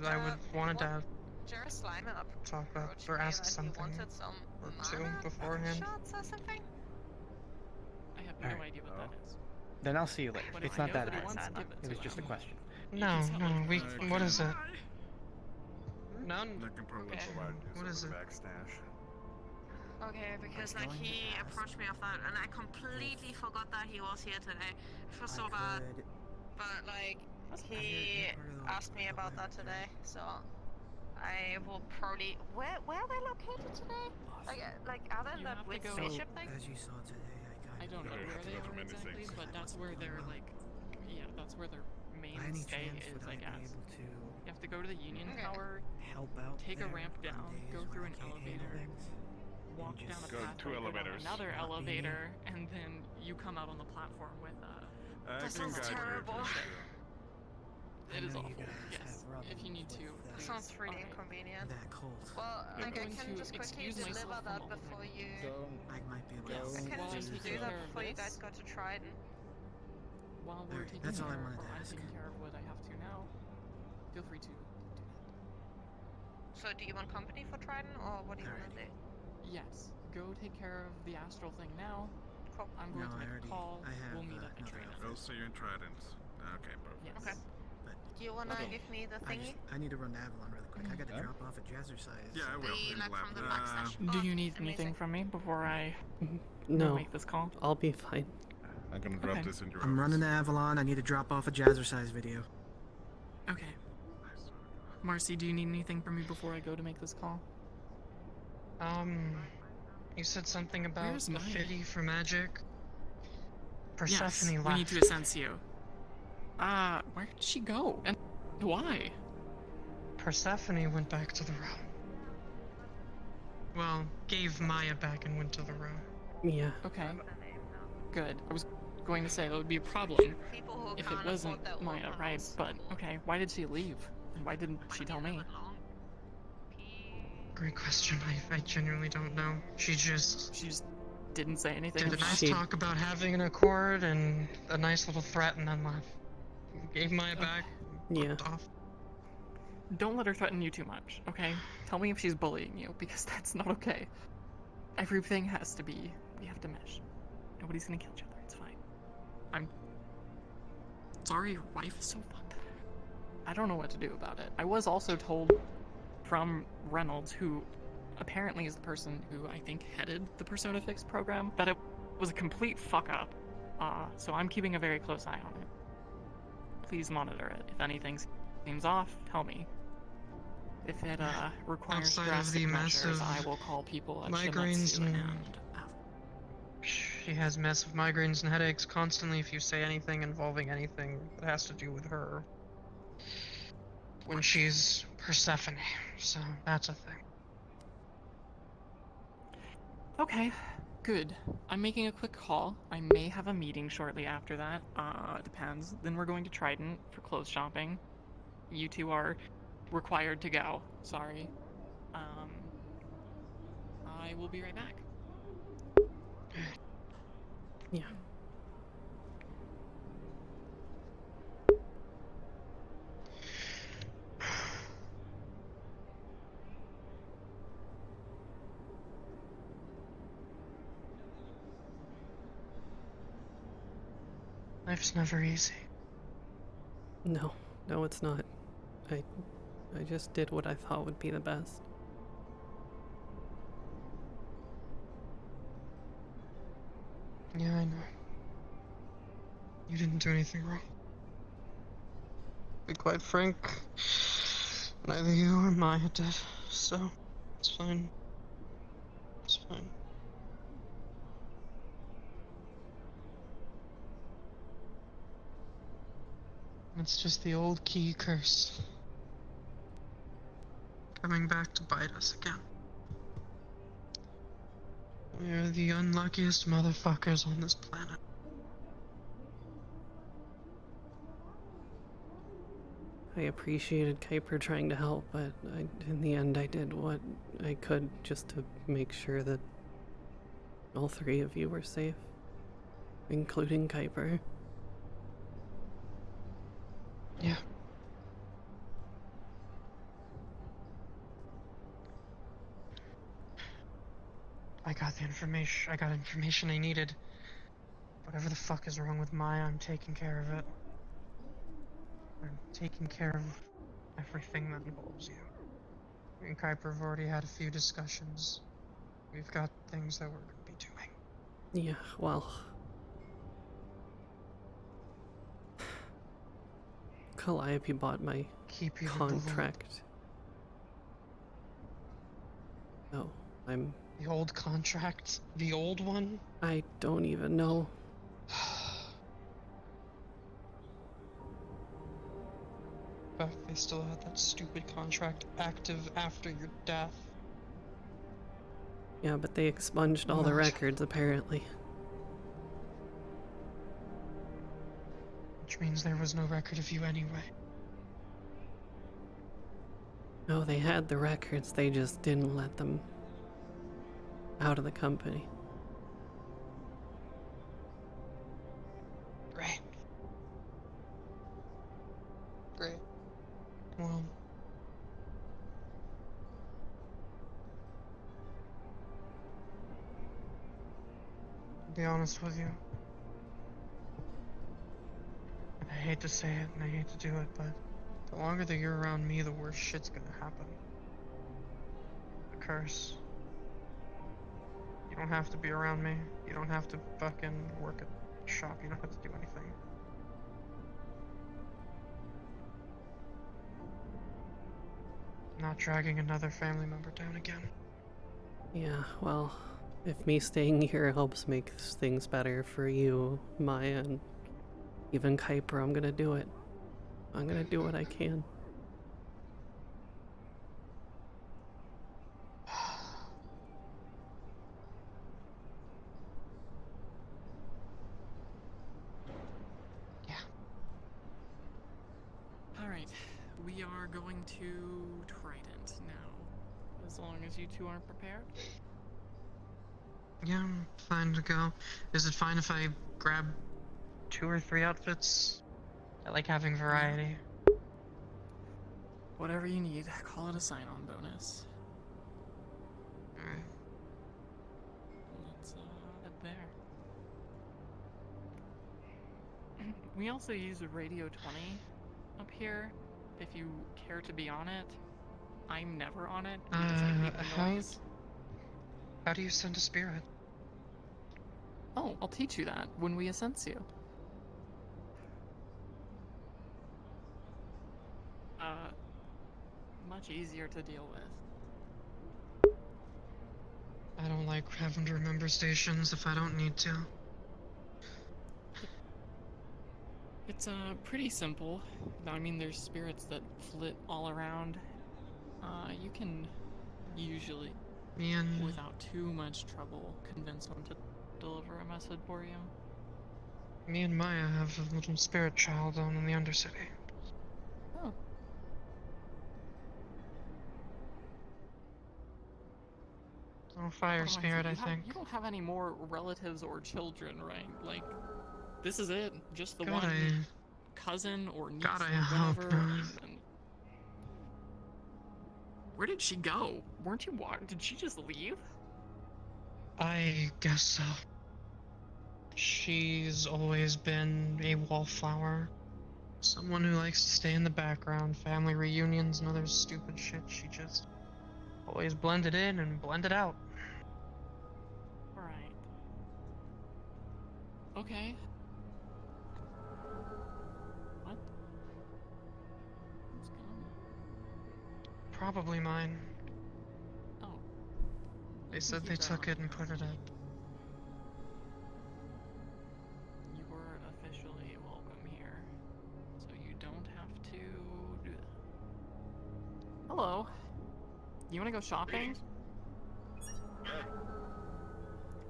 wanted to Jared Slimer talk about approached or me ask that he something wanted some or two mana beforehand. shots or something. I have Alright. no idea what that is. Then I'll see you later. But It's if I not know that that he wants important. to give It was to just a him. question. No, what is it? I None? can probably Okay. provide you What is some it? backstash. Okay, because like he approached me off that, and I completely forgot that he was here today. I feel so bad. But like he asked me about that today, so I will probably. Where are they located today? Like are they in You that have to weird go- spaceship thing? As you saw today, I don't know where they are exactly, but that's where their that's where their main By any stay chance, is, would I I be guess. able to You have to go to the Union Okay. Tower, help out take a there ramp on down, days go when through I an can't handle elevator, things? walk and down a just Go pathway, two go down elevators. another Not be me. elevator, and then you come out on the platform with I That can sounds guide you terrible. to I It is know awful. you guys Yes. have If you need run-ins to, with, That please. sounds really Alright. inconvenient. that cult. Well, I'm like I going can to just quickly excuse myself deliver from that all of before it. you. I might be able Yes. to I help can While I'm just taking do that care of before you guys this, go to Trident. while we're Alright, taking that's all I care wanted of, to or I'm ask. taking care of what I have to now, feel free to do that. So do you want company for Trident, or what do you want to do? Yes. Go take care of the astral thing now. Cool. I'm going No, to I make already- a call. I have, We'll meet up at another Trident. I'll see you in Trident. Okay, perfect. Yes. Okay. Do you wanna give me the thingy? I need to run to Avalon really quick. I got to Huh? drop off at Jazzercise. Yeah, I will. The, in like, lab. from the backstage? Do Oh, you need amazing. anything from me before I No, make this call? I'll be fine. I'm gonna drop Okay. this in your I'm office. running to Avalon. I need to drop off a Jazzercise video. Okay. Marcy, do you need anything from me before I go to make this call? You said something about Where's the mine? fitty for magic. Yes, Persephone left. we need to assense you. Where did she go? And why? Persephone went back to the room. Well, gave Maya back and went to the room. Yeah. Okay. Good. I was going to say that would be a problem People who if can't it wasn't afford their own Maya, right? house. But okay, why did she leave? And why didn't she tell me? Great question. I genuinely don't know. She just didn't say anything. Did a nice talk about having an accord and a nice little threat, and then left. Gave Maya back. Yeah. Off. Don't let her threaten you too much, okay? Tell me if she's bullying you, because that's not okay. Everything has to be... We have to mesh. Nobody's gonna kill each other, it's fine. I'm... sorry your wife is so fucked up. I don't know what to do about it. I was also told from Reynolds, who apparently is the person who I think headed the Persona Fix program, that it was a complete fuck-up. So I'm keeping a very close eye on it. Please monitor it. If anything seems off, tell me. If it requires Outside of drastic the measures, massive I will call people at migraines Shimatsu and she has massive migraines and headaches constantly if you say anything involving anything that has to do with her. When she's Persephone, so that's a thing. Okay, good. I'm making a quick call. I may have a meeting shortly after that. It depends. Then we're going to Trident for clothes shopping. You two are required to go. Sorry. I will be right back. Yeah. Life's never easy. No, it's not. I just did what I thought would be the best. Yeah, I know. You didn't do anything wrong. To be quite frank, neither you or Maya did, so it's fine. It's fine. It's just the old key curse. Coming back to bite us again. We're the unluckiest motherfuckers on this planet. I appreciated Kuiper trying to help, but in the end I did what I could just to make sure that all three of you were safe, including Kuiper. Yeah. I got information I needed. Whatever the fuck is wrong with Maya, I'm taking care of it. I'm taking care of everything that involves you. Me and Kuiper have already had a few discussions. We've got things that we're gonna be doing. Yeah, well... Calliope bought my Keep you contract. No, I'm... The old contract? The old one? I don't even know. In fact, they still had that stupid contract active after your death. Yeah, but they expunged all the records, apparently. Which means there was no record of you anyway. No, they had the records, they just didn't let them out of the company. Great. Great. Well... to be honest with you, I hate to say it and I hate to do it, but the longer that you're around me, the worse shit's gonna happen. The curse. You don't have to be around me. You don't have to fucking work at the shop. You don't have to do anything. Not dragging another family member down again. Yeah, well, if me staying here helps make things better for you, Maya, and even Kuiper, I'm gonna do it. I'm gonna do what I can. Yeah. Alright, we are going to Trident now. As long as you two aren't prepared. Yeah, I'm fine to go. Is it fine if I grab 2 or 3 outfits? I like having variety. Whatever you need, call it a sign-on bonus. Alright. Let's head there. We also use Radio 20 up here, if you care to be on it. I'm never on it because I hate the noise. How do you send a spirit? Oh, I'll teach you that when we assense you. Much easier to deal with. I don't like having to remember stations if I don't need to. It's pretty simple. I mean, there's spirits that flit all around. You can usually, without too much trouble, convince them to deliver a message for you. Me and Maya have a little spirit child down in the undercity. Oh. Oh, fire spirit, I think. You don't have any more relatives or children, right? Like, this is it. Just the God, one cousin or niece God, I or hope whatever. not. And where did she go? Weren't you did she just leave? I guess so. She's always been a wallflower. Someone who likes to stay in the background. Family reunions and other stupid shit. She just always blended in and blended out. Right. Okay. What? What's going on? Probably mine. Oh. They said they took it and put it up. You are officially welcome here, so you don't have to do that. Hello. You wanna go shopping?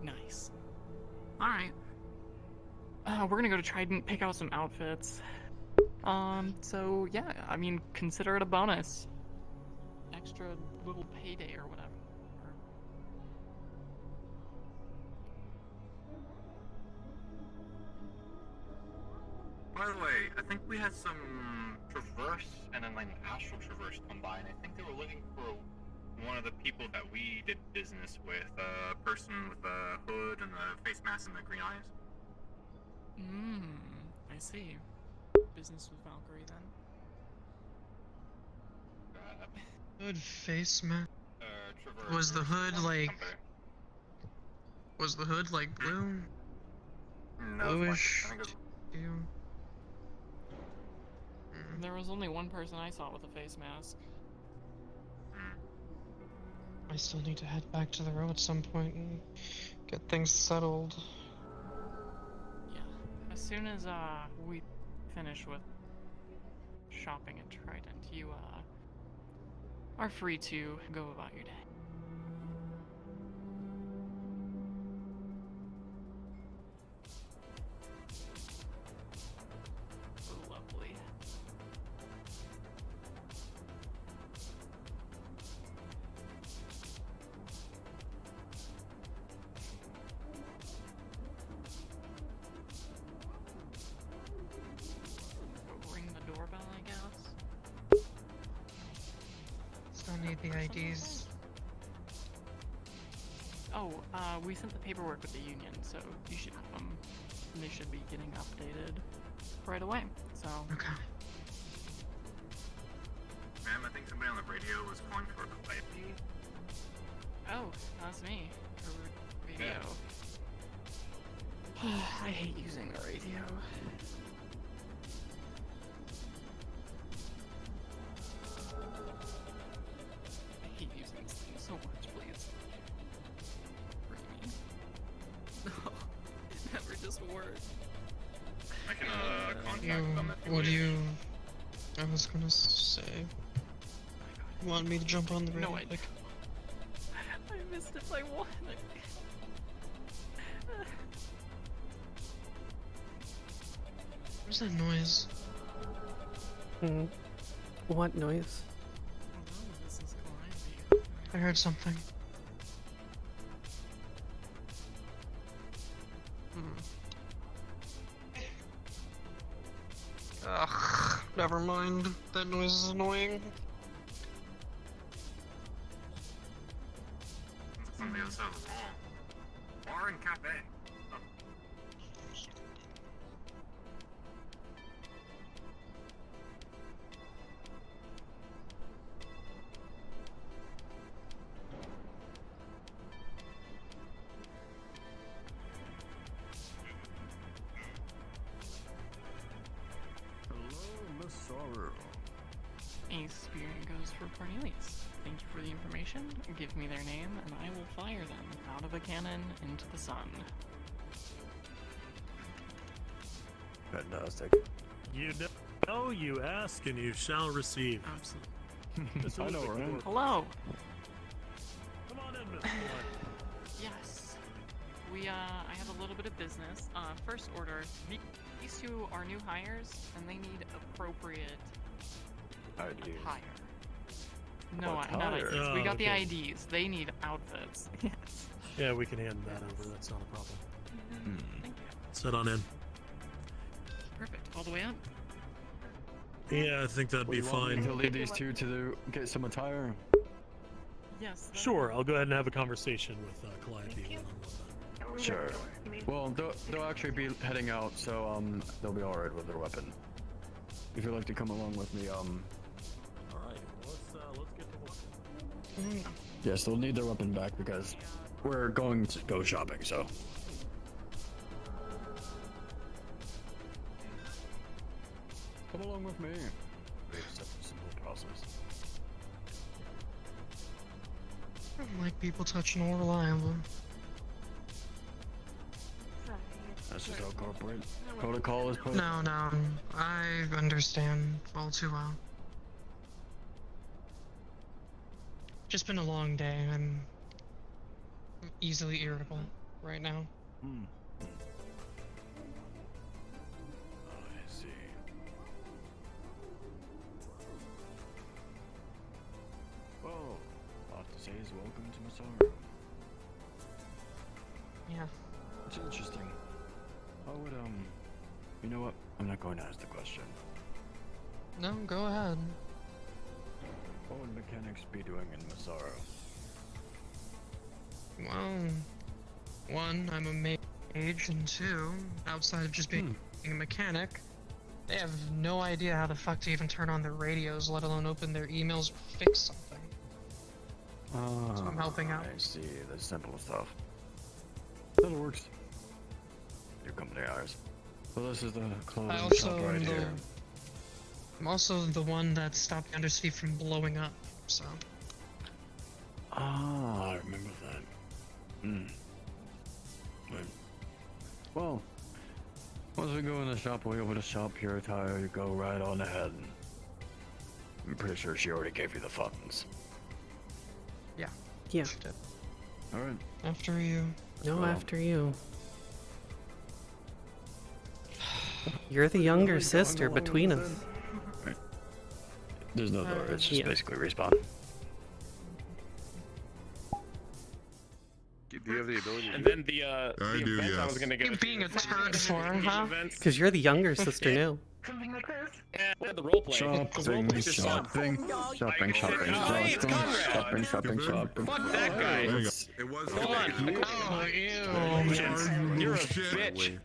Nice. Alright. We're gonna go to Trident, pick out some outfits. So yeah, I mean, consider it a bonus. Extra little payday or whatever. By the way, I think we had some traverse and then like an astral traverse come by, and I think they were looking for one of the people that we did business with, a person with a hood and a face mask and the green eyes. I see. Business with Valkyrie then. Hood face mask. Traverse. Was the hood like? Was the hood like blue? No, Bluish. I think it was... There was only one person I saw with a face mask. I still need to head back to the row at some point and get things settled. Yeah. As soon as we finish with shopping at Trident, you are free to go about your day. Lovely. Ring the doorbell, I guess. Still need the IDs. Oh, we sent the paperwork with the union, so you should have them. They should be getting updated right away, so... Okay. Ma'am, I think somebody on the radio was calling for Calliope. Oh, that's me. Radio. I hate using the radio. I hate using this thing so much, please. Bring me. No, it never just works. I can contact them if you What do wish. you? I was gonna say. You want me to jump on the radio? No, I missed it by one. Where's that noise? What noise? I heard something. Never mind. That noise is annoying. It's on the other side of the wall. Bar and cafe. Oh. Hello, Masaru. A spear goes for Cornelius. Thank you for the information. Give me their name, and I will fire them out of a cannon into the sun. Fantastic. You know, you ask and you shall receive. Absolutely. I know, right? Hello. Come on in, Mr. White. Yes. I have a little bit of business. First order, these two are new hires, and they need appropriate IDs. attire. No, What not attire? IDs. We got the okay. IDs. They need outfits. Yes. Yeah, we can hand that over. That's not a problem. Thank you. Sit on in. Perfect. All the way up? Yeah, I think that'd be fine. To lead these two to get some attire. Yes. Sure, I'll go ahead and have a conversation with Calliope. Sure. Well, they'll actually be heading out, so they'll be all right with their weapon. If you'd like to come along with me, All right, let's get to work. yes, they'll need their weapon back because we're going to go shopping. So. Come along with me. It's such a simple process. I don't like people touching or reliable. That's just how corporate protocol is put. No, I understand all too well. Just been a long day. I'm easily irritable right now. I see. Well, all I have to say is welcome to Masaru. Yeah. It's interesting. How would, you know what? I'm not going to ask the question. No, go ahead. What would mechanics be doing in Masaru? Well, one, I'm a mage, and two, outside of just being a mechanic, they have no idea how the fuck to even turn on their radios, let alone open their emails or fix something. So I'm helping out. I see, the simple stuff. That works. Your company hours. Well, this is the clothing shop right here. I'm also the one that stopped the undercity from blowing up, so. Ah, I remember that. Right. Well, once we go in the shop, we open the shop here, attire, you go right on ahead. I'm pretty sure she already gave you the funds. Yeah. Yeah. She did. Alright. After you. No, Well, after you. You're the younger sister between us. Right. There's no door, it's just Yeah. basically respawn. Do you have the ability? And then the event I was gonna go. You being a turd for, huh? Because you're the younger sister now. Something like this. Yeah, the role play. Shopping. Fuck that guy. It was. Hold on. Oh, ew. You're a bitch.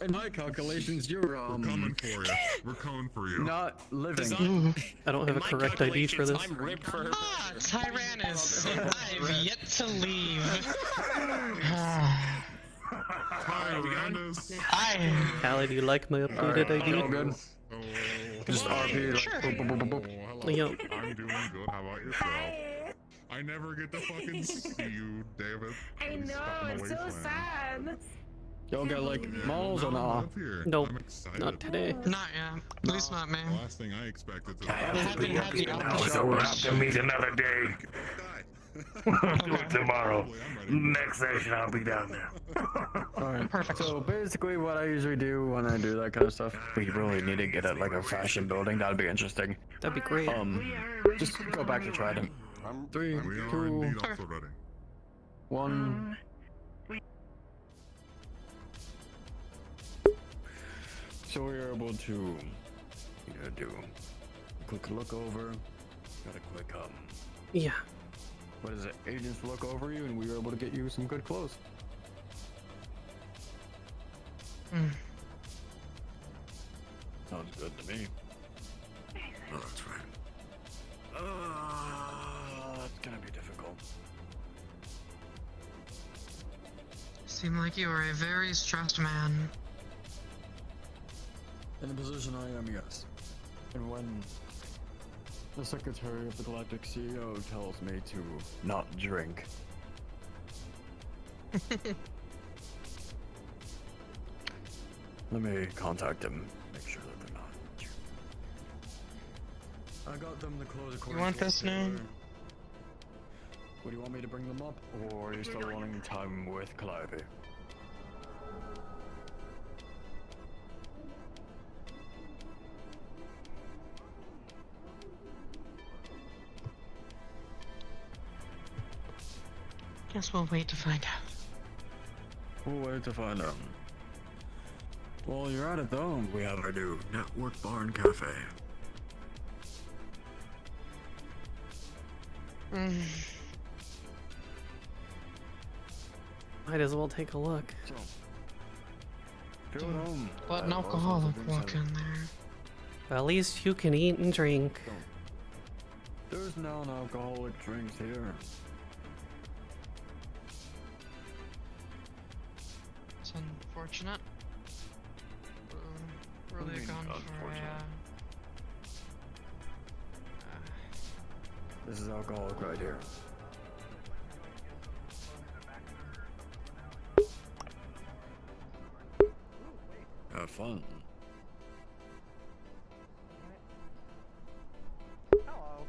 In my calculations, you're We're coming for you. We're coming for you. not living. I don't have a correct ID for this. I'm ripped for her. Ah, Tyrannus. I've yet to leave. Tyrannus. Callie, do you like my updated ID? Just RP. Like, Sure. boop, boop, boop, boop, boop. Yo. I'm doing good. How about yourself? I never get to fucking see you, David. I know, it's so sad. Y'all got like models or not? Nope, I'm excited. not today. Not yet. At least not me. The last thing I expected to haven't had the So we'll have to meet another day. Tomorrow. Next session, I'll be down there. Alright, perfect. So basically what I usually do when I do that kind of stuff, we really need to get at like a fashion building. That'd be interesting. That'd be great. Just go back to Trident. 3, 2, 1. So we're able to, do a quick look over, got a quick, Yeah. what is it, agents look over you, and we were able to get you some good clothes. Sounds good to me. Oh, that's right. That's gonna be difficult. Seem like you are a very stressed man. In the position I am, yes. And when the Secretary of the Galactic CEO tells me to not drink. Let me contact them, make sure that they're not. I got them the clothes according You want to this what they now? were. What do you want me to bring them up, or are you still wanting time with Calliope? Guess we'll wait to find out. We'll wait to find out. While you're at it though, we have our new network bar and cafe. Might as well take a look. So, feel at home. Let an alcoholic walk in there. Well, at least you can eat and drink. There's non-alcoholic drinks here. It's unfortunate. Really gone for This is alcoholic right here. Have fun. Hello.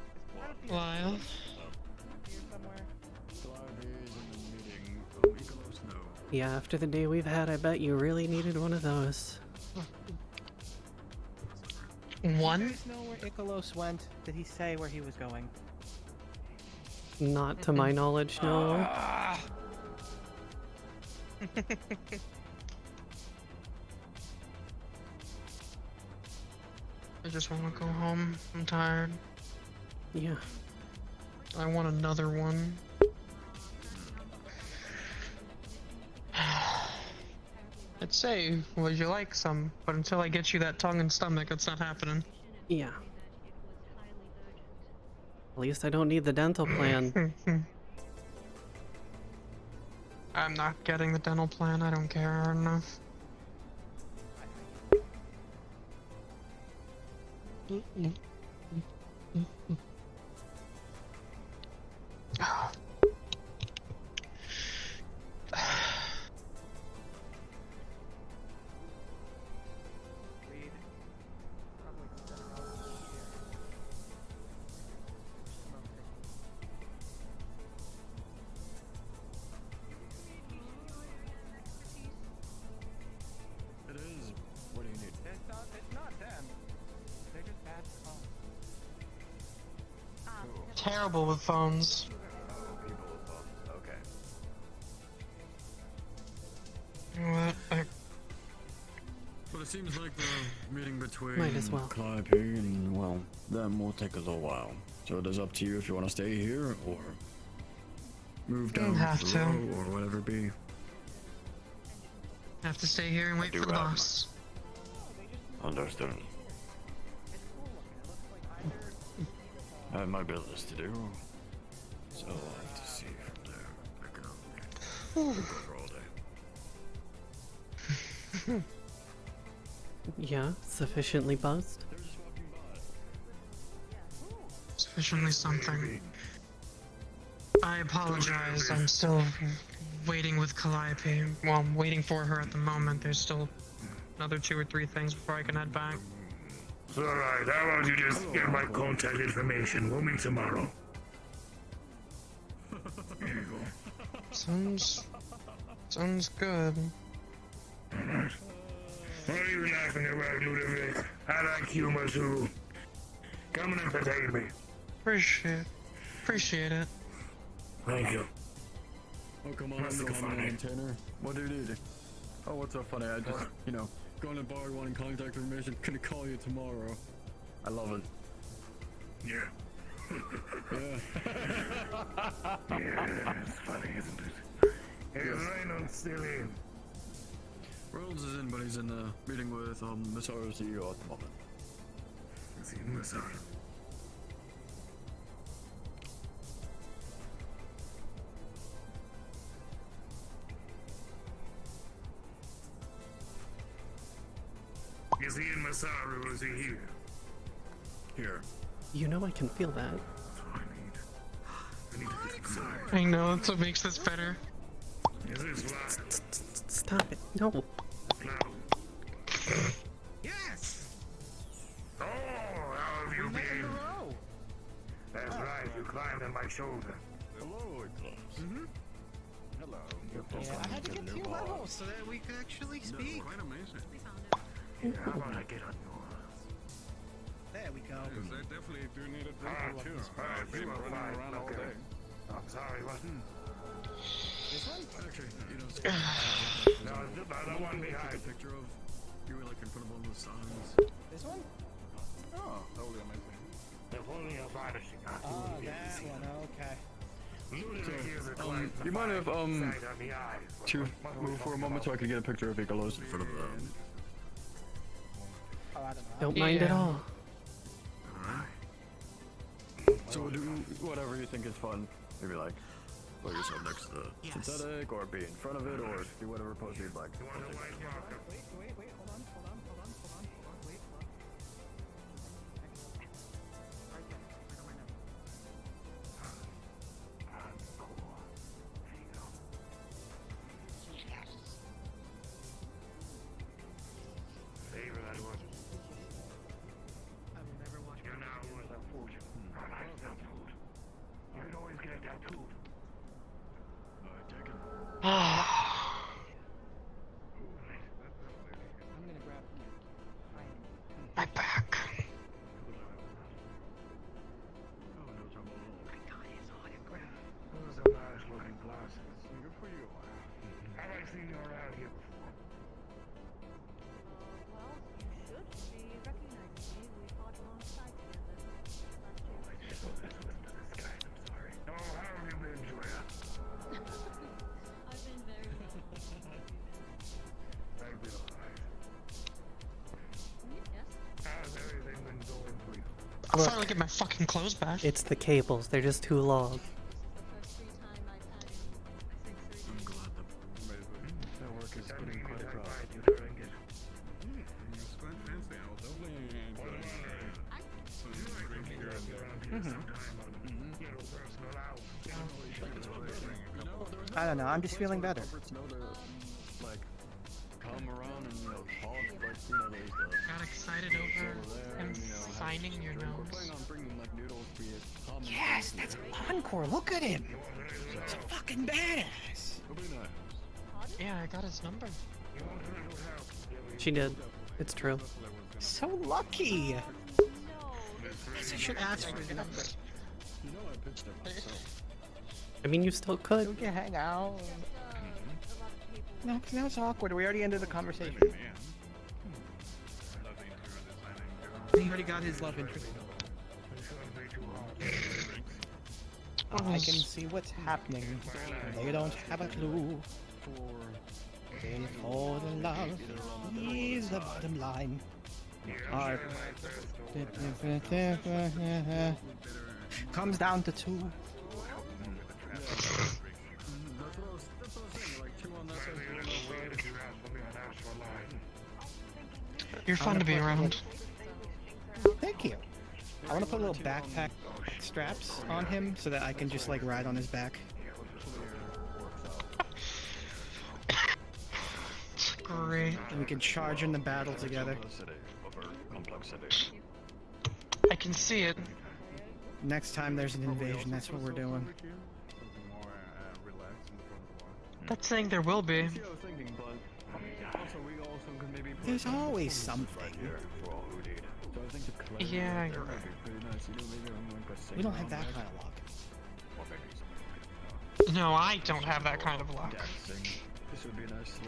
Lyle. Here somewhere. Yeah, after the day we've had, I bet you really needed one of those. One? Do you guys know where Icolos went? Did he say where he was going? Not to my knowledge, no. I just want to go home. I'm tired. Yeah. I want another one. I'd say, would you like some? But until I get you that tongue and stomach, it's not happening. Yeah. At least I don't need the dental plan. I'm not getting the dental plan. I don't care enough. It is. What do you need? It's not them. They're just bad phones. Terrible with phones. People with phones. Okay. You know what? But it seems like the meeting between Might as well. Calliope and, well, them will take a little while. So it is up to you if you want to stay here or move down have the to. row or whatever it be. Have to stay here and wait do for the have boss. Understood. I have my business to do, so I'll have to see from there. I can only go for all day. Yeah, sufficiently buzzed. Sufficiently something. I apologize. I'm still waiting with Calliope. Well, I'm waiting for her at the moment. There's still another 2 or 3 things before I can head back. It's alright, how about you just get my contact information? We'll meet tomorrow. There you go. Sounds good. Alright. What are you laughing about, Ludovic? I like humor too. Come and entertain me. Appreciate it. Thank you. Oh, come on, What's so come funny? on, Tanner. What do you need? Oh, what's so funny? I just, Going to bar, wanting contact information. Gonna call you tomorrow. I love it. Yeah. Yeah. Yeah, it's funny, isn't it? Hey, Reynold's still in. Reynolds is in, but he's in a meeting with Masaru CEO at the moment. Is he in Masaru? Is he in Masaru or is he here? Here. You know I can feel that. That's what I need. I need to get inside. I know, that's what makes this better. Is this live? Stop it. No. No. Yes! Oh, how have you been? That's right, you climbed on my shoulder. Hello, Eclipse. Hello. Yeah, I had to get to your level so that we could actually speak. Quite amazing. Yeah, how about I get on yours? There we go. Because I definitely do need a drink Alright, or two. alright, I've been running around all okay. day. I'm sorry, what? This one? Actually, you know, No, the other one behind. Take a picture of you were like in front of one of the signs. This one? Oh, that would be amazing. They're holding a vanishing on Oh, that one, okay. You mind if to move for a moment so I can get a picture of Ikalos in front of them? Oh, I don't know. Don't mind at all. So we'll do whatever you think is fun. Maybe like put yourself next to the synthetic, or be in front of it, or do whatever pose you'd like. Wait, hold on, hold on, wait, hold on. Favor that one. I will never watch. You're now worth a fortune. I like that food. You can always get tattooed. I'm gonna grab My back. Those are nice looking glasses. Good for you. Have I seen you around here before? Well, you should be recognizing me. We fought alongside together last year. I just don't listen to this guy. I'm sorry. No, how have you been, Julia? I've been very well. I've been alright. Yes. How's everything been going for you? I'll Look. finally get my fucking clothes back. It's the cables. They're just too long. I'm glad that work is getting quite a crowd. It's quite fancy. I will definitely enjoy some drink here and there. I don't know, I'm just feeling better. Like, come around and, you know, talk, but, you know, there's the... Got excited over him signing your We're nose. planning on bringing, like, noodles, be it common... Yes, that's Encore. Look at him. He's a fucking badass. It'll be nice. Yeah, I got his number. She did. It's true. So lucky. Guess I should ask for his number. You know I pitched it myself. I mean, you still could. We can hang out. No, because now it's awkward. We already ended the conversation. He already got his love interest. I can see what's happening. They don't have a clue. In for the love is the bottom line. Our comes down to two. You're fun to be around. Thank you. I want to put little backpack straps on him so that I can just like ride on his back. Great. And we can charge in the battle together. I can see it. Next time there's an invasion, that's what we're doing. That's saying there will be. There's always something. Yeah, you're right. We don't have that kind of luck. No, I don't have that kind of luck.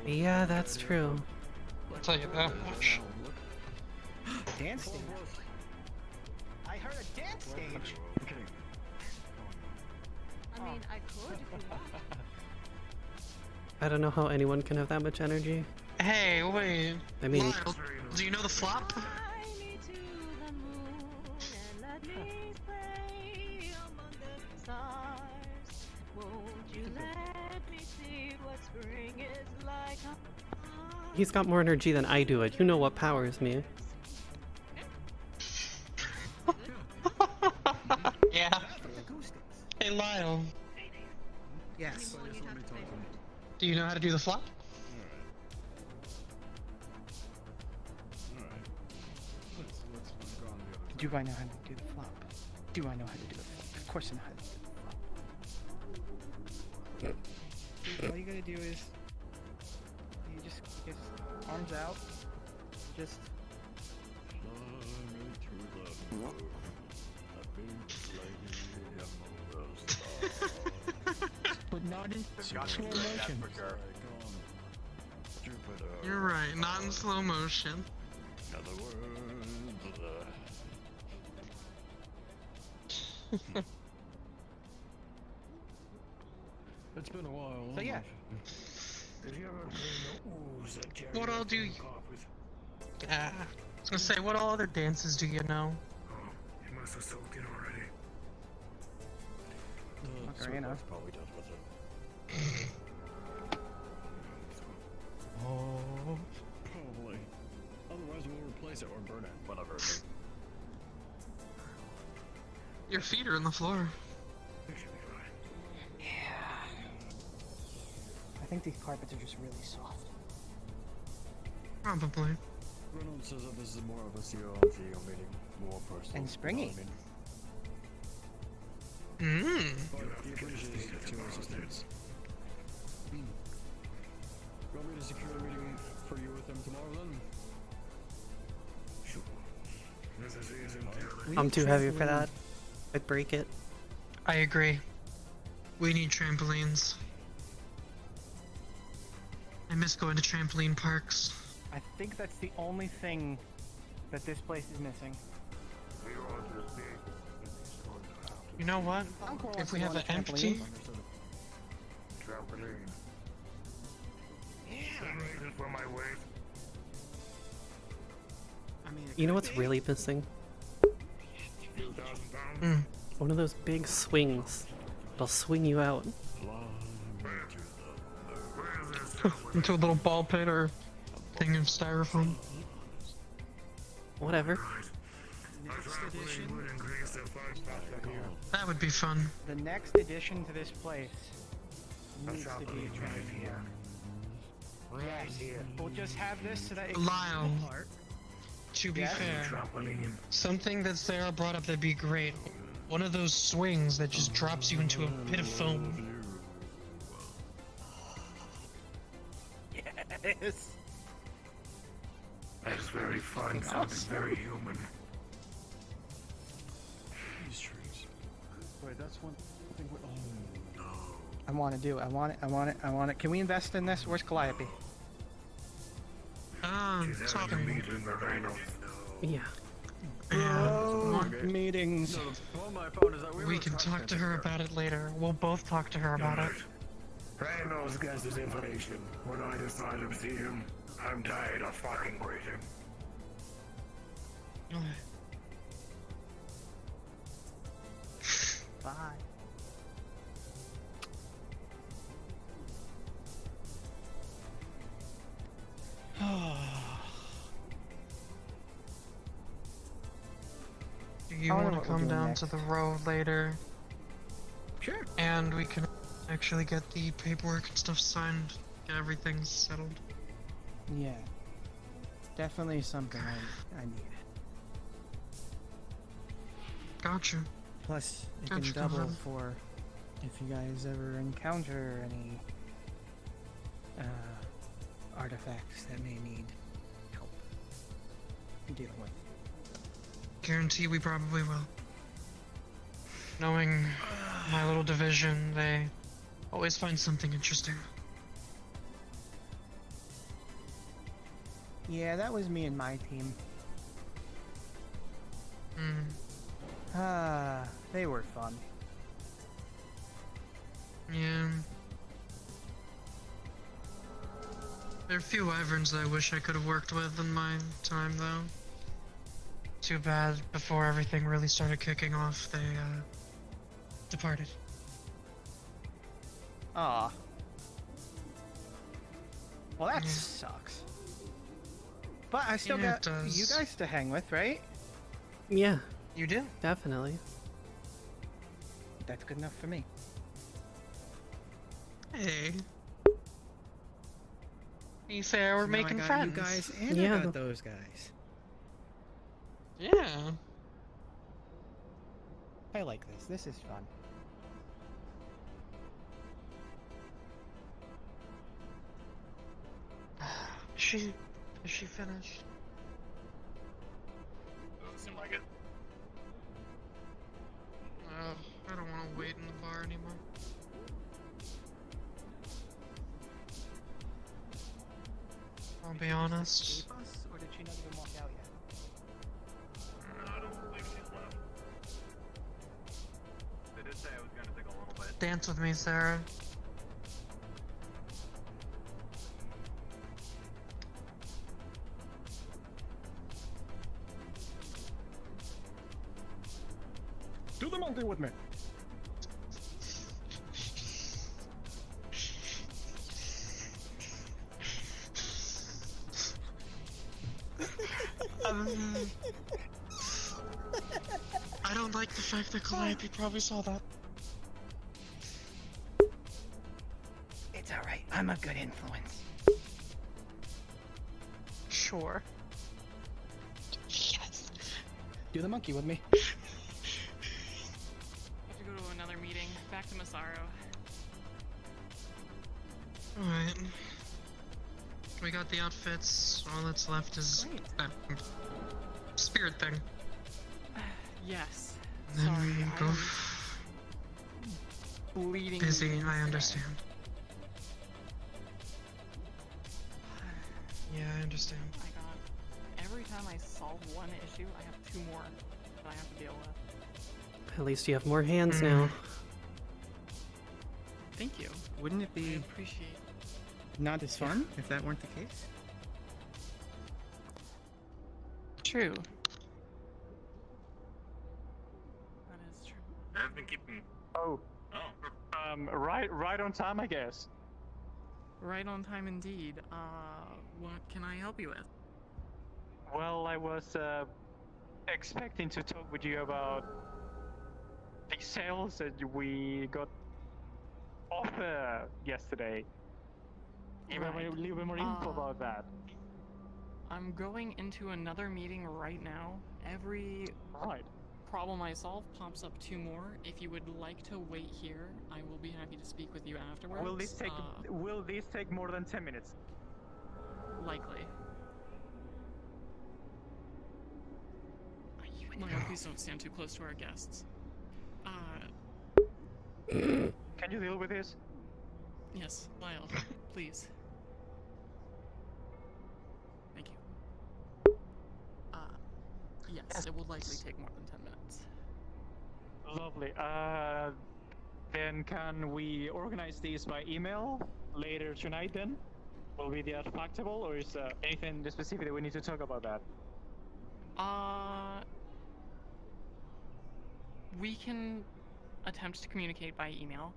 Yeah, that's true. I'll tell you that much. Dance stage. I heard a dance stage. I mean, I could if you want. I don't know how anyone can have that much energy. Hey, wait. I mean, Lyle, do you know the flop? he's got more energy than I do. You know what powers me. Yeah. Hey, Lyle. Yes. Do you know how to do the flop? Do I know how to do the flop? Do I know how to do the flop? Of course I know how to do the flop. All you gotta do is you just arms out, just but not in slow motion. You're right, not in slow motion. It's been a while. So yeah. What all do you... I was gonna say, what all other dances do you know? You must have soaked in already. Okay, you know. Probably does with it. Oh, probably. Otherwise, we'll replace it or burn it. Whatever. Your feet are on the floor. Yeah. I think these carpets are just really soft. Probably. Reynolds says that this is more of a CEO meeting, more personal. And springy. But he appreciates the two assistants. Want me to secure a meeting for you with him tomorrow then? Sure. I'm too heavy for that. I'd break it. I agree. We need trampolines. I miss going to trampoline parks. I think that's the only thing that this place is missing. You know what? If we have an empty... Trampoline. Yeah. For my weight. You know what's really missing? One of those big swings. It'll swing you out. Into a little ball pit or thing of styrofoam. Whatever. That would be fun. The next addition to this place needs to be a trampoline. Yes. We'll just have this so that it Lyle. can apart. To be fair, something that S.E.R.A brought up that'd be great. One of those swings that just drops you into a pit of foam. Yes. That's very fun. Sounds very human. These trees. Wait, that's one thing. Oh no. I want to do it. I want it. Can we invest in this? Where's Calliope? Talking. Yeah. Meetings. No, the problem I found is that We can talk to her about it later. We'll both talk to her about it. Ray knows guys' information. When I decide to see him, I'm tired of fucking waiting. Bye. Do you want to come down to the road later? Sure. And we can actually get the paperwork and stuff signed, get everything settled. Yeah. Definitely something I need. Gotcha. Plus, it Gotcha, can double Conrad. for if you guys ever encounter any artifacts that may need help dealing with. Guarantee we probably will. Knowing my little division, they always find something interesting. Yeah, that was me and my team. They were fun. Yeah. There are a few wyverns that I wish I could have worked with in my time, though. Too bad, before everything really started kicking off, they, departed. Aw. Well, that sucks. But I still Yeah, got it does. you guys to hang with, right? Yeah. You do? Definitely. That's good enough for me. Hey. You say we're Now making I got friends. You guys, and Yeah. I got those guys. Yeah. I like this. This is fun. Is she finished? Doesn't seem like it. I don't want to wait in the bar anymore. I'll be honest. Escape us, or did she not even walk out yet? I don't believe she's left. They did say it was gonna take a little bit. Dance with me, Sarah. Do the monkey with me. I don't like the fact that Calliope probably saw that. It's alright. I'm a good influence. Sure. Yes. Do the monkey with me. I have to go to another meeting. Back to Masaru. Alright. We got the outfits. All that's left is that spirit thing. Yes. Then Sorry, go I'm bleeding. busy, I understand. Yeah, I understand. I got every time I solve one issue, I have 2 more that I have to deal with. At least you have more hands now. Thank you. Wouldn't it I be appreciate. not as fun if that weren't the case? True. That is true. I've been keeping. Oh. Oh. Right on time, I guess. Right on time indeed. What can I help you with? Well, I was expecting to talk with you about the sales that we got offer yesterday. Give me a little bit more info about that. I'm going into another meeting right now. Every problem I solve pops up 2 more. If you would like to wait here, I will be happy to speak with you afterwards. Will this take more than 10 minutes? Likely. Lyle, please don't stand too close to our guests. Can you deal with this? Yes, Lyle, please. Thank you. Yes, it will likely take more than 10 minutes. Lovely. Then can we organize these by email later tonight then? Will be that factable, or is anything specific that we need to talk about that? We can attempt to communicate by email.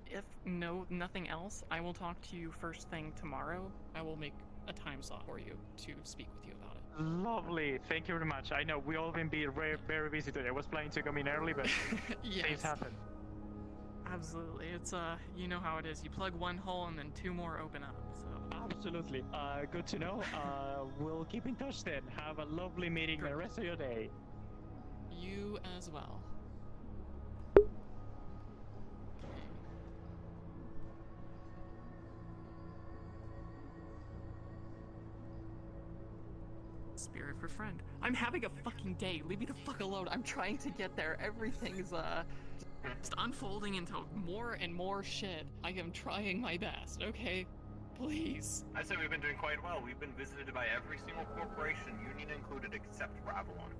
If nothing else, I will talk to you first thing tomorrow. I will make a time slot for you to speak with you about it. Lovely. Thank you very much. I know we all been very, very busy today. I was planning to come in early, but things happen. Absolutely. It's you know how it is. You plug one hole and then 2 more open up. So Absolutely. Good to know. We'll keep in touch then. Have a lovely meeting the rest of your day. You as well. Spirit for friend. I'm having a fucking day. Leave me the fuck alone. I'm trying to get there. Everything's just unfolding into more and more shit. I am trying my best. Okay. Please. I say we've been doing quite well. We've been visited by every single corporation, union included, except for Avalon.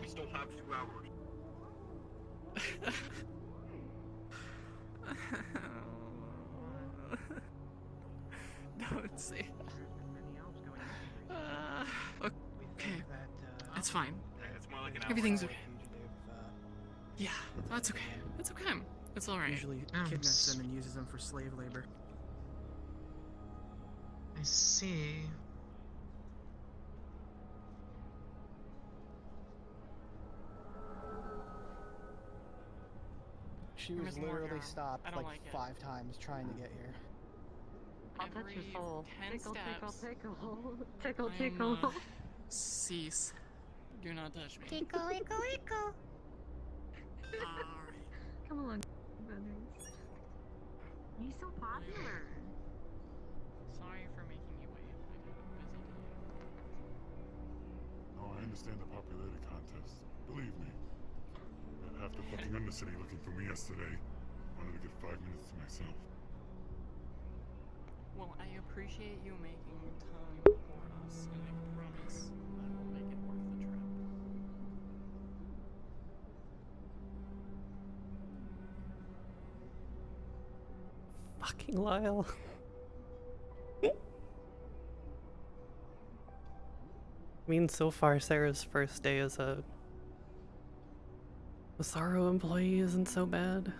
We still have 2 hours. Don't say that. Okay. That's fine. It's more like an hour. Everything's okay. Yeah, that's okay. It's okay. It's alright. Usually kidnaps them and uses them for slave labor. I see. She was literally stopped like like it. 5 times trying to get here. I'll touch your soul. 10 Tickle, steps. tickle, I'm, tickle. Cease. Do not touch me. Tickle, tickle, tickle. Alright. Come along, brothers. He's so popular. Sorry for making you wait. I know I'm busy today. Oh, I understand the popularity contest. Believe me. Half the fucking undercity looking for me yesterday. Wanted to get 5 minutes to myself. Well, I appreciate you making time for us, and I promise I will make it worth the trip. Fucking Lyle. I mean, so far, Sarah's first day as a Masaru employee isn't so bad.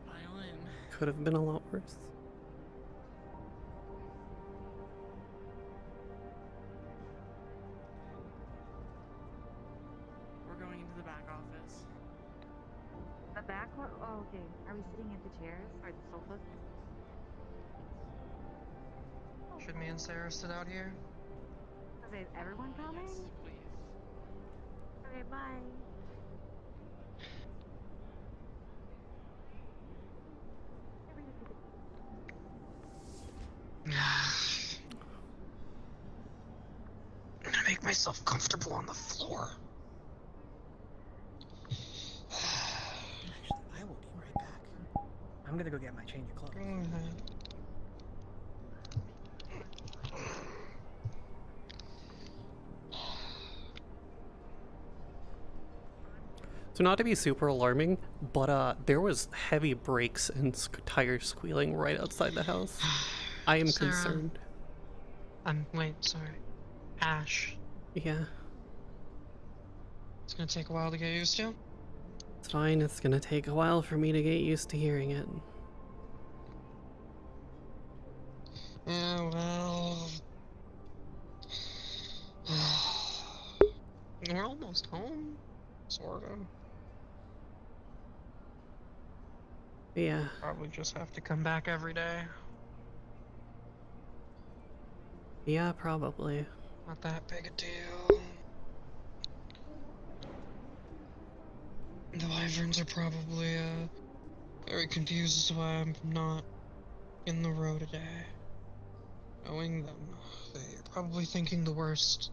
Violin. Could have been a lot worse. We're going into the back office. The back one? Oh, okay. Are we sitting at the chairs or the sofas? Should me and Sarah sit out here? Okay, is everyone coming? Yes, please. Okay, bye. I'm gonna make myself comfortable on the floor. Actually, I will be right back. I'm gonna go get my change of clothes. Go ahead. So not to be super alarming, but there was heavy brakes and tires squealing right outside the house. I am Sarah. concerned. Wait, sorry. Ash. Yeah, It's gonna take a while to get used to. it's fine. It's gonna take a while for me to get used to hearing it. Yeah, well... We're almost home. Sorta. Yeah. Probably just have to come back every day. Yeah, probably. Not that big a deal. The Wyverns are probably very confused as to why I'm not in the row today. Knowing them, they're probably thinking the worst.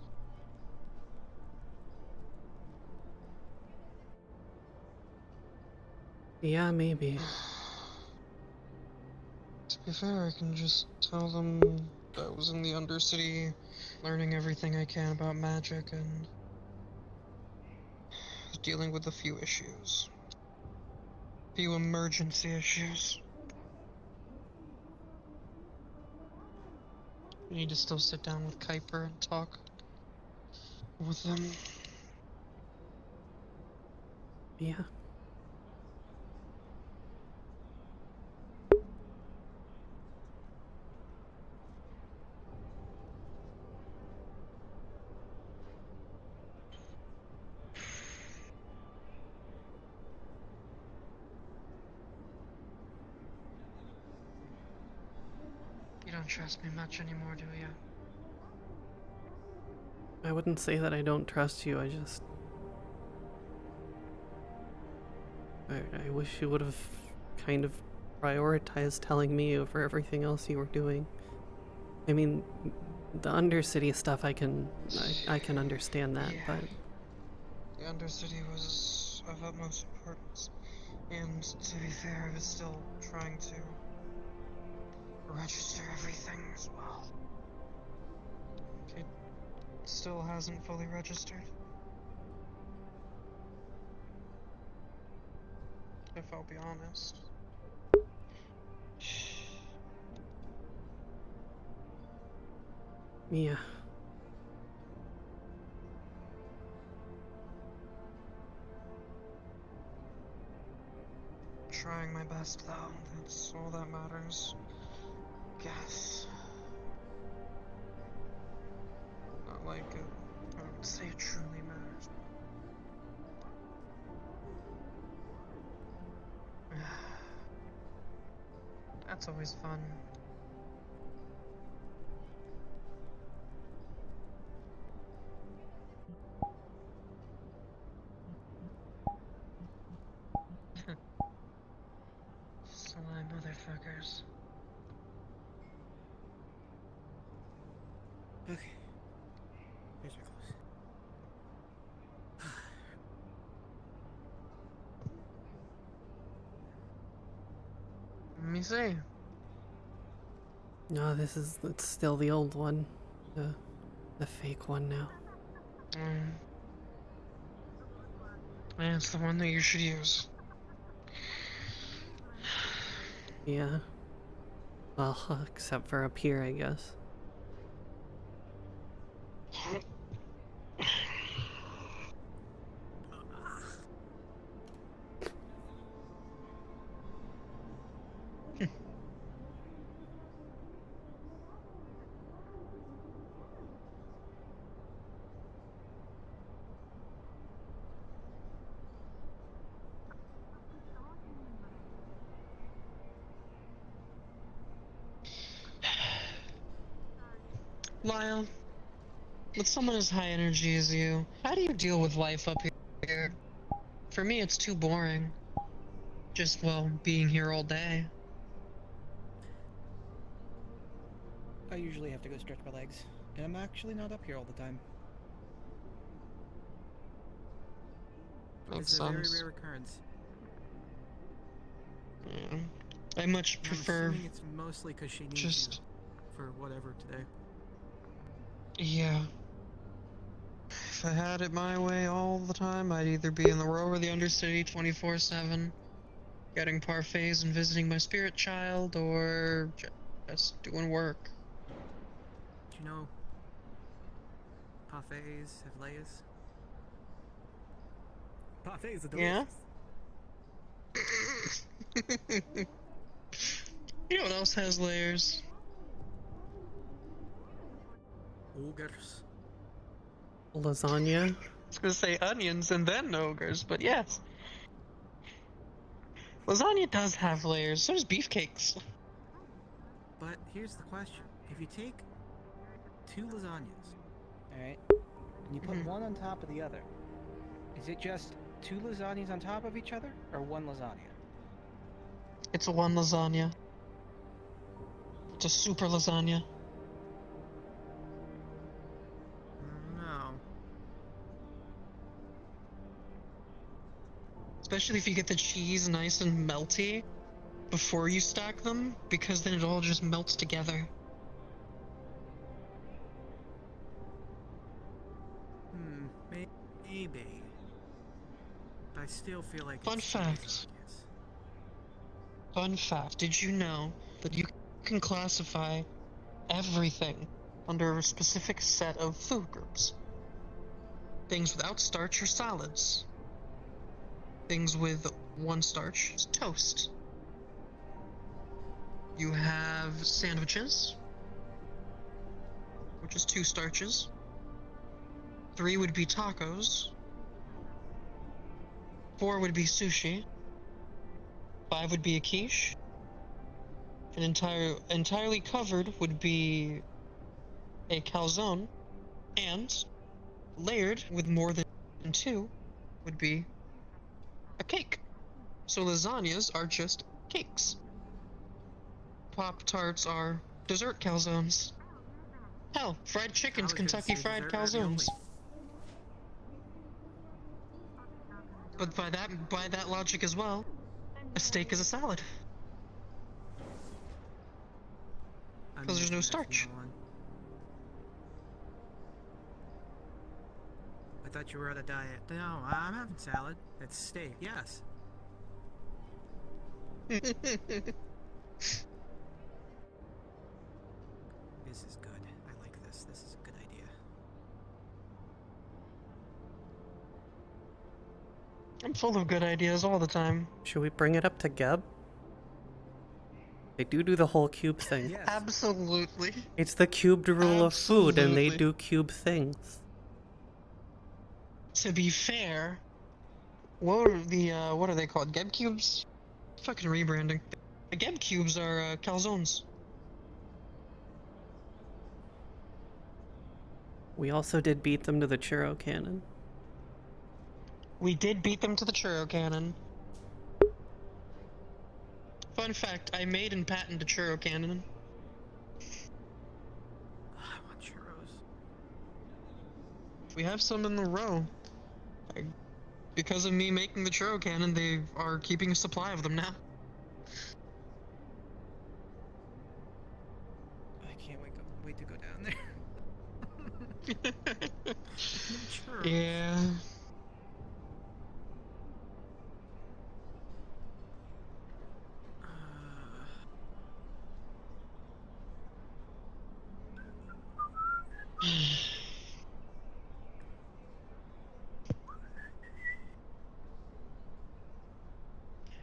Yeah, maybe. To be fair, I can just tell them that I was in the undercity, learning everything I can about magic and dealing with a few issues. Few emergency issues. We need to still sit down with Kuiper and talk with them. Yeah. You don't trust me much anymore, do you? I wouldn't say that I don't trust you, I I wish you would have kind of prioritized telling me over everything else you were doing. I mean, the undercity stuff I can understand that, Yeah. but The undercity was of utmost importance, and to be fair, I was still trying to register everything as well. It still hasn't fully registered. If I'll be honest. yeah. Trying my best, though. That's all that matters. Guess. Not like I would say it truly matters. That's always fun. Slime motherfuckers. Okay. Here's our close. Let me see. No, it's still the old one. The fake one now. Yeah, it's the one that you should use. Yeah. Well, except for up here, I guess. Lyle, with someone as high energy as you, how do you deal with life up here? For me, it's too boring. Just, well, being here all day. I usually have to go stretch my legs, and I'm actually not up here all the time. Makes It's a very sense. rare occurrence. Yeah. I much prefer. I'm assuming it's mostly because she needs you for whatever today. Yeah. If I had it my way all the time, I'd either be in the row or the undercity 24/7, getting parfaits and visiting my spirit child, or just doing work. Do you know parfaits have layers? Parfaits are delicious. Yeah? You know what else has layers? Ogres. Lasagna? I was gonna say onions and then ogres, but yes. Lasagna does have layers, so does beefcakes. But here's the question. If you take 2 lasagnas... Alright. And you put one on top of the other. Is it just 2 lasagnas on top of each other, or 1 lasagna? It's a one lasagna. It's a super lasagna. No. Especially if you get the cheese nice and melty before you stack them, because then it all just melts together. Maybe. I still feel like Fun it's 2 fact. lasagnas. Fun fact, did you know that you can classify everything under a specific set of food groups? Things without starch are salads. Things with 1 starch is toast. You have sandwiches, which is 2 starches. 3 would be tacos. 4 would be sushi. 5 would be a quiche. And entirely covered would be a calzone. And layered with more than 2 would be a cake. So lasagnas are just cakes. Pop-Tarts are dessert calzones. Hell, fried chicken's Kentucky Fried Calzones. But by that logic as well, a steak is a salad. Because there's no starch. I thought you were on a diet. No, I'm having salad. It's steak, yes. This is good. I like this. This is a good idea. I'm full of good ideas all the time. Should we bring it up to Geb? They do the whole cube thing. Yes. Absolutely. It's the cubed rule of food, and they do cube things. To be fair, what are they called? Geb cubes? Fucking rebranding. The Geb cubes are calzones. We also did beat them to the churro cannon. We did beat them to the churro cannon. Fun fact, I made and patented a churro cannon. I want churros. We have some in the row. Because of me making the churro cannon, they are keeping a supply of them now. I can't wait to go down there. Churros. Yeah.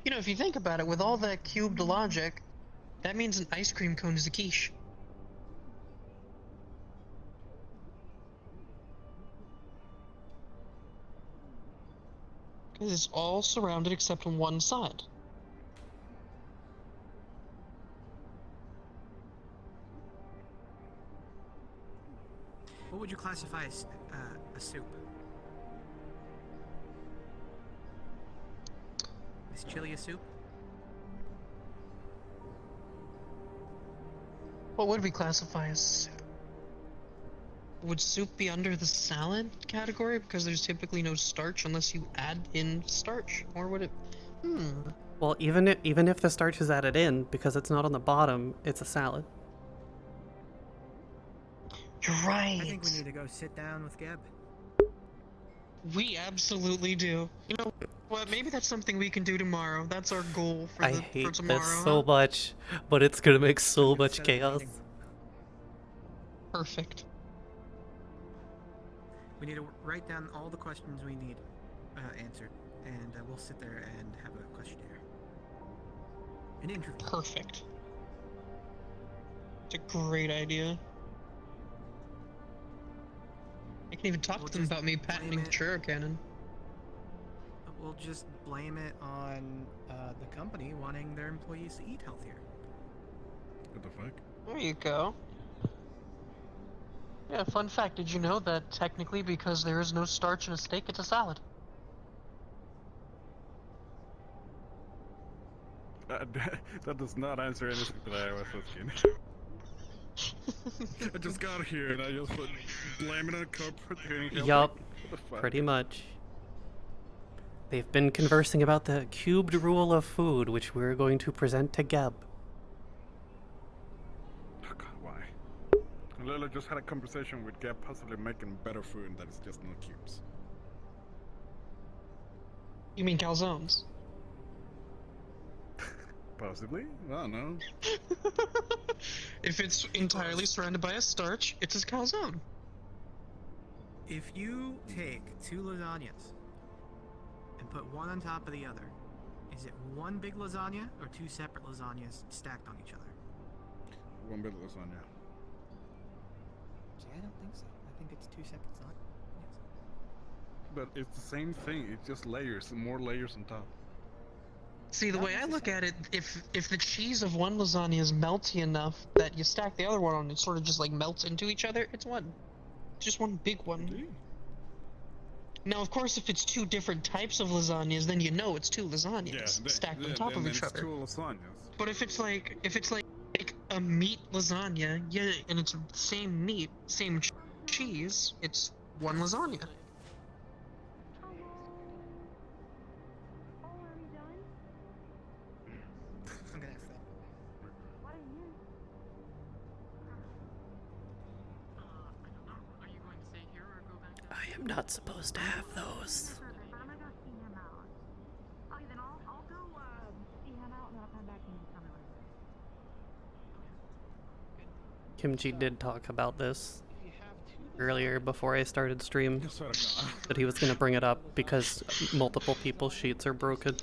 You know, if you think about it, with all that cubed logic, that means an ice cream cone is a quiche. Because it's all surrounded except on one side. What would you classify as a soup? Is chili a soup? What would we classify as soup? Would soup be under the salad category because there's typically no starch unless you add in starch? Or would it... Well, even if the starch is added in, because it's not on the bottom, it's a salad. You're right. I think we need to go sit down with Geb. We absolutely do. You know what? Maybe that's something we can do tomorrow. That's our goal for, I for hate tomorrow. this so much, but it's gonna make so much chaos. Perfect. We need to write down all the questions we need answered, and we'll sit there and have a questionnaire. An interview. Perfect. It's a great idea. I can even talk to them about me patenting the churro cannon. We'll just blame it on the company wanting their employees to eat healthier. What the fuck? There you go. Yeah, fun fact, did you know that technically because there is no starch in a steak, it's a salad? That does not answer anything that I was asking. I just got here and I just blame it on corporate training. Yup, pretty much. They've been conversing about the cubed rule of food, which we're going to present to Geb. Oh God, why? I literally just had a conversation with Gab possibly making better food that is just no cubes. You mean calzones? Possibly? I don't know. If it's entirely surrounded by a starch, it's a calzone. If you take two lasagnas and put one on top of the other, is it one big lasagna or two separate lasagnas stacked on each other? One big lasagna. See, I don't think so. I think it's two separate lasagnas. But it's the same thing, it's just layers, more layers on top. See, the way I look at it, if the cheese of one lasagna is melty enough that you stack the other one on, it sort of just like melts into each other, it's one. It's just one big one. Now, of course, if it's two different types of lasagnas, then you know it's two lasagnas stacked on top of each other. Two lasagnas. But if it's like a meat lasagna, yeah, and it's the same meat, same cheese, it's one lasagna. I am not supposed to have those. Kimchi did talk about this earlier before I started stream, but he was going to bring it up because multiple people's sheets are broken.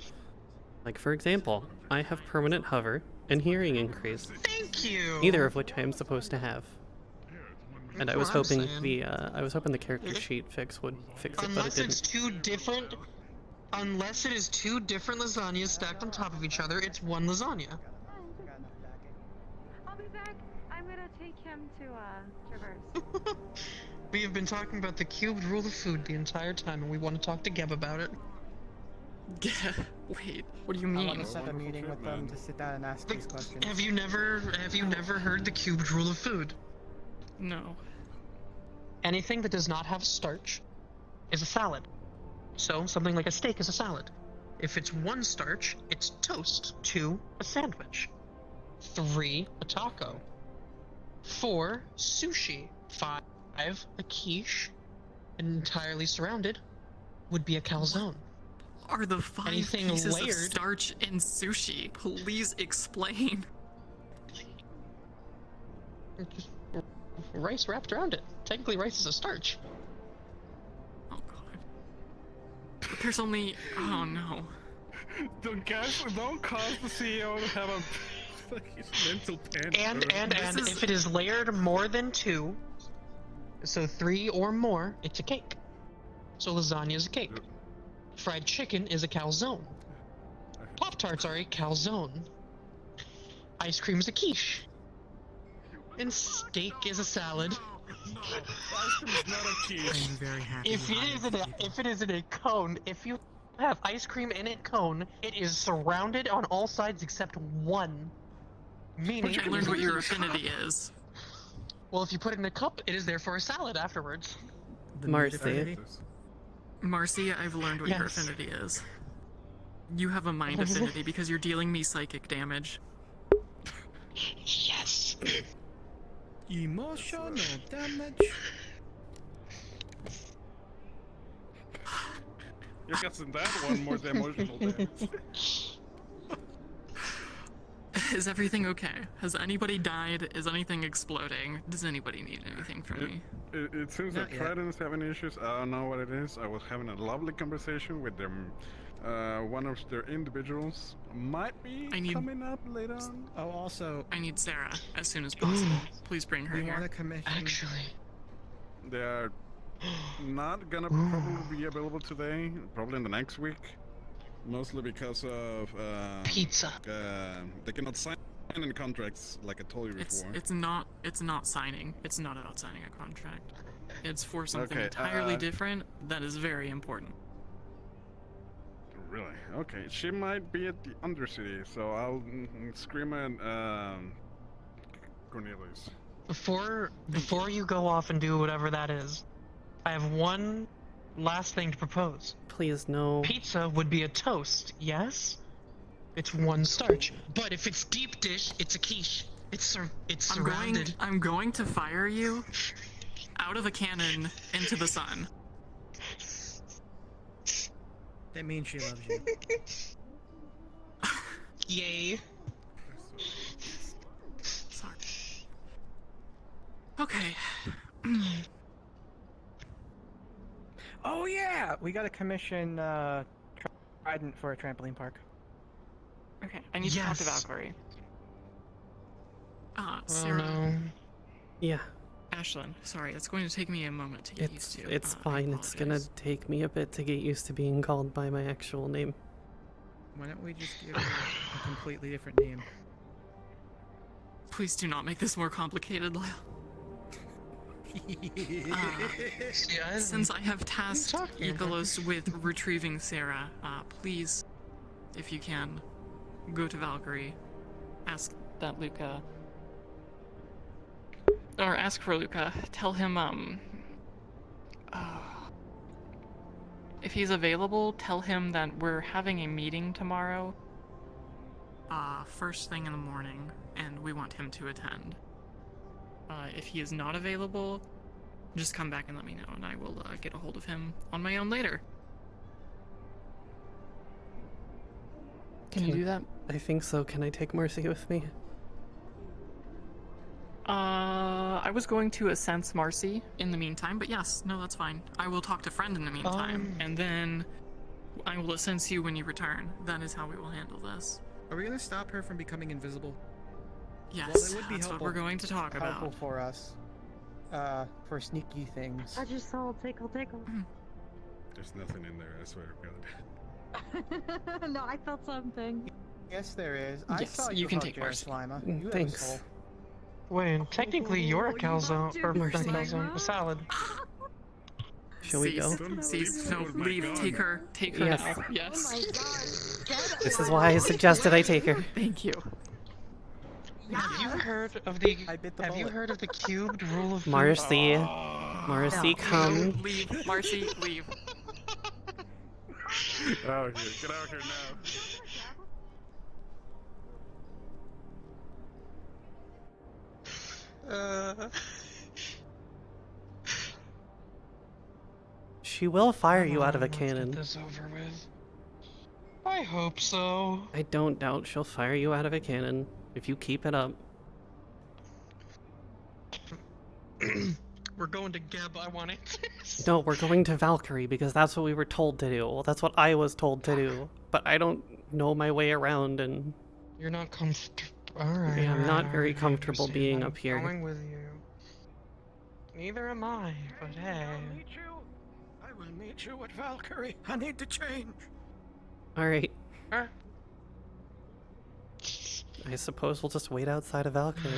Like, for example, I have permanent hover and hearing increase. Thank you! Neither of which I am supposed to have. And I was hoping the character sheet fix would fix it, but it didn't. Unless it is two different lasagnas stacked on top of each other, it's one lasagna. I'll be back. I'm gonna take him to Traverse. We have been talking about the cubed rule of food the entire time, and we want to talk to Geb about it. Wait, what do you mean? I want to set a meeting with them to sit down and ask these questions. Have you never heard the cubed rule of food? No. Anything that does not have starch is a salad. So, something like a steak is a salad. If it's one starch, it's toast. 2, a sandwich. 3, a taco. 4, sushi. 5, a quiche. And entirely surrounded would be a calzone. Are the 5 Anything pieces layered, of starch in sushi? Please explain. Rice wrapped around it. Technically, rice is a starch. Oh god. But there's only... Oh no. Don't cause the CEO to have a mental panic. And if it is layered more than 2, so 3 or more, it's a cake. So lasagna is a cake. Fried chicken is a calzone. Pop-Tarts are a calzone. Ice cream is a quiche. And steak is a salad. I'm very happy. If it is in a cone, if you have ice cream in a cone, it is surrounded on all sides except one. Meaning, I learned what your affinity is. Well, if you put it in a cup, it is therefore a salad afterwards. Marcy, I've learned what your affinity is. You have a mind affinity because you're dealing me psychic damage. Yes. Emotional damage. You're guessing that one more than emotional damage. Is everything okay? Has anybody died? Is anything exploding? Does anybody need anything from me? It seems that Trident is having issues. I don't know what it is. I was having a lovely conversation with them. One of their individuals might be coming up later on. Oh, also, I need Sarah as soon as possible. Please bring her here. Want a commission? Actually, they are not gonna probably be available today. Probably in the next week. Mostly because of pizza. They cannot sign any contracts, like I told you before. It's not signing. It's not about signing a contract. It's for something entirely different that is very important. Really? Okay. She might be at the undercity, so I'll scream at Cornelius. Before you go off and do whatever that is, I have one last thing to propose. Please, no. Pizza would be a toast, yes? It's one starch. But if it's deep dish, it's a quiche. It's surrounded. I'm going to fire you out of a cannon into the sun. That means she loves you. Yay. Sorry. Okay. Oh yeah, we got to commission Trident for a trampoline park. Okay, I need to talk to Valkyrie. Sarah. Yeah. Ashlyn, sorry, it's going to take me a moment to get used to. It's fine. It's gonna take me a bit to get used to being called by my actual name. Why don't we just give her a completely different name? Please do not make this more complicated, Lyle. Since I have tasked Epilos with retrieving S.E.R.A, please, if you can, go to Valkyrie, ask that Luca, or ask for Luca, tell him, if he's available, tell him that we're having a meeting tomorrow, first thing in the morning, and we want him to attend. If he is not available, just come back and let me know, and I will get a hold of him on my own later. Can you do that? I think so. Can I take Marcy with me? I was going to assense Marcy in the meantime, but yes, no, that's fine. I will talk to Friend in the meantime, and then I will assense you when you return. That is how we will handle this. Are we gonna stop her from becoming invisible? Yes, Well, it would be that's helpful, what we're going to talk helpful about. for us. For sneaky things. I just saw tickle. There's nothing in there, I swear to God. No, I felt something. Yes, there is. I Yes, saw you you can hug take Jared Marcy. Slima. You have a Thanks. soul. Wait, technically you're a calzone, or Mercy. a calzone, a salad. Shall we go? Cease, no, leave, take her Yes. now. Yes. Oh my god. This is why I suggested I take her. Thank you. Have you heard of the? Have you bullet. heard of the cubed rule of? Marcy. Marcy, No. come. Leave, Marcy, leave. Get out here! Get out here now! She will fire you out of a Let's get cannon. this over with. I hope so. I don't doubt she'll fire you out of a cannon if you keep it up. We're going to Geb. I want it. No, we're going to Valkyrie because that's what we were told to do. Well, that's what I was told to do. But I don't know my way around, and You're not comfortable. Alright. yeah, I'm not alright, very alright, comfortable proceed. being I'm up here. Going with you. Neither am I, but hey. I will meet you at Valkyrie. I need to change. Alright. Huh? I suppose we'll just wait outside of Valkyrie.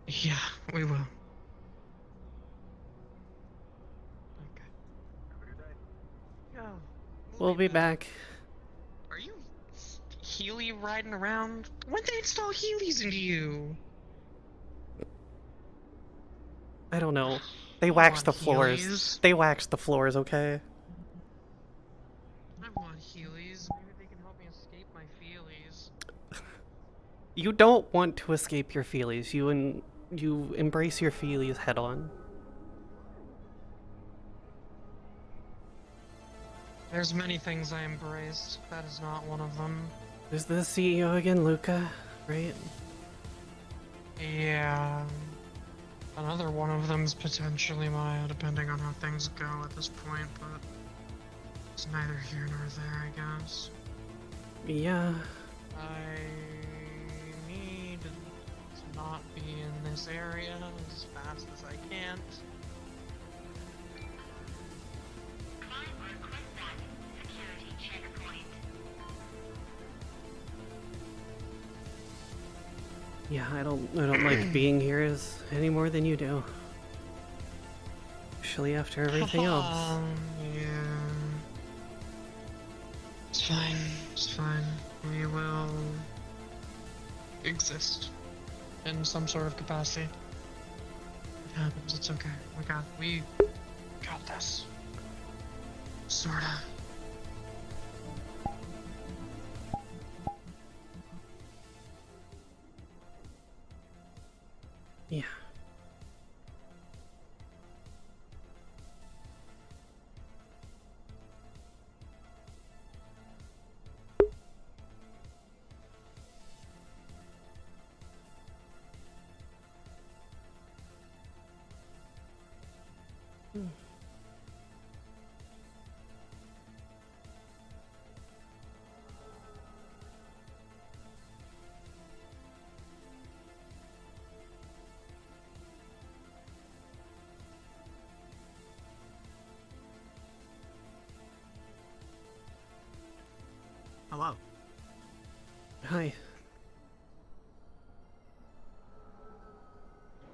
Yeah, we will. Yeah. We'll be back. Are you Healy riding around? When they install Heelys into you? I don't know. They waxed the want floors. Heelys? They waxed the floors, okay? I want Heelys. Maybe they can help me escape my feelies. You don't want to escape your feelies. You embrace your feelies head on. There's many things I embraced. That is not one of them. Is the CEO again, Luca? Right? Yeah. Another one of them's potentially Maya, depending on how things go at this point, but it's neither here nor there, I guess. Yeah. I need to not be in this area as fast as I can. Yeah, I don't like being here any more than you do. Especially after everything else. Yeah. It's fine. It's fine. We will exist in some sort of capacity. It happens. It's okay. We got this. Sorta. Yeah. Hello. Hi.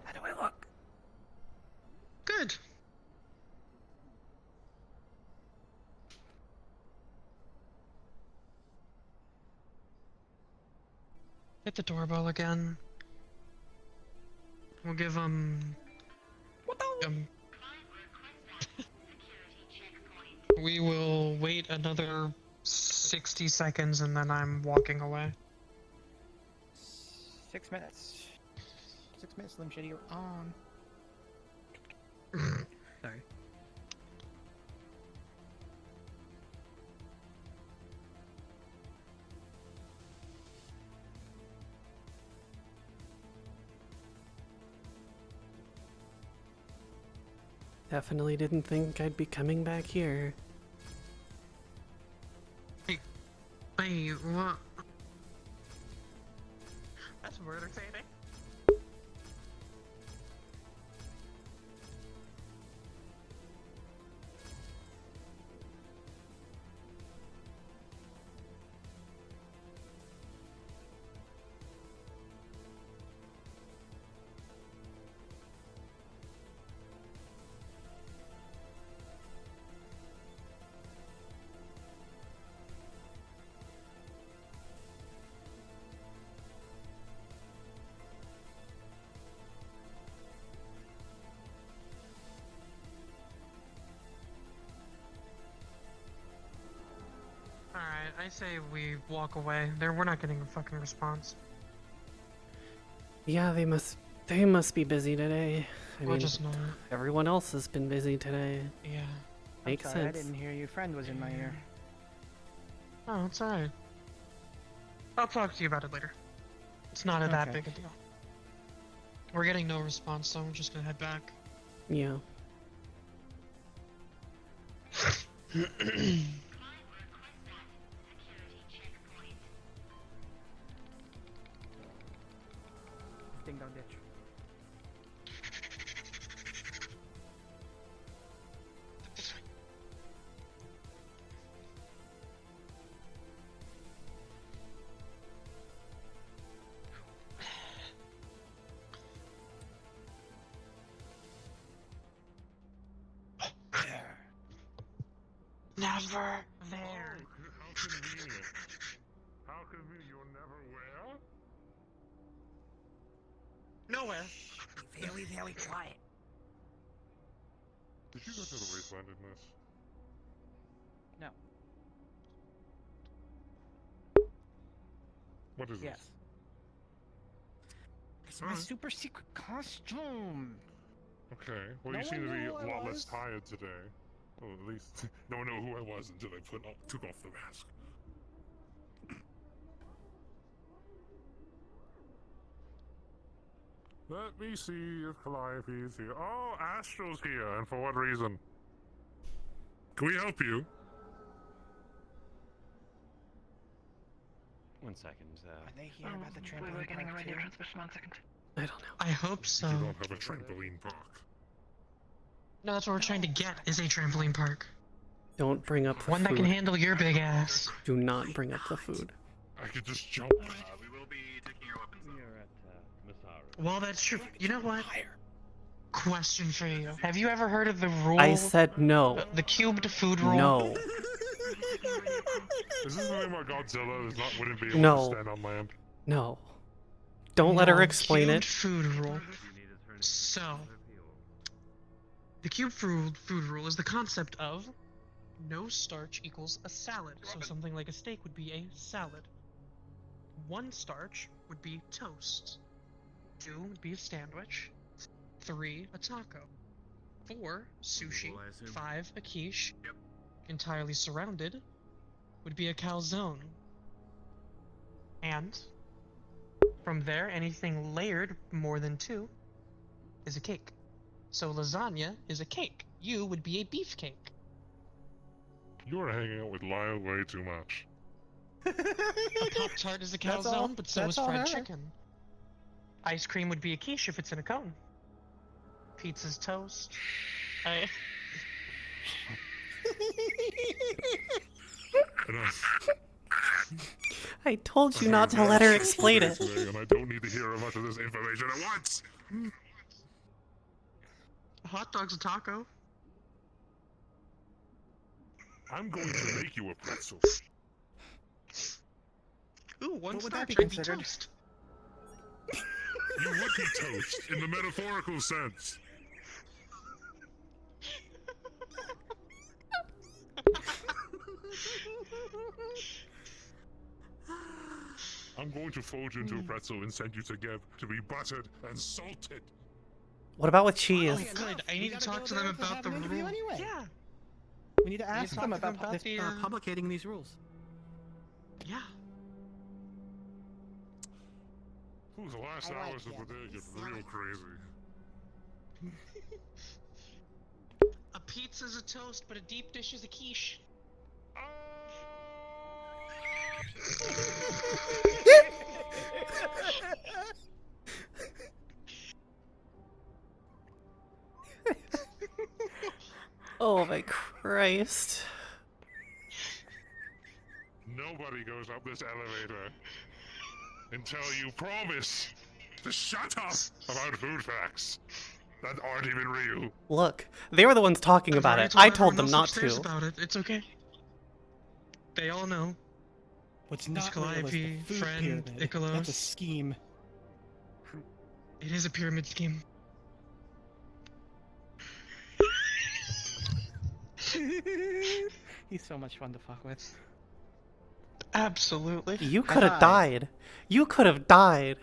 How do I Hit the doorbell again. We'll give we will wait another 60 seconds and then I'm walking away. 6 minutes. 6 minutes, Slim Shady, you're on. Sorry. Definitely didn't think I'd be coming back here. Wait, what? That's more entertaining. Alright, I say we walk away. We're not getting a fucking response. Yeah, they must be busy today. I We're mean, just not. everyone else has been busy today. Yeah. Makes I'm sorry, sense. I didn't hear you. Friend was in my ear. Oh, it's alright. I'll talk to you about it later. It's not that big a deal. We're getting no response, so I'm just gonna head back. Yeah. Ding dong ditch. Never there. How convenient. How convenient. You're never where? Nowhere. Very, very quiet. Did you go to the wasteland in this? No. What is Yes. this? It's my super secret costume. Okay. Well, No you seem one to be knew a who I lot less was. tired today. Well, at least no one knew who I was until I took off the mask. Let me see if Calliope is here. Oh, Astral's here, and for what reason? Can we help you? 1 second. Are they here about the trampoline park too? I don't know. I hope so. You don't have a trampoline park. No, that's what we're trying to get, is a trampoline park. Don't bring up the One food. that can handle your big ass. Do not bring up the food. I could just jump. We will be taking your weapons. We are at Masaru. Well, that's true. You know what? Question for you. Have you ever heard of the rule? I said no. The cubed food rule? No. Is this something about Godzilla wouldn't be able No. to stand on land? No. Don't let her No, explain cubed it. food rule. So, the cube food rule is the concept of no starch equals a salad. So something like a steak would be a salad. 1 starch would be toast. 2 would be a sandwich. 3 a taco. 4 sushi. 5 a quiche. Entirely surrounded would be a calzone. And from there, anything layered more than 2 is a cake. So lasagna is a cake. You would be a beefcake. You are hanging out with Lyle way too much. A Pop-Tart is a That's all- calzone, but so that's is all fried her. chicken. Ice cream would be a quiche if it's in a cone. Pizza's toast. Enough. I told you not to let her explain it. And I don't need to hear much of this information at once. A hot dog's a taco. I'm going to make you a pretzel. Ooh, one What would that be starch, I'd be considered? toast. You would be toast in the metaphorical sense. I'm going to fold you into a pretzel and send you to Geb to be buttered and salted. What about with cheese? Oh, good. I need to talk to them about the rule. Anyway. Yeah. We need to ask them about publicating these rules. Yeah. Ooh, the last hours of the day get real crazy. A pizza's a toast, but a deep dish is a quiche. Oh my Christ. Nobody goes up this elevator until you promise to shut up about food facts that aren't even real. Look, they were the ones talking about it. I told them not to. About it. It's okay. They all know. What's Miss not real is the Calliope, food friend, pyramid. Icolos. That's a scheme. It is a pyramid scheme. He's so much fun to fuck with. Absolutely. You could have died. You could have died.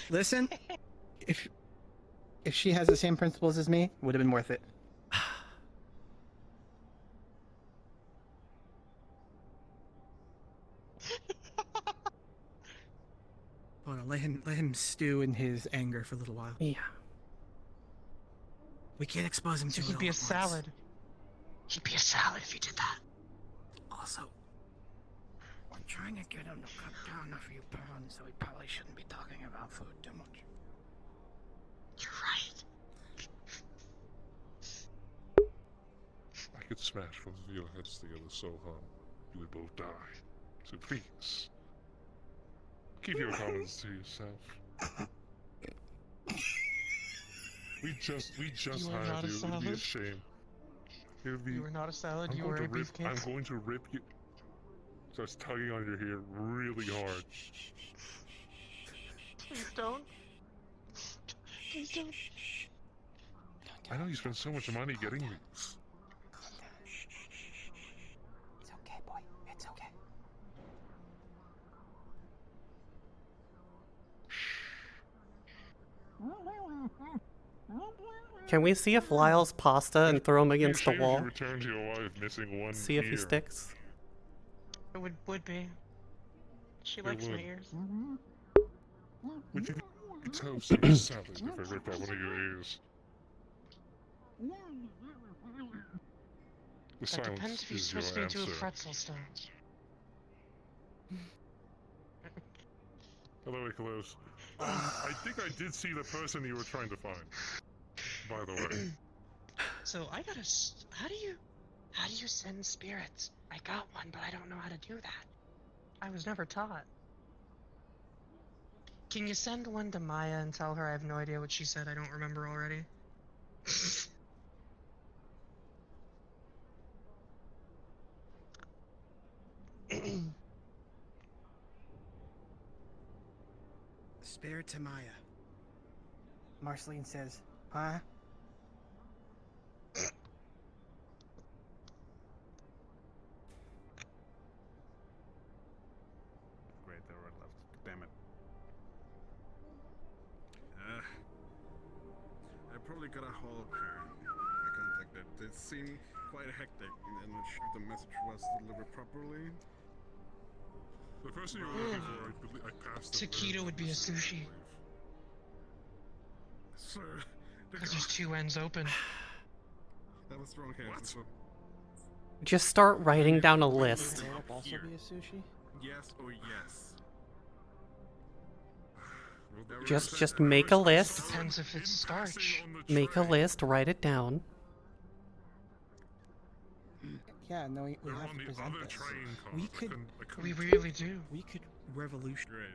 Listen, if she has the same principles as me, would have been worth it. Hold on, let him stew in his anger for a little while. Yeah. We can't expose him to He'd be a salad. He'd be a salad if you did that. Also, I'm trying to get him to cut down a few pounds, so he probably shouldn't be talking about food too much. You're right. I could smash both of your heads together so hard you would both die. So please, keep your comments to yourself. We just hired you. It would be a shame. It would be. You were not a salad. You were a beefcake. I'm going to rip you. Starts tugging on your hair really hard. Please don't. Please don't. I know you spent so much money getting these. It's okay, boy. It's okay. Can we see if Lyle's pasta and throw him against the wall? Return to your wife missing one See if he ear. sticks. It would be. She likes my ears. Would you be toast and a salad if I ripped off one of your ears? The That silence depends if you is switch your me into a answer. pretzel still. Hello, Icolos. I think I did see the person you were trying to find. By the way. So I gotta. How do you send spirits? I got one, but I don't know how to do that. I was never taught. Can you send one to Maya and tell her I have no idea what she said? I don't remember already. Spirit to Maya. Marceline says, huh? Great, they were left. Damn it. I probably got a hold of her. I contacted. It seemed quite hectic, and not sure the message was delivered properly. The person you were looking for, I believe I passed the Taquito would be a sushi. Sir, Because there's two ends open. that was wrong here. What? Just start writing down a list. Would that also be a sushi? Yes or yes? Just make a list. Depends if it's starch. Make a list, write it down. Yeah, no, we have to present this. We really do. We could revolutionize.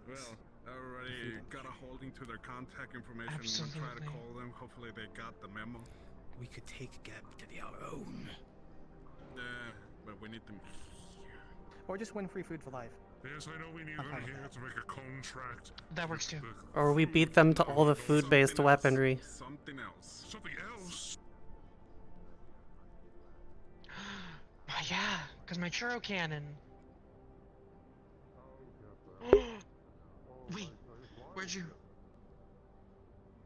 Well, I already got a holding to their contact information and try to call them. Hopefully they got the memo. We could take Gab to our own. But we need them. Or just win free food for life. Yes, I know we need them here to make a contract. That works too. Or we beat them to all the food-based weaponry. Something else. Something else? Yeah, because my churro cannon. Wait, where'd you...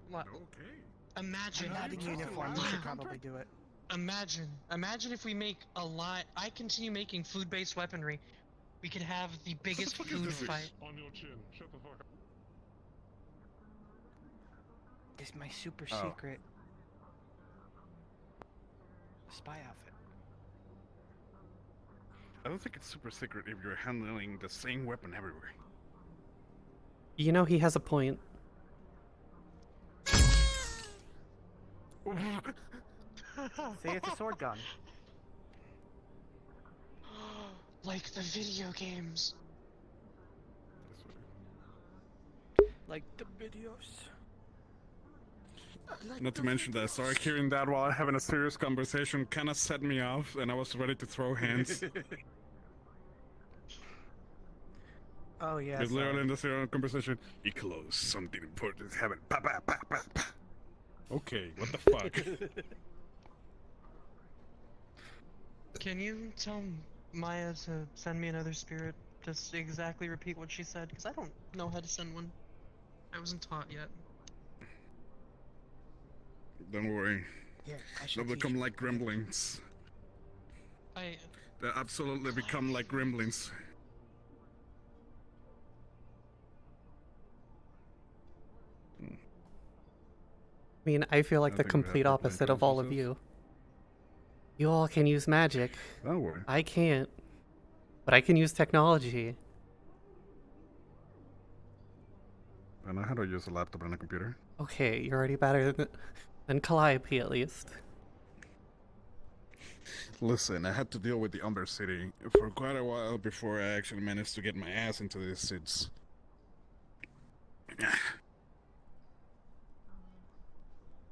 What? Okay. Imagine... I'm not in uniform, we should probably do it. Imagine if we make a lot... I continue making food-based weaponry. We could have the biggest food fight. On your chin. Shut the fuck up. This is my super secret spy outfit. I don't think it's super secret if you're handling the same weapon everywhere. You know, he has a point. See, it's a sword gun. Like the video games. Like the videos. Not to mention that, sorry, hearing that while having a serious conversation kind of set me off, and I was ready to throw hands. Oh yeah. It's literally in the serious conversation. He closed something important is happening. Pa, pa, pa, pa, pa. Okay, what the fuck? Can you tell Maya to send me another spirit? Just exactly repeat what she said, because I don't know how to send one. I wasn't taught yet. Don't worry. Here, They'll become like gremlins. They absolutely become like gremlins. I mean, I feel like the complete opposite of all of you. You all can use magic. Don't worry. I can't. But I can use technology. I know how to use a laptop and a computer. Okay, you're already better than Calliope, at least. Listen, I had to deal with the undercity for quite a while before I actually managed to get my ass into these suits.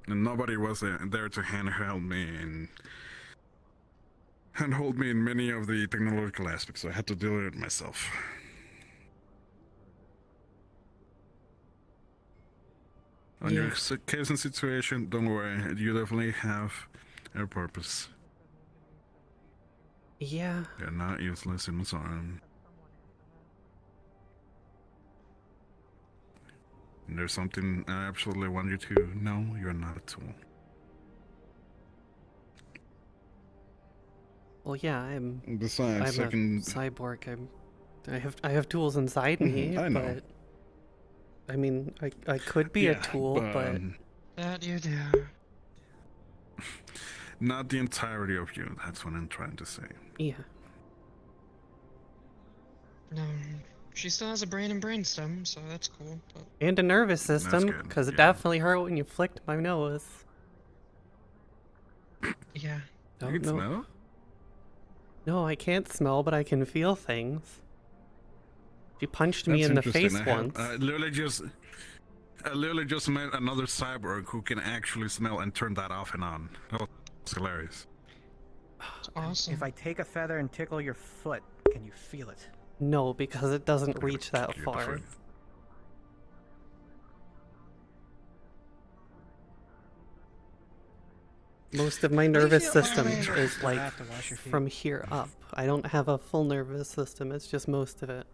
And nobody was there to handhold me and hold me in many of the technological aspects, so I had to deal with it myself. On your case and situation, don't worry, you definitely have a purpose. Yeah. You're not useless in Masaru. And there's something I absolutely want you to know, you're not a tool. Well, yeah, I'm. Besides, I'm a cyborg. I have tools inside me, I know. but I mean, I could be a tool, but That you do. Not the entirety of you. That's what I'm trying to say. Yeah. No, she still has a brain and brainstem, so that's cool. But... And a nervous system, good, because it definitely hurt when you flicked my nose. Yeah. Don't You can know. smell? No, I can't smell, but I can feel things. She punched me That's in the interesting. face once. I literally just met another cyborg who can actually smell and turn that off and on. That was hilarious. Awesome. If I take a feather and tickle your foot, can you feel it? No, because it doesn't reach that far. Most of my nervous system is like from here up. I don't have a full nervous system, it's just most of it.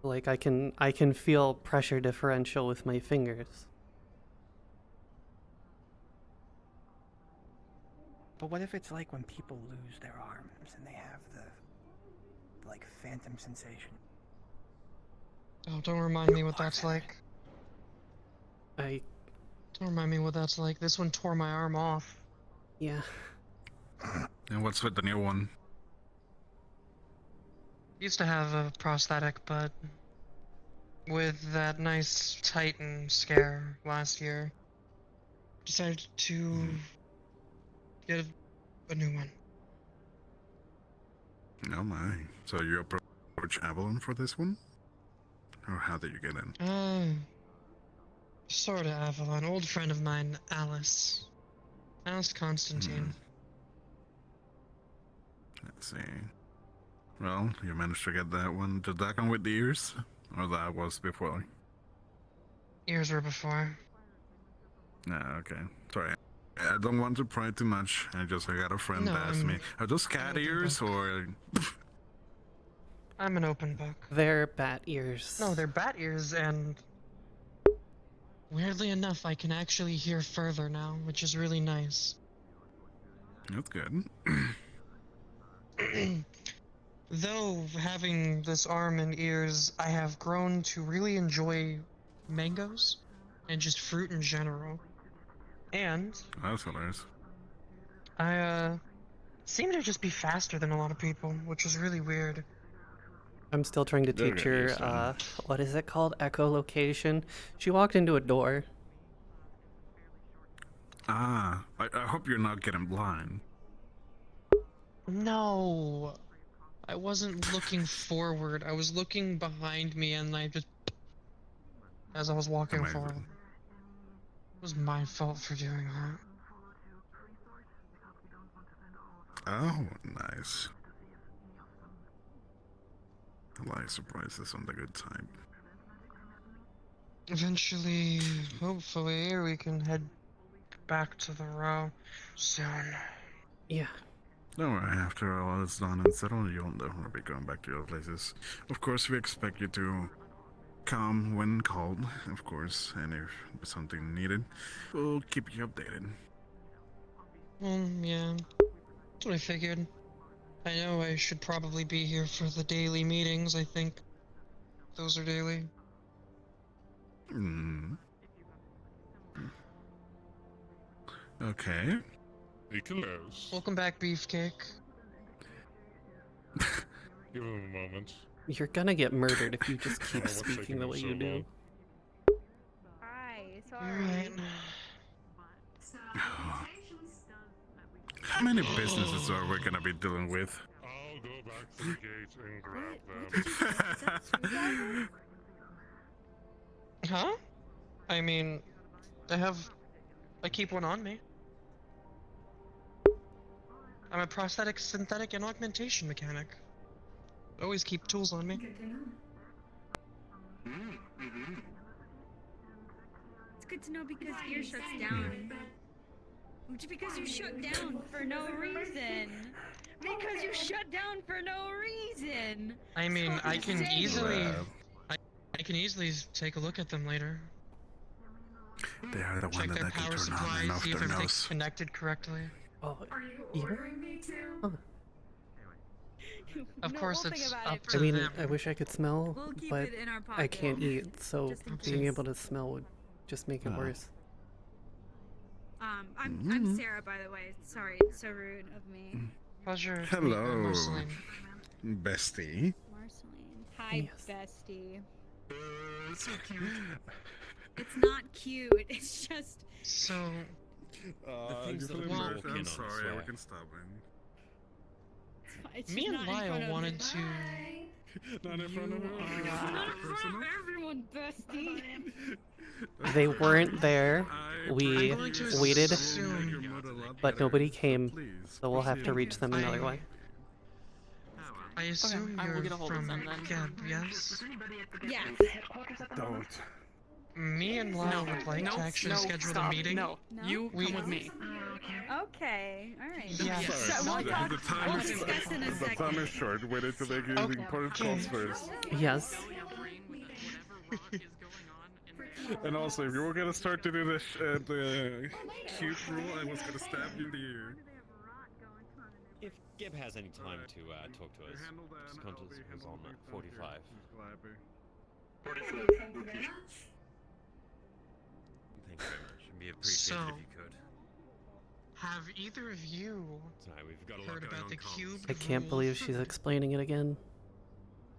Like I can feel pressure differential with my fingers. But what if it's like when people lose their arms and they have the, like, phantom sensation? Oh, don't remind me what that's like. Don't remind me what that's like. This one tore my arm off. Yeah. And what's with the new one? Used to have a prosthetic, but with that nice Titan scare last year, decided to get a new one. Oh my. So you approach Avalon for this one? Or how did you get in? Sort of Avalon. Old friend of mine, Alice. Alice Constantine. Let's see. Well, you managed to get that one. Did that come with the ears? Or that was before? Ears were before. Ah, okay. Sorry. I don't want to pry too much. I got a friend No, asked me, are those cat ears or... I'm an open book. They're bat ears. No, they're bat ears, and weirdly enough, I can actually hear further now, which is really nice. That's good. Though having this arm and ears, I have grown to really enjoy mangoes and just fruit in general. And That's hilarious. I seem to just be faster than a lot of people, which is really weird. I'm still trying to teach her, what is it called? Echolocation. She walked into a door. Ah, I hope you're not getting blind. No, I wasn't looking forward. I was looking behind me, and I just, as I was walking forward, it was my fault for doing that. Oh, nice. I like surprises on the good time. Eventually, hopefully, we can head back to the row soon. Yeah. Don't worry, after all is done and settled, you'll definitely be going back to your places. Of course, we expect you to come when called, of course, and if there's something needed, we'll keep you updated. Yeah. That's what I figured. I know I should probably be here for the daily meetings. I think those are daily. Okay. Welcome back, Beefcake. Give him a moment. You're gonna get murdered if you just keep speaking the way you do. Hi, Alright. How many businesses are we gonna be dealing with? I'll go back to the gate and grab them. Huh? I mean, I keep one on me. I'm a prosthetic, synthetic, and augmentation mechanic. Always keep tools on me. It's good to know because ear shuts down. Which because you shut down for no reason. Because you shut down for no reason. I mean, I can easily take a look at them later. They are the one Check that their I can power turn on supply, and off see if their everything's nose. connected correctly. Oh, Me too. Of course, it's up I to mean, them. I wish I could smell, We'll keep but it in our I can't pocket, eat, so just in being case. able to smell would just make it worse. I'm S.E.R.A, by the way. Sorry, so rude of me. Pleasure. Hello, Marceline. bestie. Marceline. Hi, Yes. bestie. So cute. It's not cute. It's just. So. I'm sorry, we can stop it. It's Me just and not in front Lyle of wanted to. Not in front of her. Not in front of everyone, bestie. They weren't there. We I'm going to waited, assume- but nobody came, so we'll have to reach them another way. I assume I will you're get a hold of from them then. Gab, yes? Yeah. Don't. Me and Lyle would like to actually schedule stop. a meeting. No, you come with me. Okay, alright. Yes. So we'll talk. We'll discuss in a The second. time is short. We need to make the important calls first. Yes. And also, if you were gonna start to do the cute rule, I was gonna stab you in the ear. If Gib has any time to talk to us, just come to us on 45. 45. Thank you very much. It'd be appreciated if you could. Have either of you Sorry, we've got a lot heard going about on, the Colin. cube? I can't rule? believe she's explaining it again.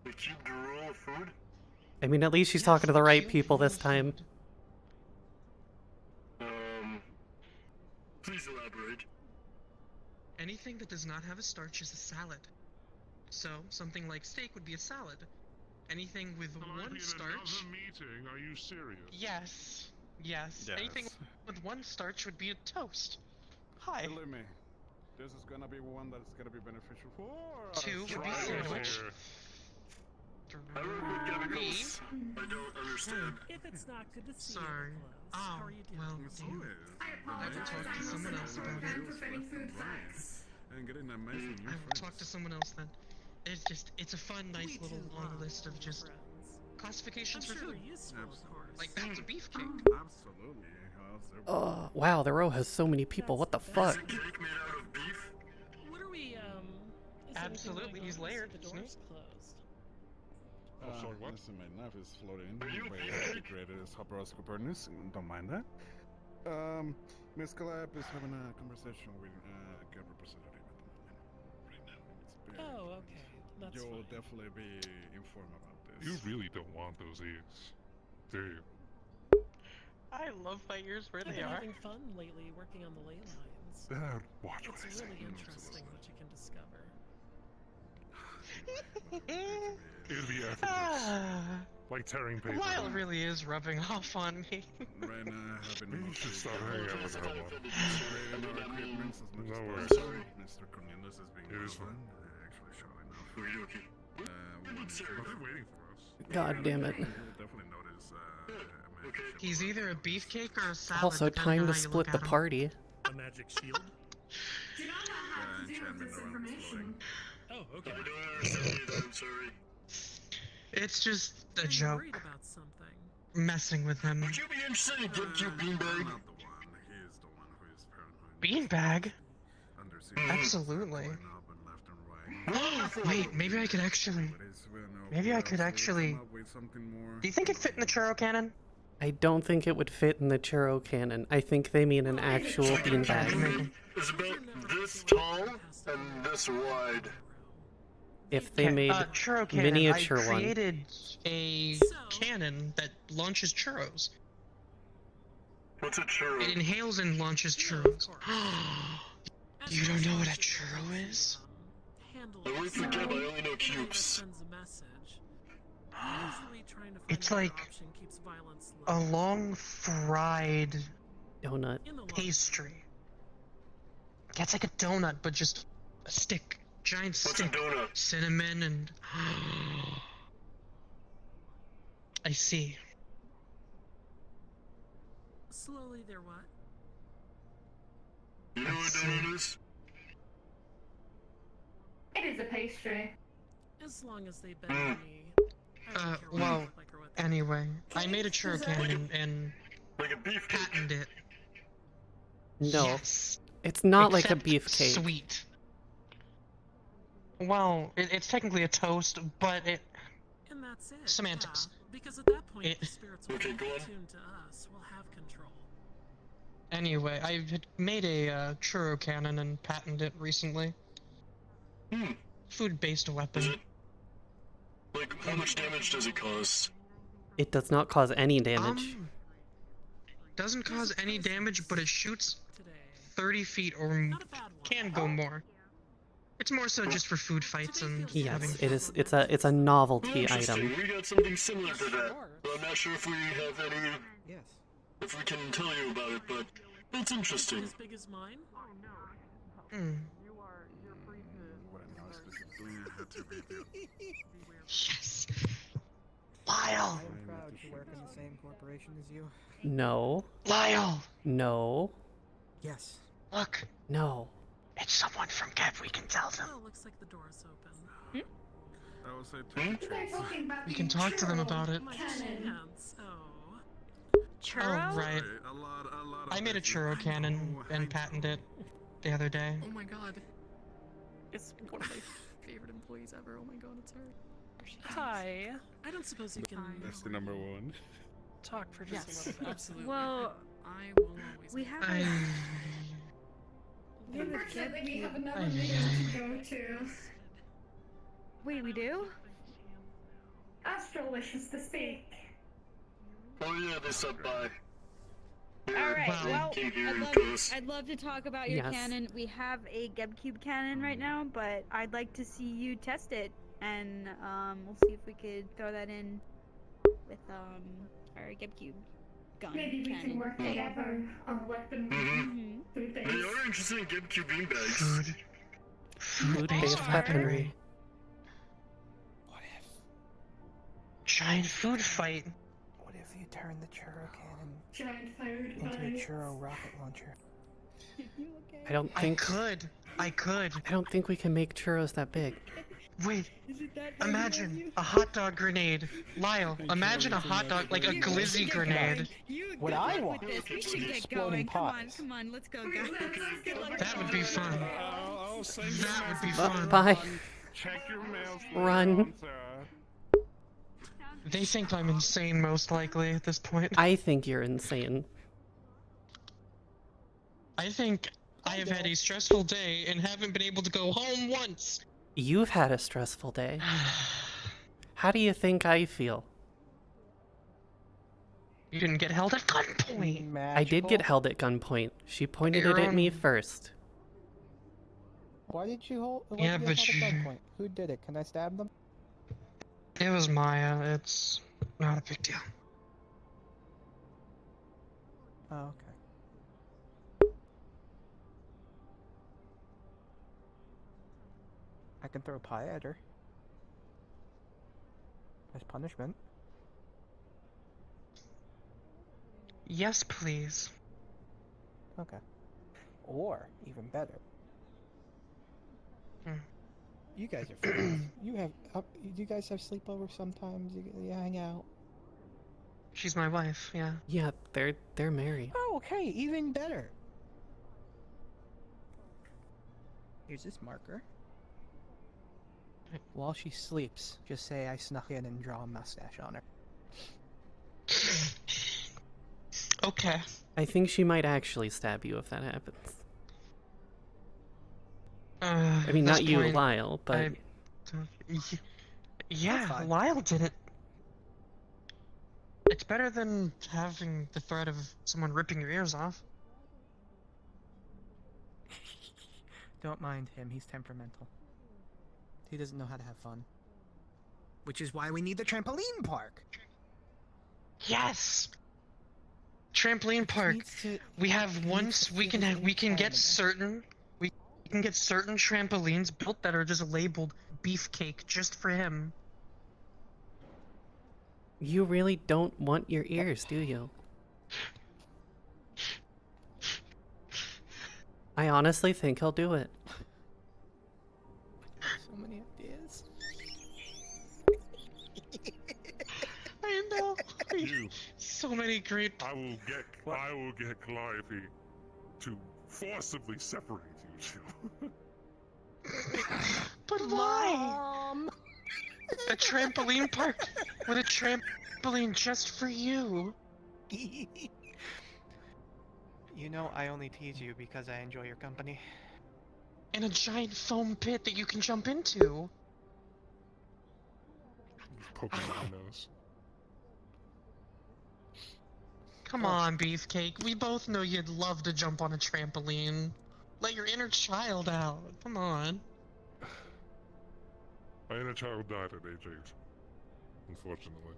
The cube the rule of food? I mean, at least she's talking to the right people this time. Please elaborate. Anything that does not have a starch is a salad. So, something like steak would be a salad. Anything with one starch. Meeting? Are you serious? Yes. Anything with one starch would be a toast. Hi. Believe me, this is gonna be one that's gonna be beneficial for us. 2 would be Right sandwich. here. 3. I don't understand. If it's not good to see Sorry. you, Oh, how are you doing? well, It's damn. always I will talk to someone else about it. and getting amazing new I will friends. talk to someone else then. It's a fun, nice little long list of just classifications for food. Like that's a beefcake. Absolutely. Oh, wow, the row has so many people. What the fuck? What are we, Absolutely, he's layered. The door's closed. Sorry, what? Listen, my knife is floating. The created is Humorous Copernicus. Don't mind that. Miss Calliope is having a conversation with a good representative at the moment. Right now. Oh, okay. That's You'll fine. definitely be informed about this. You really don't want those ears, do you? I love my ears where I've they been are. having fun lately working on the ley lines. Watch what I It's say. really interesting what you can discover. It'll be effortless. Like tearing paper. Lyle really is rubbing off on me. Right now, I've been You should stop hanging out with that one. No worries. Mr. Cornelius is being It is fun. fun. Actually, showing enough. They're waiting for us. God damn it. You'll definitely notice. He's either a beefcake or a salad. Also, depending time on to how you split look the at him. party. A magic shield? Oh, okay. I don't understand either, I'm sorry. It's just a I'm joke. worried about something. Messing with him. Would you be interested in GameCube Beanbag? Beanbag? Absolutely. Wait, maybe I could actually. Maybe I could actually. Do you think it fit in the churro cannon? I don't think it would fit in the churro cannon. I think they mean an actual beanbag. It's about this tall and this wide. If they made churro cannon. miniature I one. created a cannon that launches churros. What's a churro? It inhales and launches churros. You don't know what a churro is? I wait for Geb, I only know cubes. It's like a long fried donut pastry. Yeah, it's like a donut, but just a stick, giant stick. What's a donut? Cinnamon and. I see. Slowly, they're what? You know what donut is? It is a pastry. As long as they bend me. Well, anyway, I made a churro cannon and like a beef patented it. No, Yes. it's not like a Except beefcake. Sweet. Well, it's technically a toast, but it. And that's it. Semantics. Yeah, because at that point, It- the spirits will be attuned to us. We'll have control. Anyway, I had made a churro cannon and patented it recently. Food-based weapon. Like, how much damage does it cause? It does not cause any damage. Doesn't cause any damage, but it shoots 30 feet or can go more. It's more so just for food fights and having Yes, it is. It's a novelty Interesting, item. we got something similar to that. But I'm not sure if we have any... Yes. If we can tell you about it, but it's interesting. As big as mine? Yes! Lyle! I'm proud to work in the same corporation as you. No. Lyle! No. Yes. Look, No. it's someone from Geb, we can tell them. Oh, looks like the door's open. I will say two. We can talk to them about it. My chance. Oh. Oh, right. I made a churro cannon and patented it the other day. Oh my god. It's one of my favorite employees ever. Oh my god, it's her. Hi. I don't suppose you can That's the number one. talk for just a little bit. Absolutely. Well, I will always. we have I... we have a Unfortunately, we have another Ay, meeting ay, to go to. Wait, we do? Astral wishes to speak. Oh yeah, they stopped by. All right. Well, Came here I'd and love, goes. I'd love to talk about your Yes. cannon. We have a GebCube cannon right now, but I'd like to see you test it, and we'll see if we could throw that in with our GebCube. gun Maybe we can cannon. work together on weapon food They things. are interested in GameCube beanbags. Food-based weaponry. Giant food fight. What if you turn the churro cannon Giant fired into a vines. churro rocket launcher? I don't think I could. I don't think we can make churros that big. Wait. Imagine a hot dog grenade. Lyle, imagine a hot dog, like a glizzy grenade. What I want We should get exploding going. Come on, pies. come on, let's go, guys. That would be fun. That would be fun. Bye. Check your mail. Run. They think I'm insane, most likely, at this point. I think you're insane. I think I have had a stressful day and haven't been able to go home once. You've had a stressful day. How do you think I feel? You didn't get held at gunpoint. I did get held at gunpoint. She pointed it at me first. Why did you hold? Why Yeah, did but you hold you- at gunpoint? Who did it? Can I stab them? It was Maya. It's not a big deal. Oh, okay. I can throw pie at her. As punishment. Yes, please. Okay. Or, even better. You guys are friends. You guys have sleepovers sometimes? You hang out? She's my wife, yeah. Yeah, they're married. Oh, okay, even better. Here's this marker. While she sleeps, just say I snuck in and draw a mustache on her. Okay. I think she might actually stab you if that happens. I mean, not you, Lyle, but... Yeah, Lyle did it. It's better than having the threat of someone ripping your ears off. Don't mind him, he's temperamental. He doesn't know how to have fun. Which is why we need the trampoline park! Yes! Trampoline park. We have once we can get certain trampolines built that are just labeled beefcake just for him. You really don't want your ears, do you? I honestly think he'll do it. So many ideas. I know. You. So many great. I will get Calliope to forcibly separate you two. But why? A trampoline park with a trampoline just for you. You know, I only tease you because I enjoy your company. And a giant foam pit that you can jump into. Poking my nose. Come on, Beefcake. We both know you'd love to jump on a trampoline. Let your inner child out. Come on. My inner child died at age 8. Unfortunately.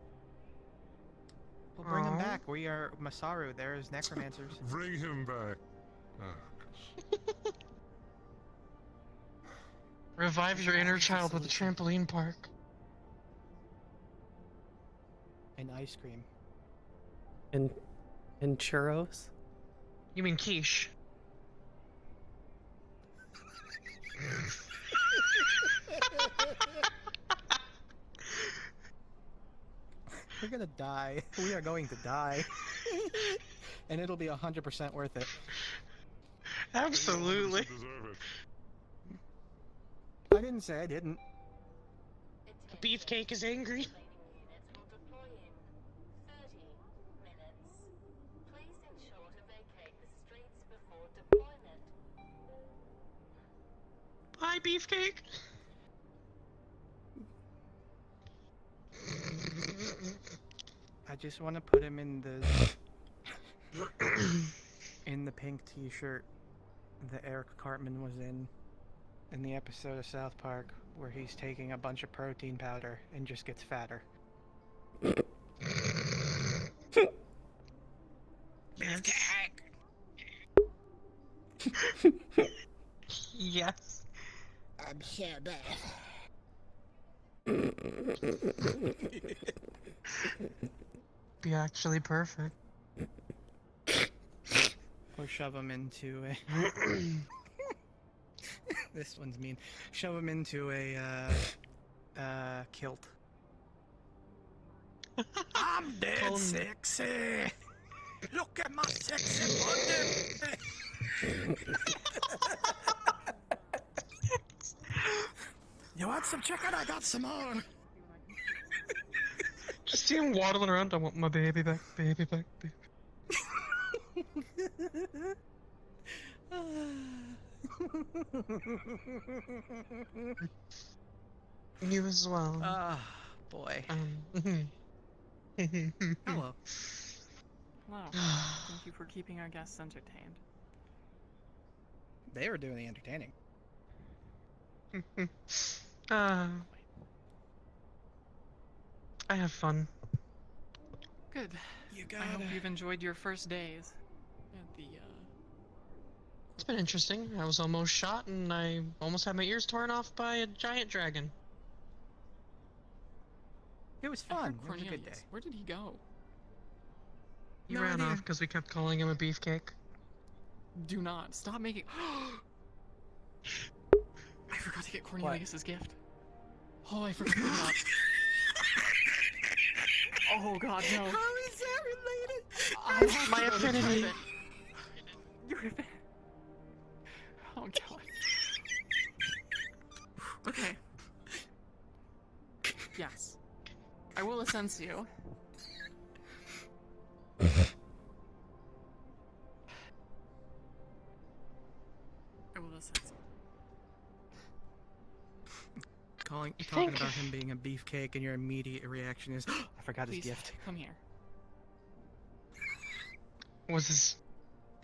We'll bring him Aw. back. We are Masaru. There is necromancers. Bring him back. Ah, Revive your inner child with a trampoline park. And ice cream. And churros? You mean quiche? We're gonna die. We are going to die. And it'll be 100% worth it. Absolutely. I didn't say I didn't. Beefcake is angry. Bye, Beefcake. I just want to put him in the pink t-shirt that Eric Cartman was in the episode of South Park where he's taking a bunch of protein powder and just gets fatter. Yes. I'm so bad. Be actually perfect. Or shove him into a. This one's mean. Shove him into a kilt. I'm dead sexy. Look at my sexy body. You want some chicken? I got some more. Just see him waddling around. I want my baby back, baby back, baby. You as well. Ah, boy. Hello. Hello. Thank you for keeping our guests entertained. They were doing the entertaining. I have fun. Good. I hope you've enjoyed your first days at the, It's been interesting. I was almost shot and I almost had my ears torn off by a giant dragon. It was I heard fun. It was a Cornelius. good day. Where did he go? He No ran idea. off because we kept calling him a beefcake. Do not. Stop making... I forgot to get Cornelius's gift. Oh, I forgot that. Oh god, no. How is that related? I have My to go to affinity. Tibet. Your affinity. Oh god. Okay. Yes. I will assense you. I will assense you. Talking about him being a beefcake, and your immediate reaction is, I forgot his Please, gift. come here. Was his...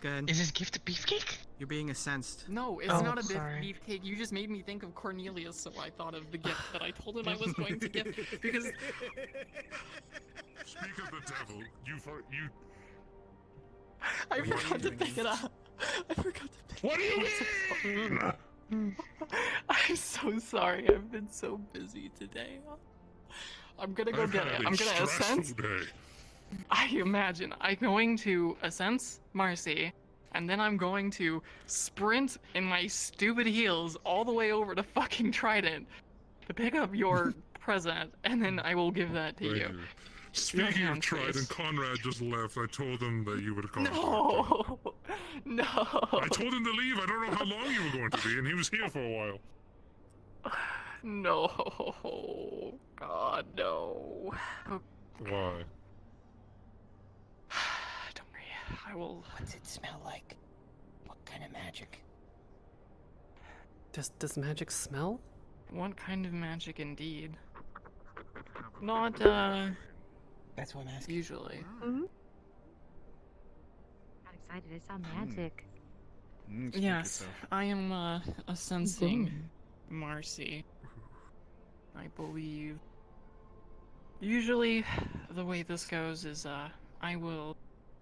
Good. Is his gift a beefcake? You're being incensed. No, it's Oh, not a sorry. beefcake. You just made me think of Cornelius, so I thought of the gift that I told him I was going to give. Because Speak of the devil, you I forgot to pick it up. I forgot to pick What do you mean? I'm so sorry. I've been so busy today. I'm gonna go get it. I'm gonna assense. I imagine I'm going to assense Marcy, and then I'm going to sprint in my stupid heels all the way over to fucking Trident to pick up your present, and then I will give that to you. Speaking Your of hands, Trident, please. Conrad just left. I told him that you would come. No, no. I told him to leave. I don't know how long you were going to be, and he was here for a while. No, God, no. Why? Don't worry, I will. What's it smell like? What kind of magic? Does magic smell? What kind of magic, indeed? Not, That's what I'm asking. usually. I'm excited. I saw magic. Yes, I am, sensing Marcy. I believe. Usually, the way this goes is, I will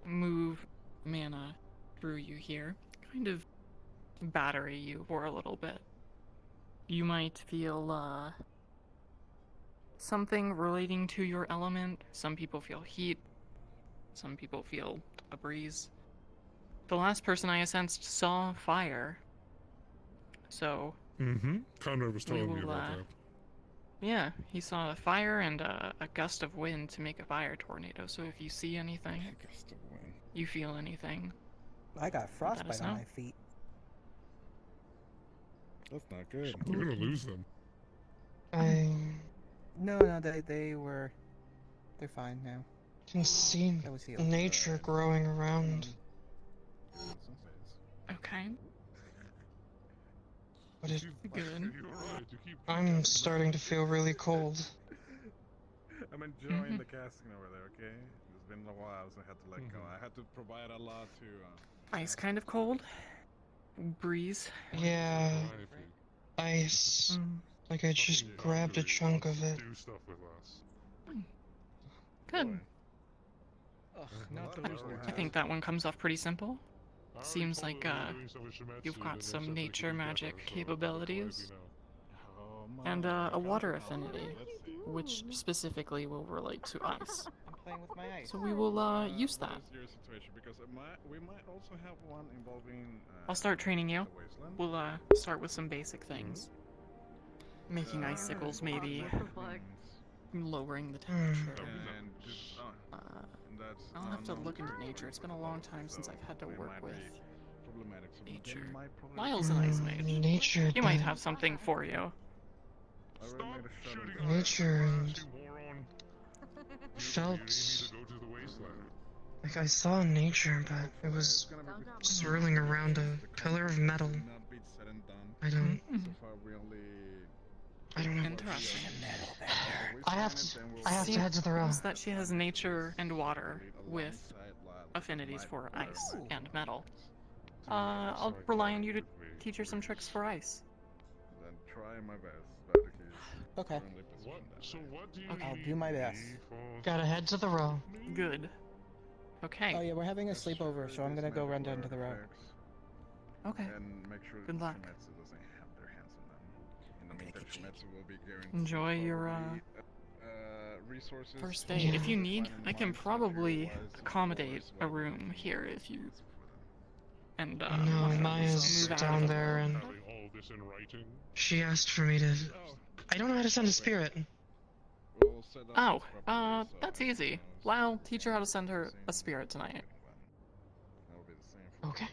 move mana through you here. Kind of battery you for a little bit. You might feel, something relating to your element. Some people feel heat. Some people feel a breeze. The last person I sensed saw fire. So, Conrad was telling me about that. yeah, he saw a fire and a gust of wind to make a fire tornado. So if you see anything, you feel anything, I got frostbite us on know. my feet. That's not good. You're gonna lose them. No, they're fine now. Can see That was healed. nature growing around. Okay. But it, Good. I'm starting to feel really cold. I'm enjoying the casting over there, okay? It's been a while, so I had to let go. I had to provide a lot to... Ice kind of cold. Breeze. Yeah, ice. Like I just grabbed a chunk of it. Do stuff with us. Good. Ugh, not those I think that one comes off pretty simple. Seems like you've got some nature magic capabilities. And a water affinity, which specifically will relate to ice. I'm playing with my ice. So we will use that. Your situation, because we might also have one involving. I'll start training you. We'll start with some basic things. Making icicles, maybe. Lowering the temperature. I'll have to look into nature. It's been a long time since I've had to work with nature. Lyle's an ice mage. Nature. He might have something for you. Nature and felt like I saw nature, but it was swirling around a pillar of metal. I don't know. Interesting. I have to head to the row. Seems that she has nature and water with affinities for ice and metal. I'll rely on you to teach her some tricks for ice. Then try my best. Okay. So what do you I'll do my best. Gotta head to the row. Good. Okay. Oh yeah, we're having a sleepover, so I'm gonna go run down to the row. Okay. And make sure Good luck. Shimetsu doesn't have their hands on them. In the meantime, Shimetsu will be guaranteed Enjoy your resources. first day. If you need, I can probably accommodate a room here if you. And No, Maya's down there, and she asked for me to. I don't know how to send a spirit. Oh, that's easy. Lyle, teach her how to send her a spirit tonight. Okay.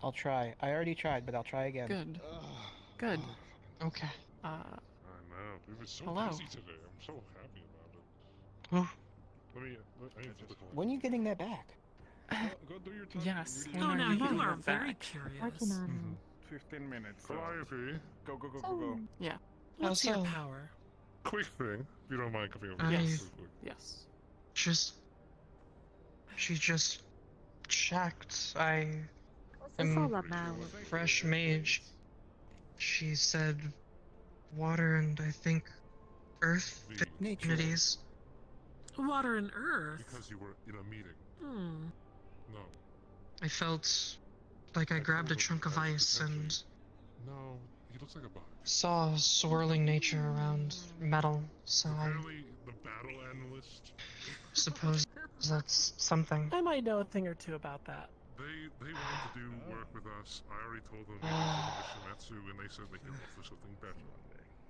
I'll try. I already tried, but I'll try again. Good. Good. Okay. I know. It was so Hello. busy today. I'm so happy about it. Oh. I answer the call. When are you getting that back? Go do your time. Yes. Oh, now you you are get very back? curious. 15 minutes. Calliope. Go. Yeah. What's your Also- power? Quick thing, if you don't mind coming over. Yes. Yes. She just checked. I What's this all about? fresh mage. She said water and I think earth affinities. Water and earth. Because you were in a meeting. Hmm. No. I felt like I grabbed a chunk of ice and No, he looks like a bug. saw swirling nature around metal, so I Apparently, the battle analyst. suppose that's something. I might know a thing or two about that. They wanted to do work with us. I already told them they wanted Shimetsu, and they said they could offer something better.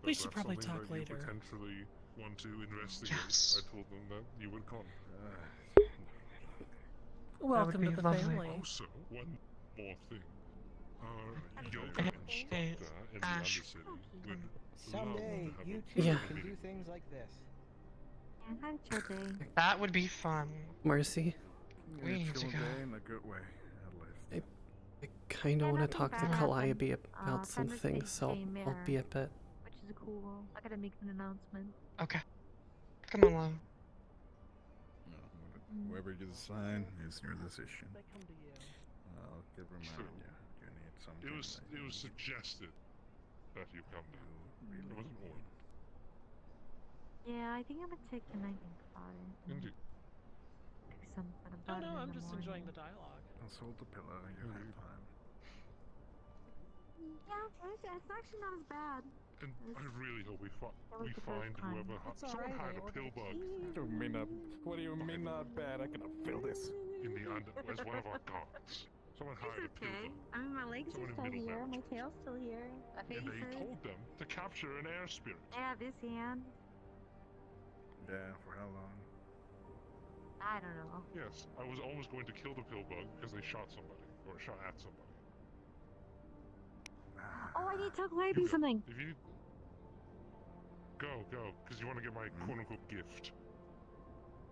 We But should that's probably something talk that you later. potentially want to investigate. Yes. I told them that you would come. Welcome be to the lovely. family. Also, one more thing. Our yoga instructor in the undercity would Someday, love to have you a too Yeah. can do things like this. Yeah, have a chill day. That would be fun. Mercy, We need to chill go. day in a good way, at least. I kind of Yeah, want to nothing talk to bad Calliope happened. about some Fenris things, made so a I'll mirror, be a bit. which is cool. I gotta make an announcement. Okay. Come on, Lo. No, whoever you decide is your decision. I'll keep reminding you. You need something. It was suggested that you come down. It wasn't ordered. Yeah, I think I'm gonna take the night and cry. Indeed. Maybe something Oh about it no, in I'm the just morning. enjoying the dialogue. Consult the pillow. You have time. Yeah, it's actually not as bad. And I really hope we That was the first find time. whoever someone hired a pill bug What do you mean not bad? I cannot feel this. in the under as one of our guards. Someone hired a pill Okay. bug. I mean, my legs Someone are in still middle here. My management. tail's still here. My face And they is. told them to capture an air spirit. Yeah, this hand. Yeah, for how long? I don't know. Yes, I was almost going to kill the pill bug because they shot somebody or shot at somebody. Oh, I need to tell Calliope something. If you go, because you want to get my quote-unquote gift.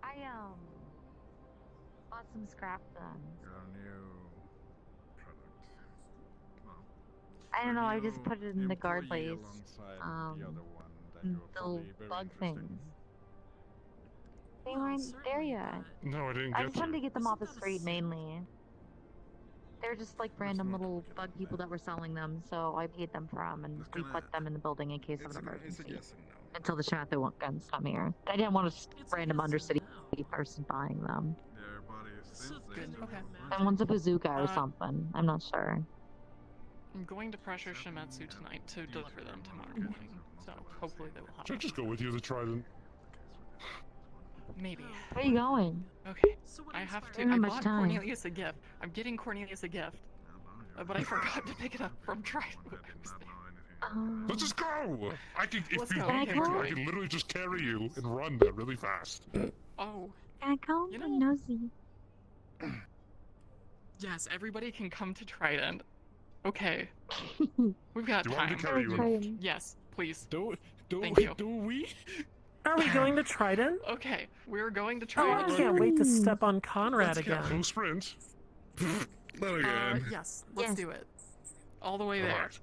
I bought some scrap guns. Your new product. I don't know. I just put it in the guard Employee place. alongside the other one that you're The probably very bug interested in. things. They weren't there yet. No, I didn't I get just wanted there. to get them off the street mainly. They're just like random little bug people that were selling them, so I paid them for them, and we put them in the building in case of an emergency. Yes and no. Until the Shadow guns come here. I didn't want a random undercity person buying them. They're Good. Okay. And one's a bazooka or something. I'm not sure. I'm going to pressure Shimetsu tonight to deliver them tomorrow morning. So hopefully they will have. Should I just go with you to Trident? Maybe. Where are you going? Okay. I have to. don't have I much bought time. Cornelius a gift. I'm getting Cornelius a gift. But I forgot to pick it up from Trident when I was there. Let's just go! I can, if Let's you go. want me to, Okay. I can literally just carry you and run there really fast. Oh. Can I go? You I'm know- nosy. Yes, everybody can come to Trident. Okay. We've got Do you time. want me to carry you? Trident. Yes, please. Do Thank you. we? Are we going to Trident? Okay, we're going to Oh, I Trident. can't wait to step on Conrad Let's go. again. Full sprint. Not again. Yes, let's Yes. do it. All the way there. Alright.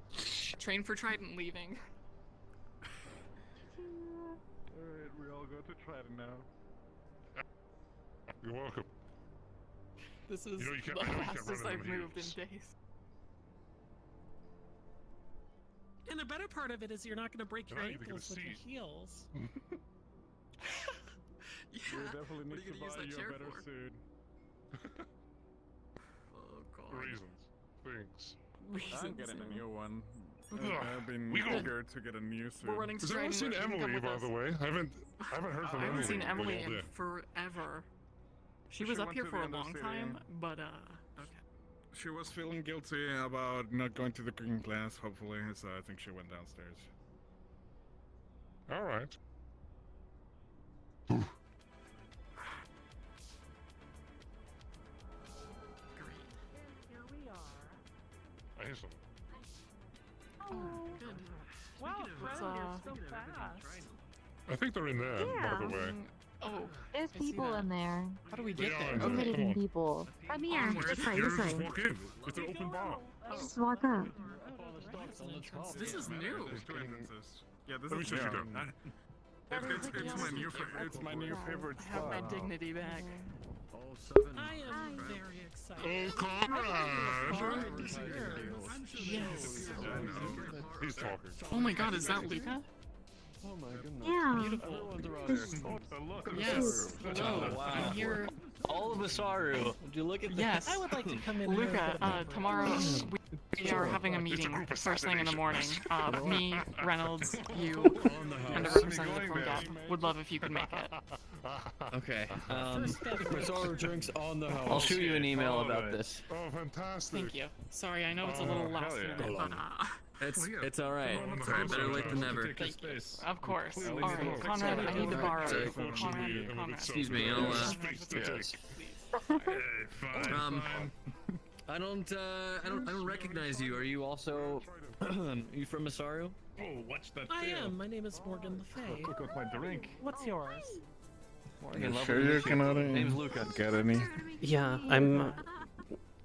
Train for Trident leaving. Alright, we all go to Trident now. You're welcome. This is You know you can't- the I know you can't fastest run I've in moved in heels. days. And the better part of it is you're not going to break You're your not even gonna ankles with your see. heels. Yeah. We definitely What are need you to gonna use buy that you chair a better for? suit. Oh god. Reasons. Things. I'm Reasons. getting a new one. Ugh, I've been we go. eager to get a new suit. We're running Has anyone Trident. seen You can come Emily, with by us. the way? I haven't heard from I haven't Emily. seen Emily like all in day. forever. She She was up went here to for the a long undercity. time, but okay. She was feeling guilty about not going to the cooking class, hopefully, so I think she went downstairs. Alright. Here we are. I hear some. Oh, good. Wow, Let's, Fred, you're so fast. I think they're in there, by the way. Oh, There's I see people that. in there. How do we They get are there? in We're there. Okay. hidden Come on. people. Come here. Onward. This way, You this just way. walk in. It's an open bar. Just walk up. This is new. There's two entrances. Yeah, this Let me is show you new. down. It's my new favorite I have spot. my dignity back. I am very excited. Oh, Conrad! Yes. He's talking. Oh my god, is that Luca? Oh my goodness. Yeah. Beautiful. Yes. Hello. Oh, wow. I'm here. All of Masaru. Would you look at that? Yes. I would like to come in here and Luca, get a paper. tomorrow we are having a meeting first thing in the morning. Me, Reynolds, you, and a representative from GAP. Would love if you could make it. Okay. Masaru drinks on the house. I'll shoot you an email about this. Oh, fantastic. Thank you. Sorry, I know it's a little last minute, but It's all right. It's all right. Better late than never. thank you. Of course. All right, Conrad, I need to borrow. Conrad. Excuse me. I'll Please. I don't recognize you. Are you also? Are you from Masaru? Oh, what's that? I am. My name is Morgan Le Fay. Look at my drink. What's yours? Morgan, lovely Sure to you meet you. cannot Name's Luca. get any? Yeah, I'm.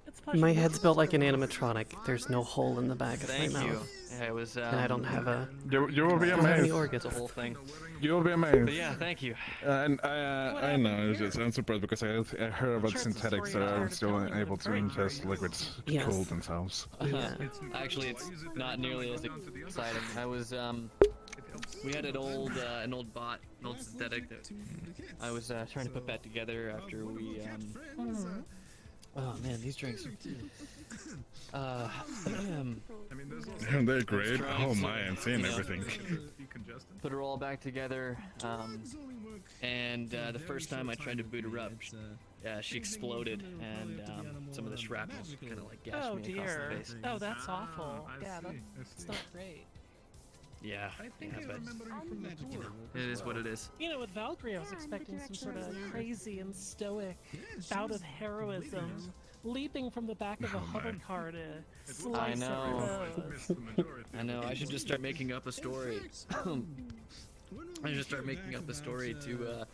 It's a pleasure My to head's meet built you. like an animatronic. There's no hole in the back of Thank my you. mouth. Yeah, it was. And I don't have a. You will be I don't have any amazed. organs. It's a whole thing. You will be amazed. But yeah, thank you. And I know, it's just, I'm surprised because I heard about Sure, it's a synthetics story that I've are heard still about. able to ingest liquids to Yes. cool themselves. Yeah. Actually, it's not nearly as exciting. I was we had an old bot, an old synthetic that I was trying to put back together after we Oh man, these drinks. They're great. Oh my, I'm seeing You know, everything. Put her all back together, and the first time I tried to boot her up, she exploded, and some of the shrapnel kind of like gashed Oh me across the dear. face. Oh, that's awful. Yeah, that's not great. Yeah, but it is what it is. You know, with Valkyrie, I was expecting some sort of crazy and stoic bout of heroism, leaping from the back of a hover car to slice I up know. foes. I know. I should just start making up a story. I should start making up a story to,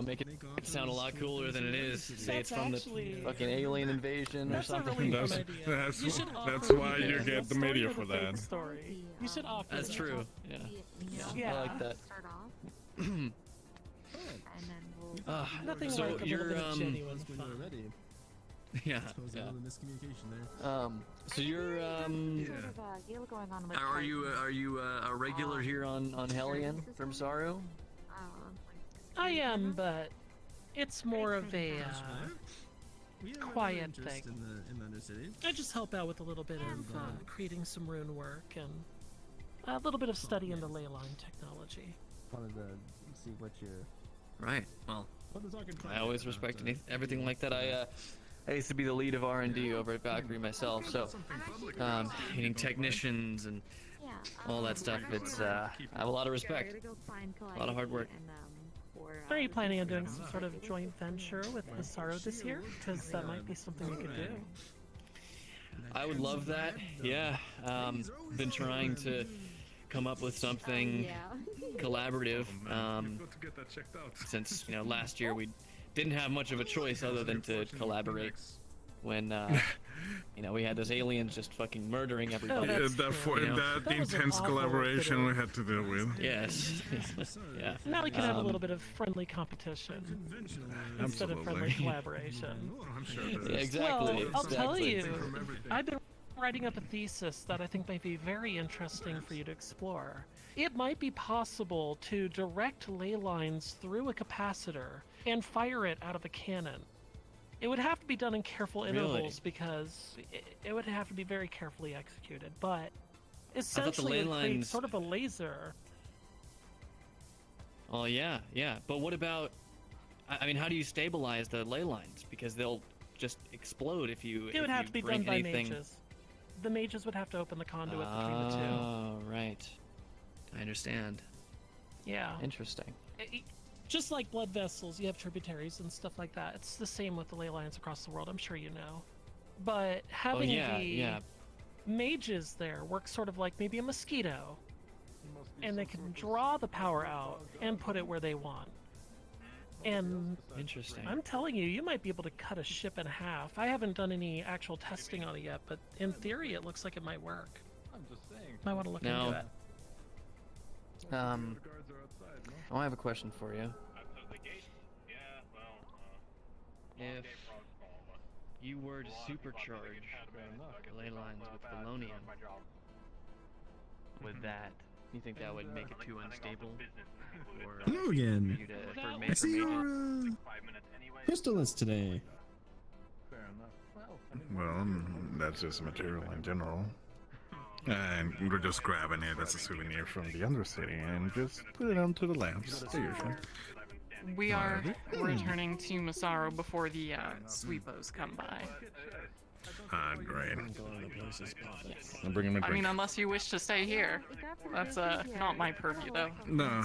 make it sound a lot cooler than it is. Say it's from the fucking alien invasion or That's a something. really That's, good idea. that's, You should that's offer why either you the get the story media or for the fake that. Story. You should offer. That's that. true. Yeah. Yeah. I like that. Start off. And then we'll. Nothing So like a you're, little bit of genuine fun. Yeah. So you're Sort of a deal going on with. Are you a regular here on Hellion from Saru? I am, but It's more of a quiet interest thing. in the undercity. I just help out with a little bit of creating some rune work and a little bit of study in the ley line technology. Wanted to see what your Right. Well, I always respect everything like that. I used to be the lead of R&D over at Valkyrie myself, so meeting technicians and all that stuff. It's I have a lot of respect. A lot of hard work. Are you planning on doing some sort of joint venture with Masaru this year? Because that might be something you could do. I would love that. Yeah. Been trying to come up with something collaborative. Since last year we didn't have much of a choice other than to collaborate. When we had those aliens just fucking murdering everybody. That intense collaboration we had to deal with. Yes. Yeah. Now we can have a little bit of friendly competition instead of friendly collaboration. I'm sure Yeah, exactly. Well, I'll tell exactly. you, I've been writing up a thesis that I think might be very interesting for you to explore. It might be possible to direct ley lines through a capacitor and fire it out of a cannon. It would have to be done in careful intervals because it would have to be very carefully executed, but essentially it creates sort of a laser. Oh yeah. But what about? I mean, how do you stabilize the ley lines? Because they'll just explode if you. It would have to be done by anything... mages. The mages would have to open the conduit between the two. Oh right, I understand. Yeah. Interesting. Just like blood vessels, you have tributaries and stuff like that. It's the same with the ley lines across the world, I'm sure you know. But having the mages there works sort of like maybe a mosquito. And they can draw the power out and put it where they want. And interesting. I'm telling you, you might be able to cut a ship in half. I haven't done any actual testing on it yet, but in theory it looks like it might work. I'm just saying. Might want to look into it. I have a question for you. If you were to supercharge ley lines with Felonium, would that, you think that would make it too unstable? Or Hello again. I see your crystallus today. Well, that's just material in general. And we're just grabbing it as a souvenir from the undercity and just put it onto the lamps, the usual. We are returning to Masaru before the sweepos come by. Great. Yes. I'm bringing my drink. I mean, unless you wish to stay here. That's not my purview, though. No,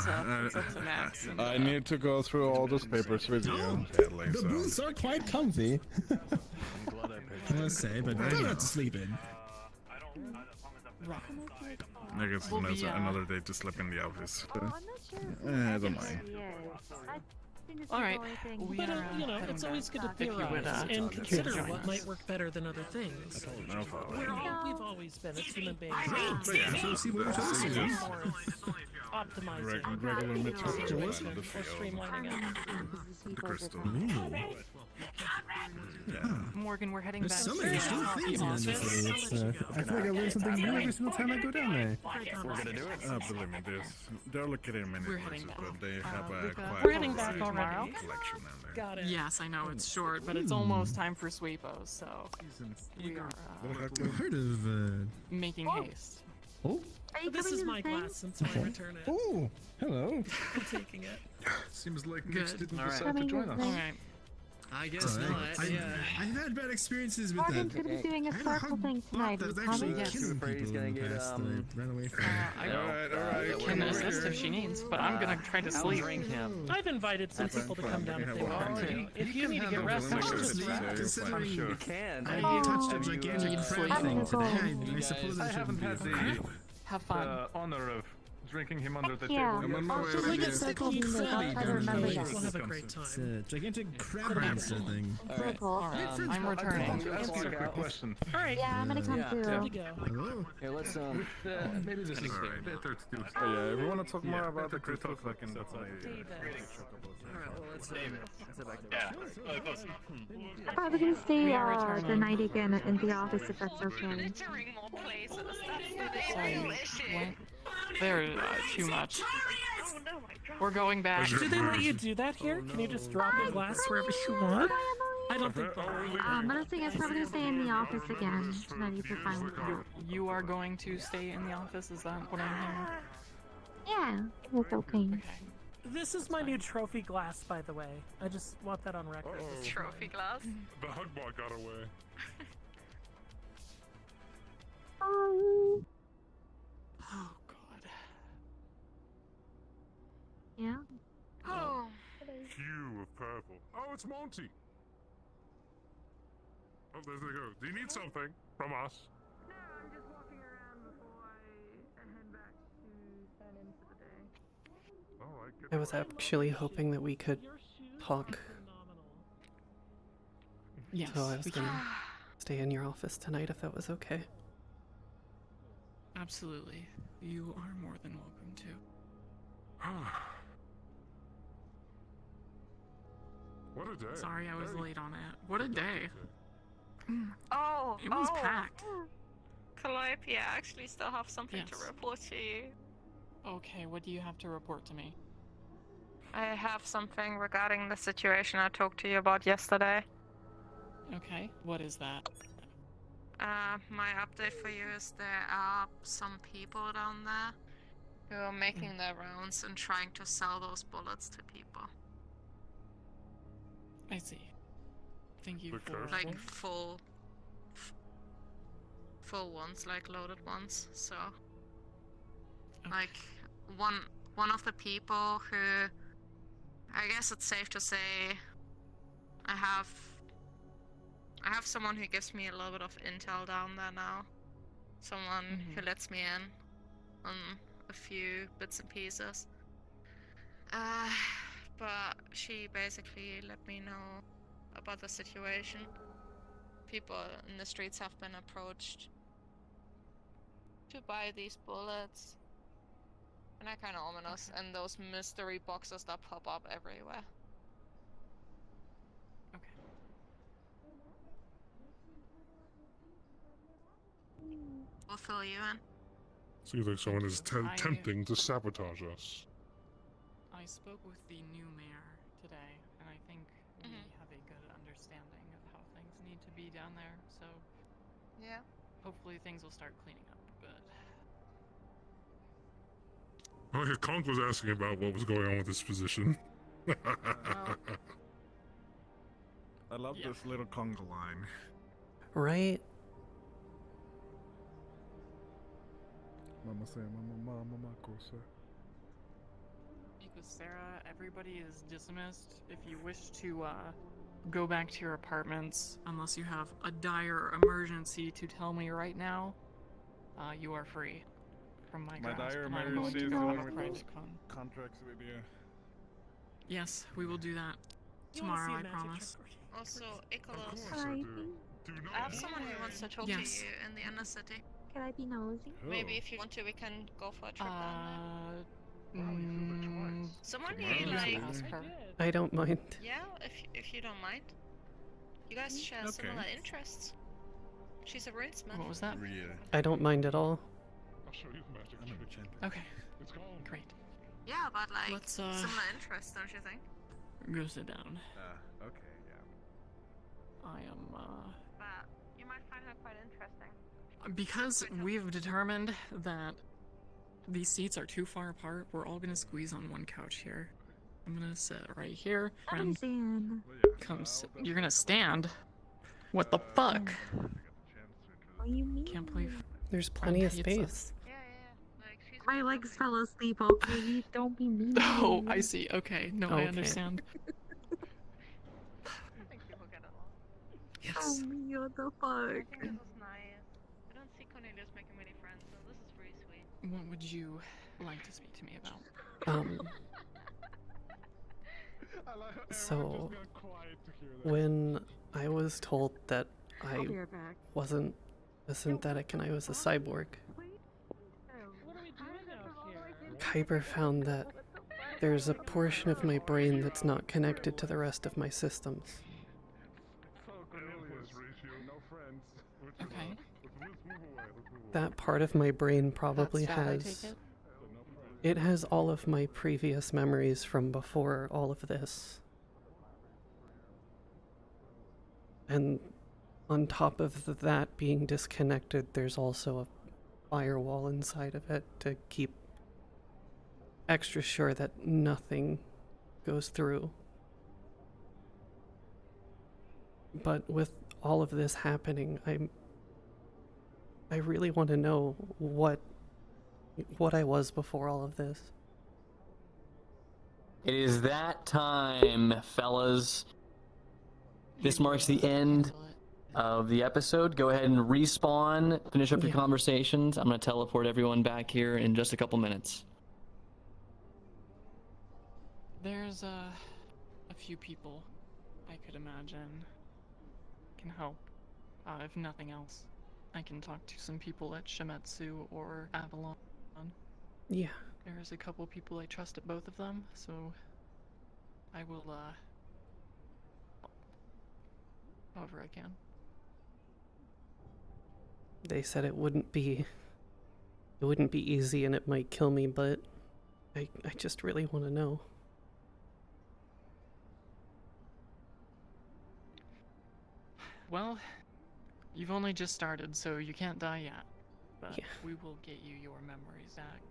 It's up to Max. And, I need to go through all those papers with you. The booths are quite comfy. I must say, but they're not to sleep in. I guess it's another day to sleep in the office. I don't mind. All right. But it's always good to theorize and consider what might work better than other things. We've always been as human beings. Optimizing, regular material or and the streamlining it. The crystal. Morgan, we're heading There's back so to many the cool things in this city. I feel like I learn something new every single time I go down there. We're gonna do it. Believe me, they're located in many places, but they have a quite we're heading back already. collection down there. Got it. Yes, I know it's short, but it's almost time for sweepos, so we are I've heard of making haste. Oh. This is my glass until I return it. Oh, hello. I'm taking it. Seems like Good. Nix didn't All right. decide to join us. All right. I guess not. I've had bad experiences with Morgan's that. gonna be doing a circle thing tonight. There's You actually coming? killing people in the past that I ran away from. Alright. Can assist if she needs, but I'm gonna try to sleep. I've invited some people to come down if they want to. If you need to get rest, I'm just just rest. considering You can. I touched a gigantic crab thing today. I suppose I shouldn't had be. Have fun. the honor of drinking him under the Yeah. table. I'm on my way Just already. look at circles and like, I'll try to remember that. We'll have a great It's time. a gigantic crab monster thing. Very cool. I'm returning. Ask you a quick question. Alright. Yeah, I'm gonna come Yeah. too. Time to go. Hello? Here, let's Maybe this is Alright. better to do. Oh yeah, if you want to talk more about the crystals, I can definitely. I'm probably gonna stay the night again in the office if that's okay. Littering more places. That's the Sorry. real issue. What? They're too much. We're going back. Do they let you do that here? Can you just drop your glass wherever you want? I don't think that. Menacing is probably gonna stay in the office again tonight if you're fine with that. You are going to stay in the office? Is that what I'm hearing? Yeah, it's okay. This is my new trophy glass, by the way. I just want that on record. Trophy glass? The Hugbot got away. Oh God. Yeah? Oh. Hue of purple. Oh, it's Monty. Oh, there they go. Do you need something from us? No, I'm just walking around before I head back to sign in for the day. Alright, I was actually hoping that we could talk. Yes, So I was we gonna can. stay in your office tonight if that was okay. Absolutely. You are more than welcome to. What a day. Sorry I was late on it. What a day. Oh, It was packed. Calliope, I actually still have something to Yes. report to you. Okay, what do you have to report to me? I have something regarding the situation I talked to you about yesterday. Okay, what is that? My update for you is there are some people down there who are making their rounds and trying to sell those bullets to people. I see. Thank you for... Like full ones, like loaded ones. So, like one of the people who, I guess it's safe to say, I have someone who gives me a little bit of intel down there now. Someone who lets me in on a few bits and pieces. But she basically let me know about the situation. People in the streets have been approached to buy these bullets. And that kind of ominous. And those mystery boxes that pop up everywhere. We'll fill you in. Seems like someone is tempting to sabotage us. I spoke with the new mayor today, and I think we have a good understanding of how things need to be down there, so... Yeah. Hopefully things will start cleaning up a bit. Oh yeah, Conk was asking about what was going on with this position. I love this little conga line. Right? Mama say, mama cosa. S.E.R.A, everybody is dismissed. If you wish to go back to your apartments, unless you have a dire emergency to tell me right now, you are free from my grasp. dire and I'm going emergency to is go the have one a with private those contracts with you. Yes, we will do that tomorrow, I promise. Also, Icolos. Hi. I have someone who wants to talk to Yes. you in the undercity. Can I be nosy? Maybe if you want to, we can go for a trip down there. Someone Yeah, who like, I don't mind. yeah, if you don't mind. You guys share Okay. similar interests. She's a runesmith. What was that? I don't mind at all. I'll show you the magic trick. Okay. It's called. Great. Yeah, but like, Let's, similar interests, don't you think? Go sit down. Okay, yeah. I am, But you might find her quite interesting. Because we've determined that these seats are too far apart, we're all gonna squeeze on one couch here. I'm gonna sit right here. Friend, Stand. come sit. You're gonna stand? What the fuck? What do you mean? Can't believe. There's plenty of pizza. space. My legs fell asleep, okay? Don't be mean. Oh, I see. Okay. No, I Okay. understand. I think people get along. Yes. Oh, what the I fuck? think this is nice. I don't see Cornelius making many friends, so this is pretty sweet. What would you like to speak to me about? So when I was told that I'll I be right back. wasn't a synthetic and I was a cyborg, Kuiper found that there's a portion of my brain that's not connected to the rest of my systems. Okay. That part of my brain probably That's bad, I has take it? It has all of my previous memories from before all of this. And on top of that being disconnected, there's also a firewall inside of it to keep extra sure that nothing goes through. But with all of this happening, I really want to know what I was before all of this. It is that time, fellas. This marks the end of the episode. Go ahead and respawn, finish up your conversations. I'm going to teleport everyone back here in just a couple minutes. There's a few people I could imagine can help. If nothing else, I can talk to some people at Shimetsu or Avalon. Yeah. There's a couple people I trust at both of them, so I will, however I can. They said it wouldn't be easy and it might kill me, but I just really want to know. Well, you've only just started, so you can't die yet. But we will get you your memories back.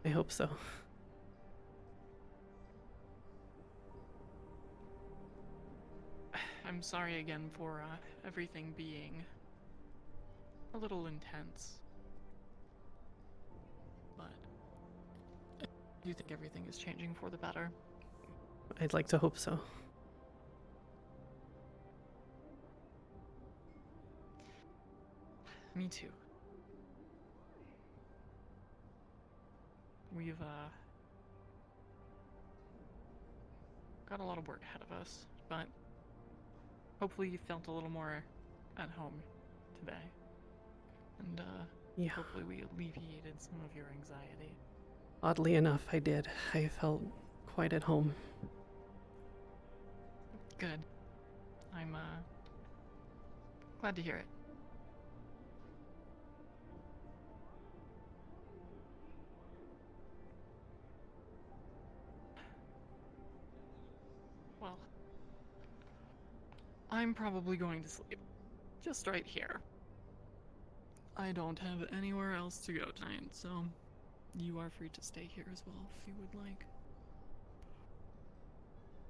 I hope so. I'm sorry again for everything being a little intense. But I do think everything is changing for the better. I'd like to hope so. Me too. We've got a lot of work ahead of us, but hopefully you felt a little more at home today. And hopefully we alleviated some of your anxiety. Oddly enough, I did. I felt quite at home. Good. I'm glad to hear it. Well, I'm probably going to sleep. Just right here. I don't have anywhere else to go tonight, so you are free to stay here as well if you would like.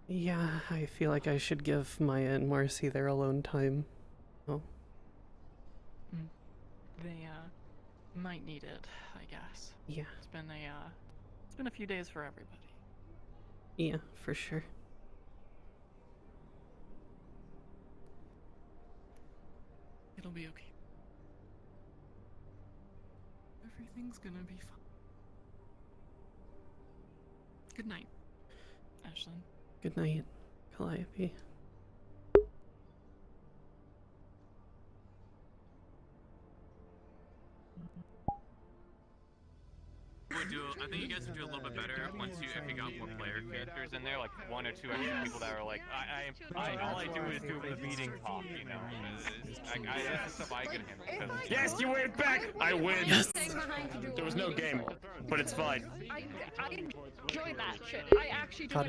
Yeah, I feel like I should give Maya and Marcy their alone time. Oh. They might need it, I guess. Yeah. It's been a few days for everybody. Yeah, for sure. It'll be okay. Everything's gonna be fine. Good night, Ashlyn. Good night, Calliope. I think you guys would do a little bit better once if you got more player characters in there, like one or two extra people that are like, all I do is do the beating talk, you know. This is stuff I can handle. Yes, you win it back! I win! Yes! There was no game, but it's fine. I enjoy that shit. I actually do. God